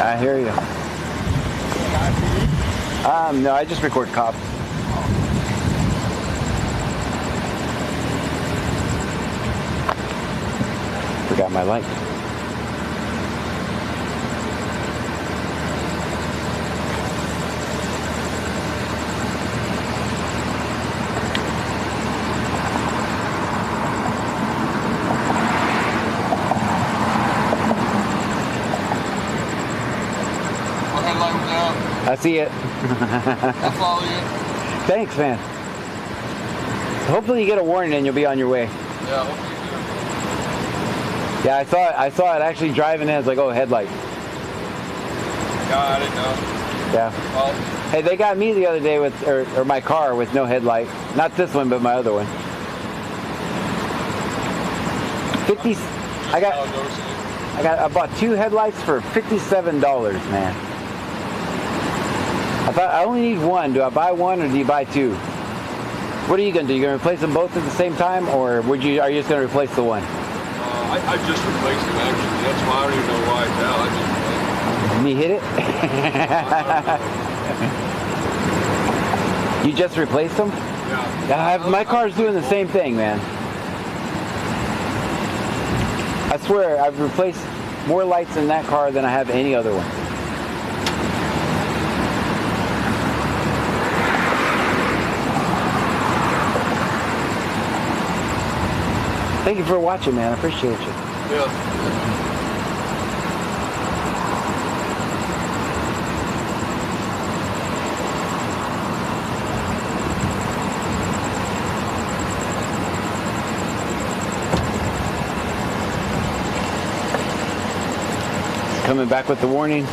I hear you. No, I just record cops. Forgot my light. I see it. I'll follow you. Thanks, man. Hopefully you get a warning and you'll be on your way. Yeah, hopefully you do. Yeah, I saw it actually driving in. I was like, oh, headlight. Yeah, I didn't know. Yeah. Well, Hey, they got me the other day with, or my car with no headlight. Not this one, but my other one. 50. I bought 2 headlights for $57, man. I thought I only need 1. Do I buy 1 or do you buy 2? What are you gonna do? You gonna replace them both at the same time, or are you just gonna replace the one? I just replaced it actually. That's why I don't even know why now. I just You hit it? You just replaced them? Yeah. My car's doing the same thing, man. I swear, I've replaced more lights in that car than I have any other one. Thank you for watching, man. I appreciate you. Yeah. Coming back with the warning.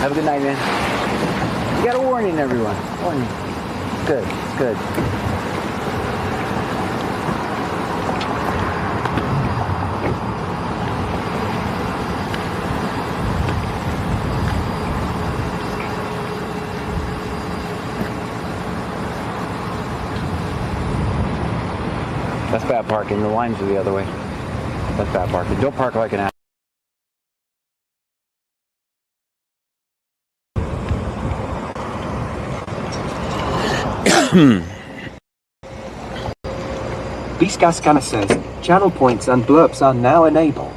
Have a good night, man. You got a warning, everyone. Warning. Good, good. That's bad parking. The lines are the other way. That's bad parking. Don't park like an ass. BSCAS scanner says channel points and blurbs are now enabled.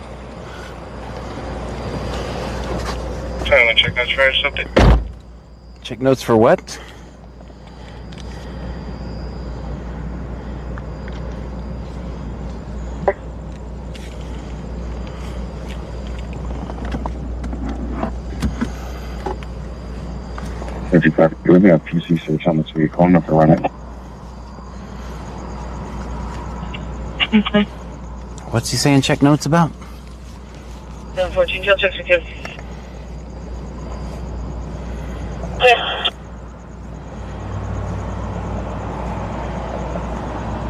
Check notes for something. Check notes for what? Roger, copy. We're going to have PC search on this vehicle. I'm going to run it. Okay. What's he saying check notes about? 714, jail checks with you. Yeah.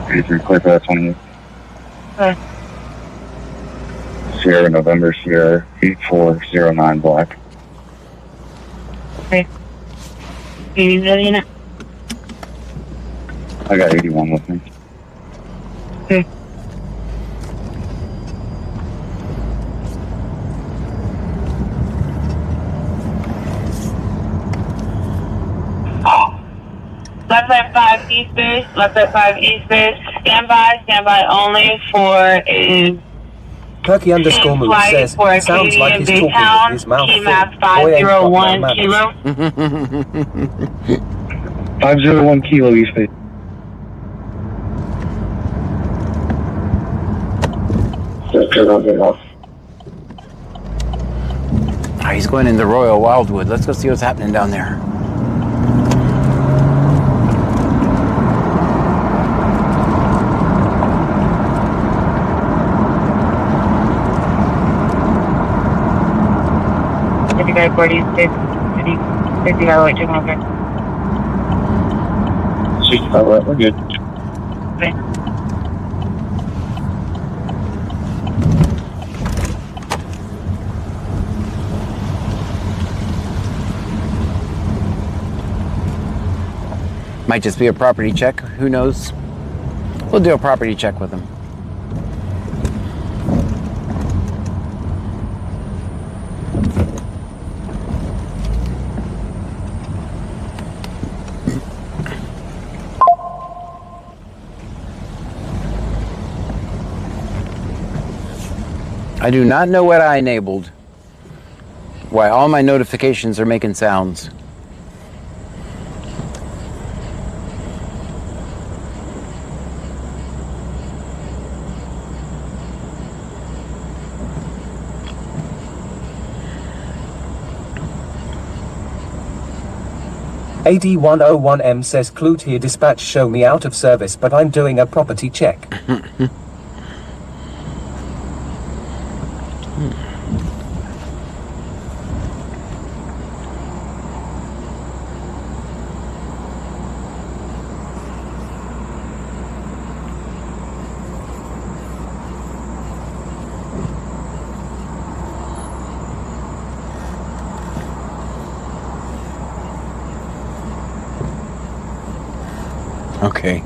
83, clear for that 28. Okay. Sierra, November, Sierra, 8409 black. Okay. You need that unit? I got 81 with me. Okay. Left side 5 east base, left side 5 east base, standby only for a Perky underscore move says, sounds like he's talking with his mouth full. map Boy ain't got no 501 manners. kilo. 501 kilo east base. He's going into Royal Wildwood. Let's go see what's happening down there. Guy 40, 50 highway 200. All right, we're good. Okay. Might just be a property check. Who knows? We'll do a property check with him. I do not know what I enabled. Why all my notifications are making sounds. AD101M says Clute here dispatch show me out of service but I'm doing a property check. Okay.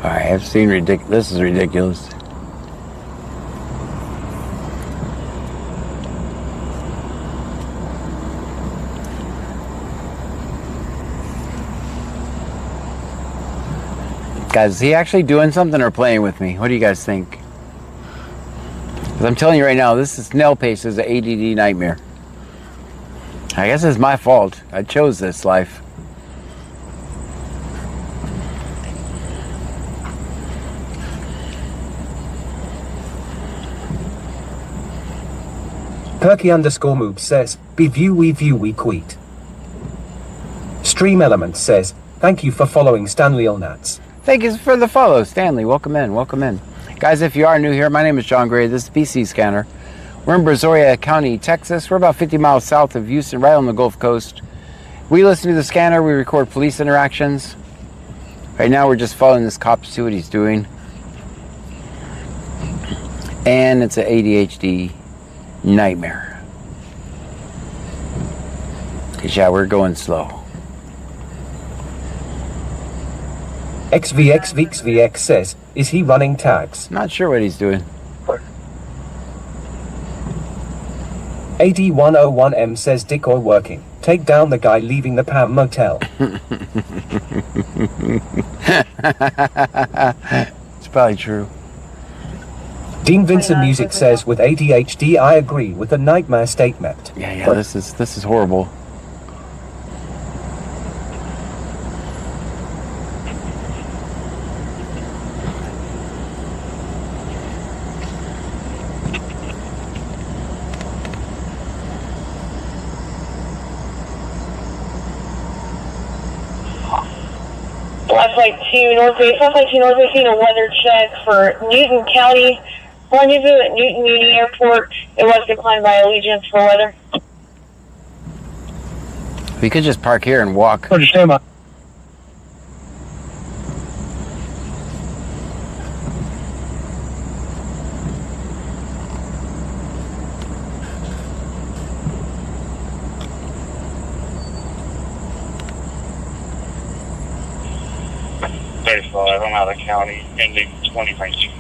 I have seen this is ridiculous. Guys, is he actually doing something or playing with me? What do you guys think? Because I'm telling you right now, this snail pace is an ADD nightmare. I guess it's my fault. I chose this life. Perky underscore move says, we view we quit. Stream Element says, thank you for following Stanley Olnats. Thank you for the follow, Stanley. Welcome in, welcome in. Guys, if you are new here, my name is John Gray. This is BC Scanner. We're in Brazoria County, Texas. We're about 50 miles south of Houston, right on the Gulf Coast. We listen to the scanner. We record police interactions. Right now, we're just following this cop to see what he's doing. And it's an ADHD nightmare. Because, yeah, we're going slow. XVXVXVX says, is he running tags? Not sure what he's doing. AD101M says decoy working. Take down the guy leaving the Pam Motel. It's probably true. Dean Vincent Music says, with ADHD, I agree with the nightmare statement. Yeah, this is horrible. Flight 2 North Bay. Flight 2 North Bay doing a weather check for Newton County. Rendezvous at Newton Muni Airport. It was declined by Allegiance for weather. We could just park here and walk. Roger, stand by. I'm out of county, ending 2019.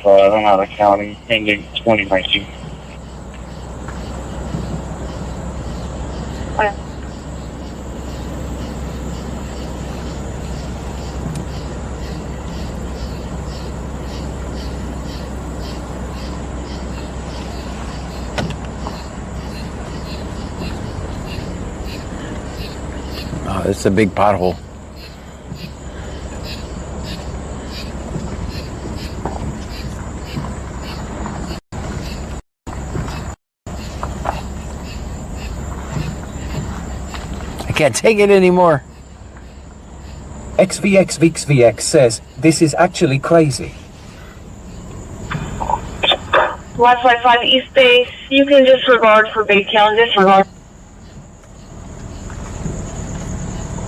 I'm out of county, ending 2019. Oh, it's a big pothole. I can't take it anymore. XVXVXVX says, this is actually crazy. Flight 5 East Base, you can disregard for base count, disregard.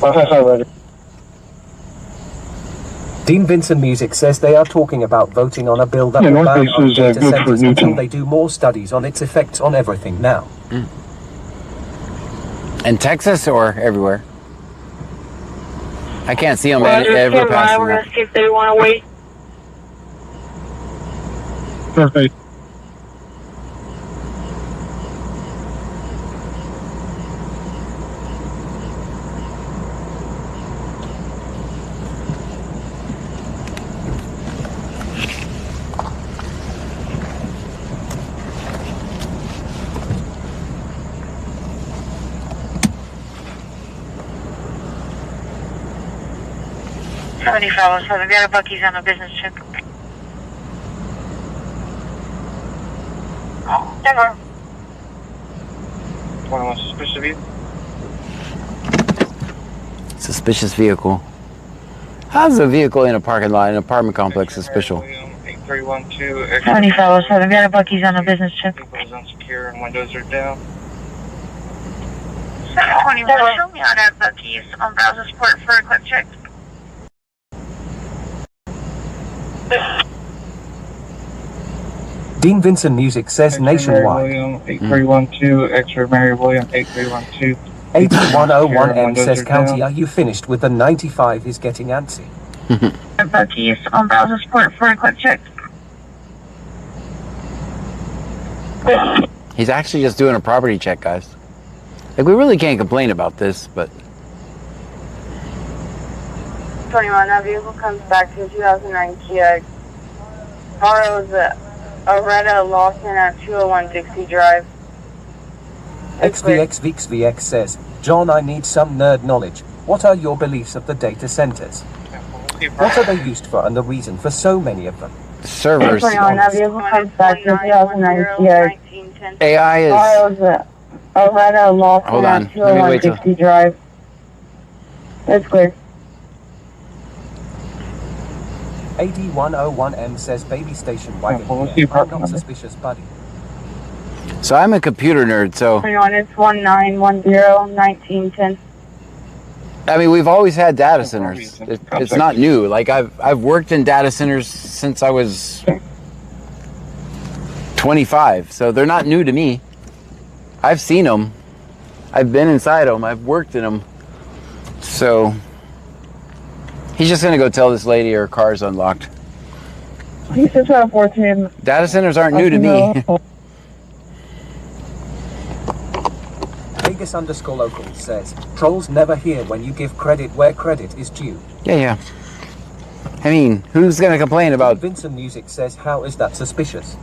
Roger. Dean Vincent Music says they are talking about voting on a bill that Yeah, will North ban Base on is, data good for centers Newton. until they do more studies on its effects on everything now. In Texas or everywhere? I can't see them Roger, ever stand by. passing We're that. going to see if they want to wait. North Base. $70 for the Vita Bucky's on a business trip. Denver. 21 suspicious of you? Suspicious vehicle. How's a vehicle in a parking lot in an apartment complex suspicious? 8312, $70 for the Vita Bucky's on a business trip. Vehicles unsecure and windows are down. 721, show me on that Bucky's on Browser Sport for a quick check. Dean Vincent Music says nationwide. 8312, X-ray Mary William, 8312. 8101M says, County, are you finished with the 95 is getting antsy? Bucky's on Browser Sport for a quick check. He's actually just doing a property check, guys. Like, we really can't complain about this, but 21, that vehicle comes back to 2009 Kia. Borrows a Retta Lawson at 201 Dixie Drive. XVXVXVX says, John, I need some nerd knowledge. What are your beliefs of the data centers? What are they used for and the reason for so many of them? servers. 21, that vehicle comes back to 2009 Kia. AI is. Borrows a Retta Lawson Hold on. at Let me 201 wait till. Dixie Drive. It's clear. 8101M says, baby station wagon. What's the here. I'm apartment not number? suspicious, buddy. So I'm a computer nerd, so 21, it's 1910. I mean, we've always had data centers. It's not new. Like I've worked in data centers since I was 25, so they're not new to me. I've seen them. I've been inside them. I've worked in them. So he's just gonna go tell this lady her car's unlocked. He's just out of 14. Data centers aren't new to me. Vegas _local says, trolls never hear when you give credit where credit is due. Yeah. I mean, who's gonna complain about? Vincent Music says, how is that suspicious?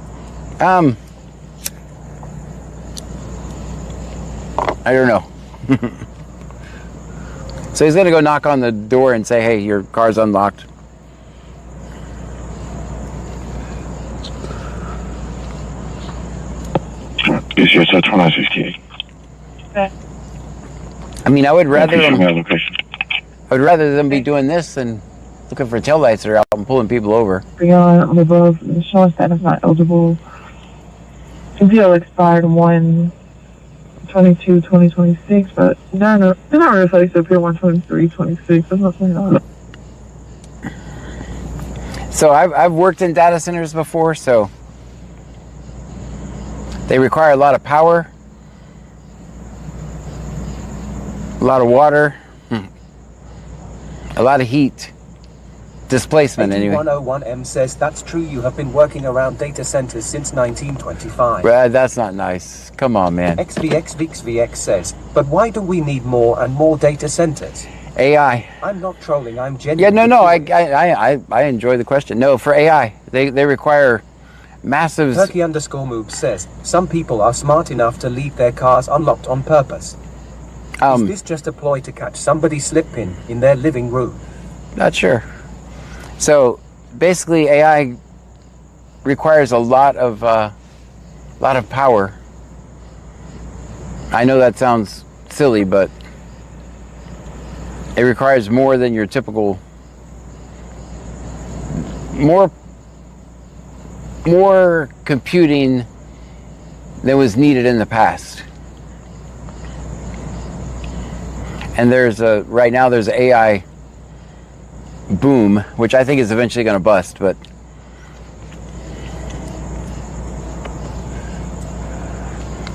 I don't know. So he's gonna go knock on the door and say, hey, your car's unlocked. Is your 2968? Okay. I mean, I would rather Show them, me our location. I would rather them be doing this than looking for taillights that are out and pulling people over. Beyond above, the showing status not eligible. Deal expired 1/22/2026, but they're not reflected up here 1/23/26. That's not saying that. So I've worked in data centers before, so they require a lot of power, a lot of water, a lot of heat. Displacement, anyway. 8101M says, that's true, you have been working around data centers since 1925. Brad, that's not nice. Come on, man. XVXVXVX says, but why do we need more and more data centers? AI. I'm not trolling, I'm genuine. Yeah, no, I enjoy the question. No, for AI, they require massive... Turkey_move says, some people are smart enough to leave their cars unlocked on purpose. Is this just a ploy to catch somebody slipping in their living room? Not sure. So basically, AI requires a lot of power. I know that sounds silly, but it requires more than your typical, more computing than was needed in the past. And right now there's an AI boom, which I think is eventually going to bust, but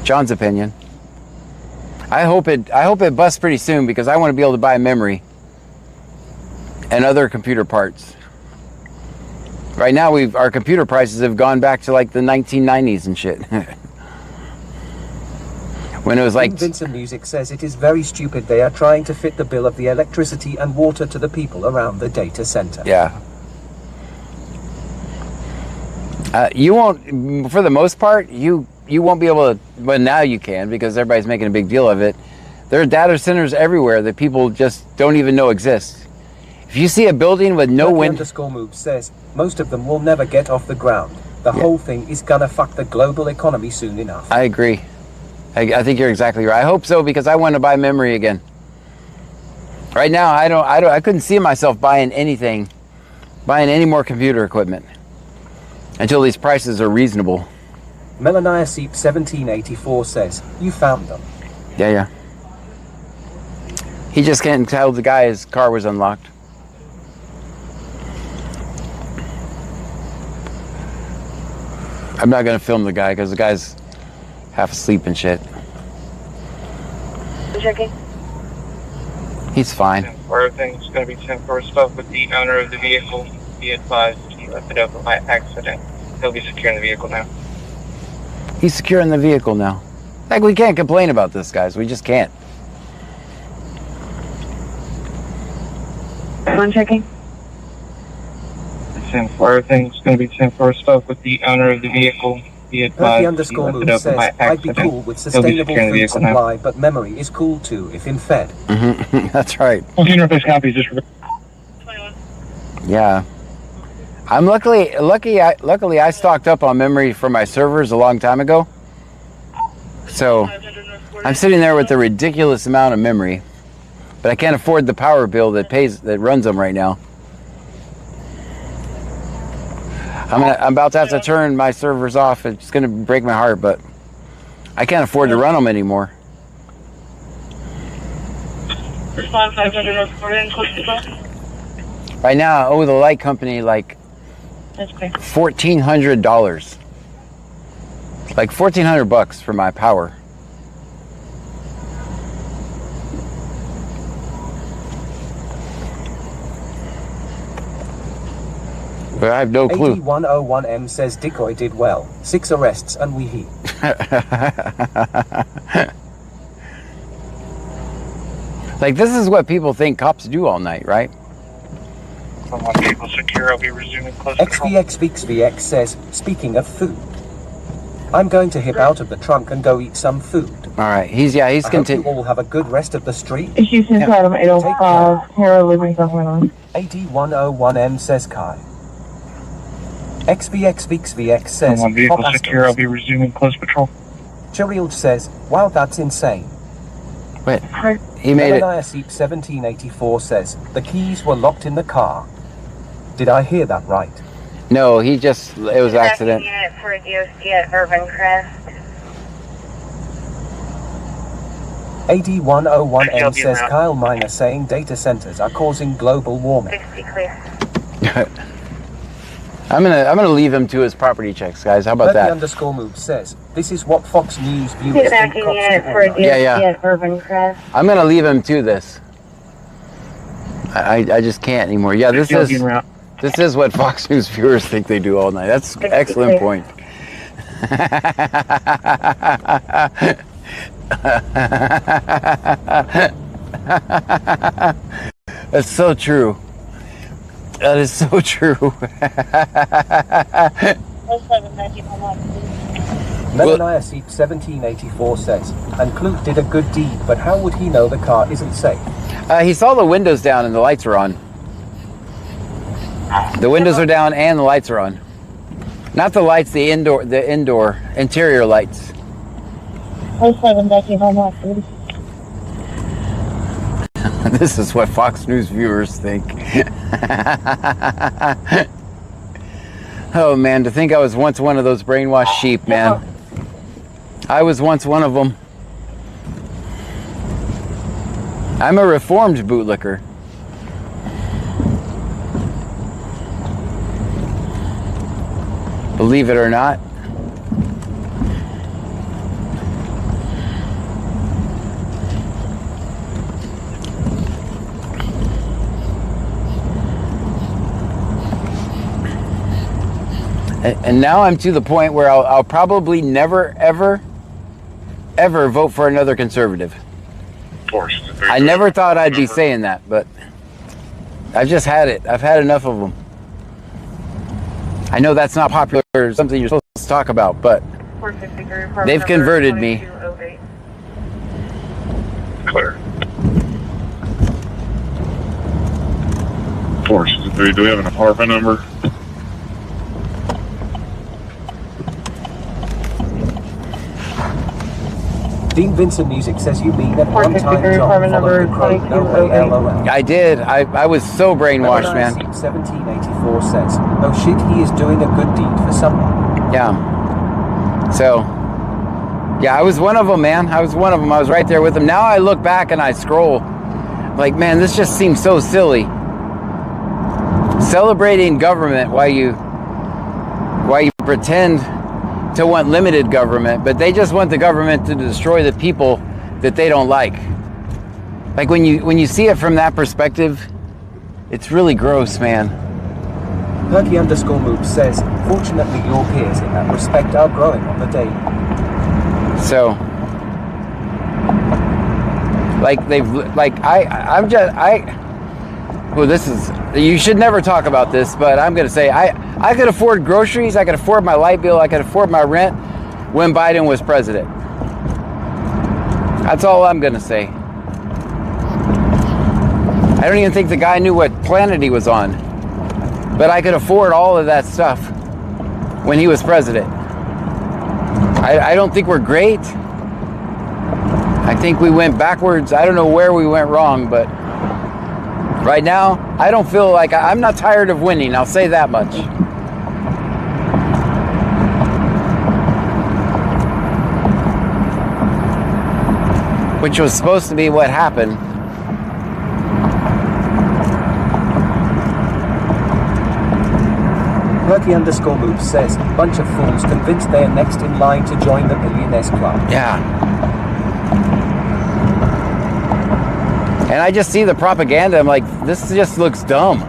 John's opinion. I hope it busts pretty soon because I want to be able to buy memory and other computer parts. Right now our computer prices have gone back to like the 1990s and shit. When it was like... Vincent Music says it is very stupid they are trying to fit the bill of the electricity and water to the people around the data center. Yeah. You won't, for the most part, you won't be able to, well now you can because everybody's making a big deal of it. There are data centers everywhere that people just don't even know exist. If you see a building with no window... _move says, most of them will never get off the ground. The whole thing is gonna fuck the global economy soon enough. I agree. I think you're exactly right. I hope so because I want to buy memory again. Right now, I couldn't see myself buying any more computer equipment until these prices are reasonable. Melania Seep 1784 says, you found them. Yeah. He just can't tell the guy his car was unlocked. I'm not going to film the guy because the guy's half asleep and shit. Checking. He's fine. Everything's going to be sent for stuff with the owner of the vehicle. Be advised he left it up by accident. He'll be securing the vehicle now. He's securing the vehicle now. Like, we can't complain about this, guys. We just can't. One checking. Everything's going to be sent for stuff with the owner of the vehicle. Be advised he left it up says, by I'd be accident. cool with sustainable food supply, but memory is cool too if in fed. That's right. Copies. Yeah. I'm luckily I stocked up on memory for my servers a long time ago. So I'm sitting there with a ridiculous amount of memory, but I can't afford the power bill that runs them right now. I'm about to have to turn my servers off. It's going to break my heart, but I can't afford to run them anymore. Respond 500 Right now, I owe the light company like $1,400. Like $1,400 for my power. But I have no clue. 8101M says Decoy did well. 6 arrests and we heat. Like, this is what people think cops do all night, right? Vehicle secure, I'll be resuming close control. XVXVX says, speaking of food. I'm going to hip out of the trunk and go eat some food. All right. He's I hope continuing. you all have a good rest of the street. Houston Adam 805, Hero Living Government. AD101M says Kai. XVX says, Come on, vehicle Pop secure. I'll Astros. be resuming close patrol. Cheryl says, wow, that's insane. Wait, he made it. Melania Seep 1784 says, the keys were locked in the car. Did I hear that right? No, he just, it was accident. Unit for DOC at Urban Crest. AD101M says Kyle Miner saying data centers are causing global warming. 60 clear. I'm gonna leave him to his property checks, guys. How about Bertie that? underscore move says, this is what Fox News viewers think Backing cops unit do for all DOC night. at Urban Crest. I'm gonna leave him to this. I just can't anymore. Yeah, this is what Fox News viewers think they do all night. That's an excellent point. That's so true. That is so true. Melania Seep 1784 says, and Clute did a good deed, but how would he know the car isn't safe? He saw the windows down and the lights are on. The windows are down and the lights are on. Not the lights, the interior lights. 07 Becky, home off. This is what Fox News viewers think. Oh man, to think I was once one of those brainwashed sheep, man. I was once one of them. I'm a reformed bootlicker. Believe it or not. And now I'm to the point where I'll probably never, ever vote for another conservative. I never thought I'd be saying that, but I've just had it. I've had enough of them. I know that's not popular or something you're supposed to talk about, but they've converted me. Clear. 463, do we have an apartment number? Dean Vincent Music says you mean at one time John followed the crow, no way, LOL. I did. I was so brainwashed, man. 1784 says, oh shit, he is doing a good deed for someone. Yeah. So, yeah, I was one of them, man. I was one of them. I was right there with them. Now I look back and I scroll. Like, man, this just seems so silly. Celebrating government while you pretend to want limited government, but they just want the government to destroy the people that they don't like. Like when you see it from that perspective, it's really gross, man. Perky underscore move says, fortunately your peers in that respect are growing on the day. So, well, this is, you should never talk about this, but I'm going to say, I could afford groceries, I could afford my light bill, I could afford my rent when Biden was president. That's all I'm going to say. I don't even think the guy knew what planet he was on, but I could afford all of that stuff when he was president. I don't think we're great. I think we went backwards. I don't know where we went wrong, but right now, I don't feel like, I'm not tired of winning, I'll say that much. Which was supposed to be what happened. Perky underscore move says, bunch of fools convinced they're next in line to join the Billionaires Club. Yeah. And I just see the propaganda, I'm like, this just looks dumb.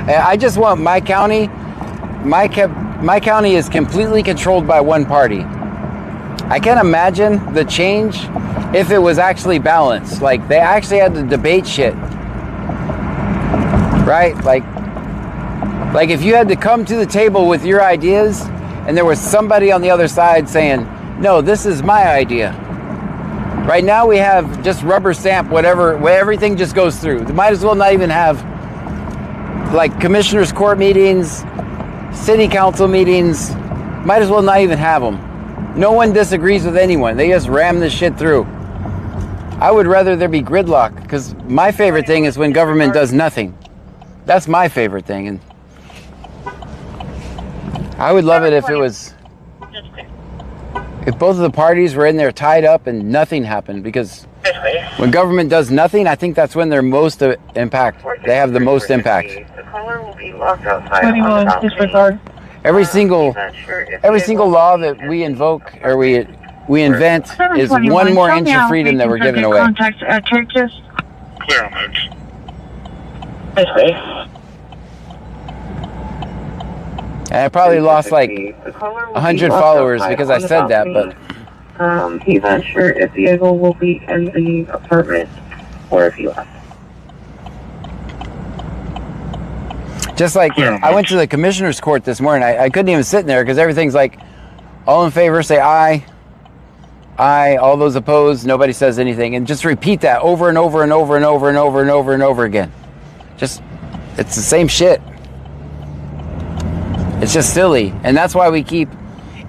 I just want my county is completely controlled by one party. I can't imagine the change if it was actually balanced. Like, they actually had to debate shit. Right? Like if you had to come to the table with your ideas and there was somebody on the other side saying, no, this is my idea. Right now we have just rubber stamp whatever, where everything just goes through. They might as well not even have like commissioners court meetings, city council meetings. Might as well not even have them. No one disagrees with anyone. They just ram this shit through. I would rather there be gridlock, because my favorite thing is when government does nothing. That's my favorite thing. And I would love it if it was, if both of the parties were in there tied up and nothing happened, because when government does nothing, I think that's when they're most impact. They have the most impact. The caller will be locked outside. 21, disregard. Every single law that we invoke or we invent is one more inch of freedom that we're giving away. Contact churches. Clear on that. And I probably lost like 100 followers because I said that, but He's not sure if the vehicle will be in the apartment or if he left. just like I went to the commissioner's court this morning. I couldn't even sit in there because everything's like, all in favor, say aye. Aye. All those opposed, nobody says anything. And just repeat that over and over and over and over and over and over and over again. Just, it's the same shit. It's just silly. And that's why we keep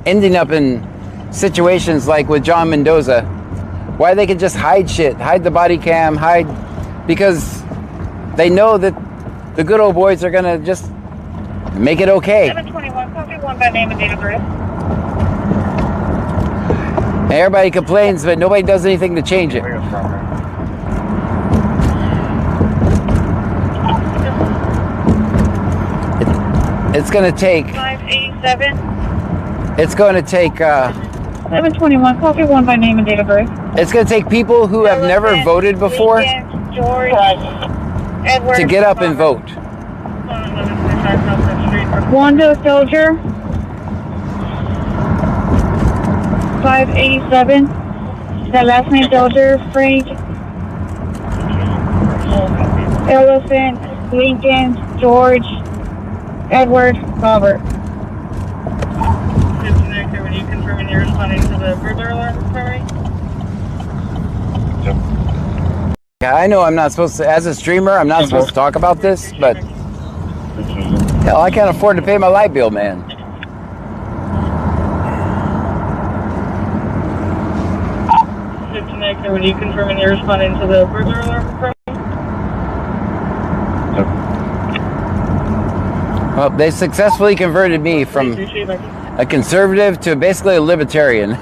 ending up in situations like with John Mendoza. Why they can just hide shit, hide the body cam, hide, because they know that the good old boys are gonna just make it okay. 721, copy 1 by name and date of birth. And everybody complains, but nobody does anything to change it. It's gonna take. 587. It's gonna take. 721, copy 1 by name and date of birth. It's gonna take people who have never voted before George, Edward, to get up and vote. Wanda Soldier. 587. That last name Soldier, Frank. Elephant, Lincoln, George, Edward, Robert. Disconnected. When you confirming you're responding to the burglar alarm recovery? Yeah, I know I'm not supposed to, as a streamer, I'm not supposed to talk about this, but hell, I can't afford to pay my light bill, man. Disconnected. When you confirming you're responding to the burglar alarm recovery? Well, they successfully converted me from a conservative to basically a libertarian.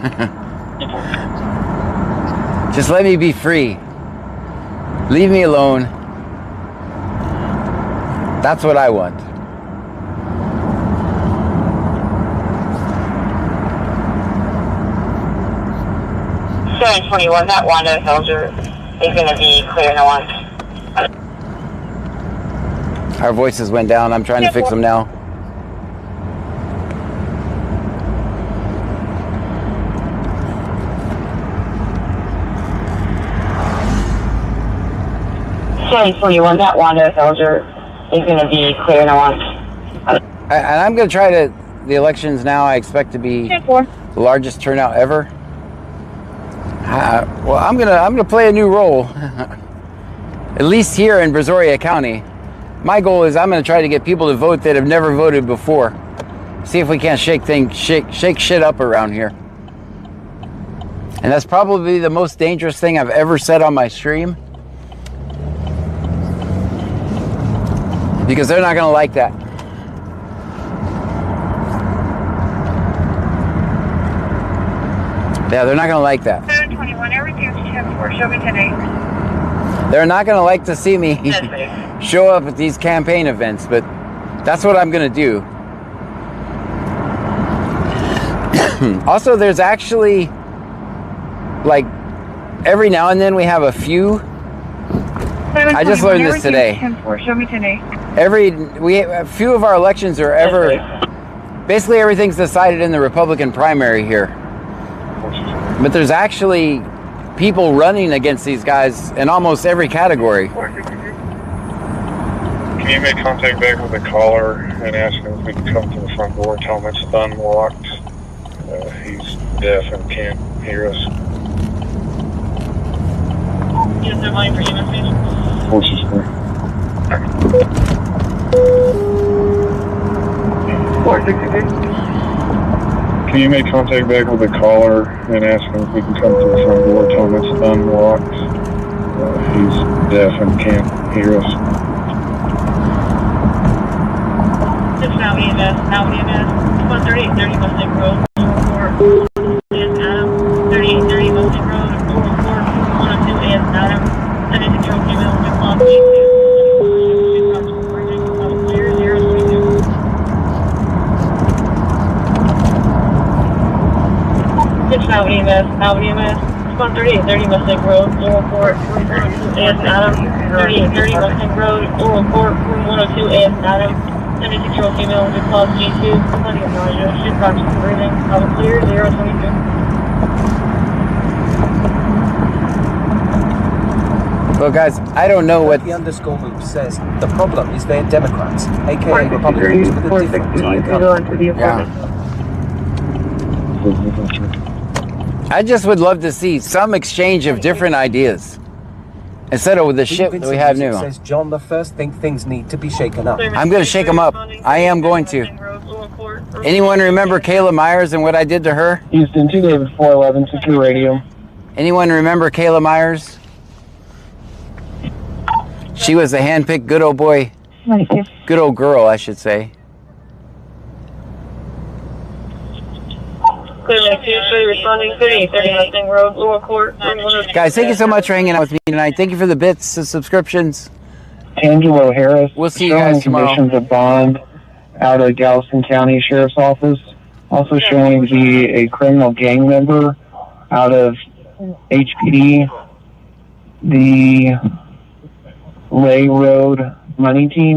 Just let me be free. Leave me alone. That's what I want. Seven 21, that Wanda Soldier is going to be clear no one. Our voices went down. I'm trying to fix them now. Seven 21, that Wanda Soldier is going to be clear no one. And I'm going to try to, the elections now I expect to be the largest turnout ever. Well, I'm gonna play a new role, at least here in Brazoria County. My goal is I'm gonna try to get people to vote that have never voted before. See if we can't shake shit up around here. And that's probably the most dangerous thing I've ever said on my stream, because they're not gonna like that. Yeah, they're not gonna like that. 721, everything's 10-4, show me 10-8. They're not gonna like to see me show up at these campaign events, but that's what I'm gonna do. Also, there's actually, like, every now and then we have a few. I just learned this today. 10-4, show me 10-8. A few of our elections are ever, basically everything's decided in the Republican primary here. But there's actually people running against these guys in almost every category. Can you make contact back with the caller and ask him if we can come to the front door, tell him it's unlocked? He's deaf and can't hear us. Is there money for EMS station? 463. 463. Can you make contact back with the caller and ask him if we can come to the front door, tell him it's unlocked? He's deaf and can't hear us. It's now EMS, 13830 Mustang Road, 4 is Adam, 3830 Mustang Road, 4 102 is Adam, 76 year old female with club G2, clear 022. It's now EMS, 13830 Mustang Road, 04 is Adam, 3830 Mustang Road, 04 102 is Adam. 76-year-old female with clause G2, plenty of nausea, she's conscious and breathing, clear 022. Well, guys, I don't know what the underscore loop says. The problem is they're Democrats, aka Republicans with a different type. Yeah. I just would love to see some exchange of different ideas instead of the shit that we have now. Says John, the first thing things need to be shaken up. I'm going to shake them up. I am going to. Anyone remember Kayla Myers and what I did to her? Houston 2 David 411, secure radio. Anyone remember Kayla Myers? She was a handpicked good old boy. Good old girl, I should say. Guys, thank you so much for hanging out with me tonight. Thank you for the bits and subscriptions. Angelo Harris. We'll see you guys tomorrow. Conditions of bond out of Galveston County Sheriff's Office. Also showing to be a criminal gang member out of HPD. The Lay Road Money Team.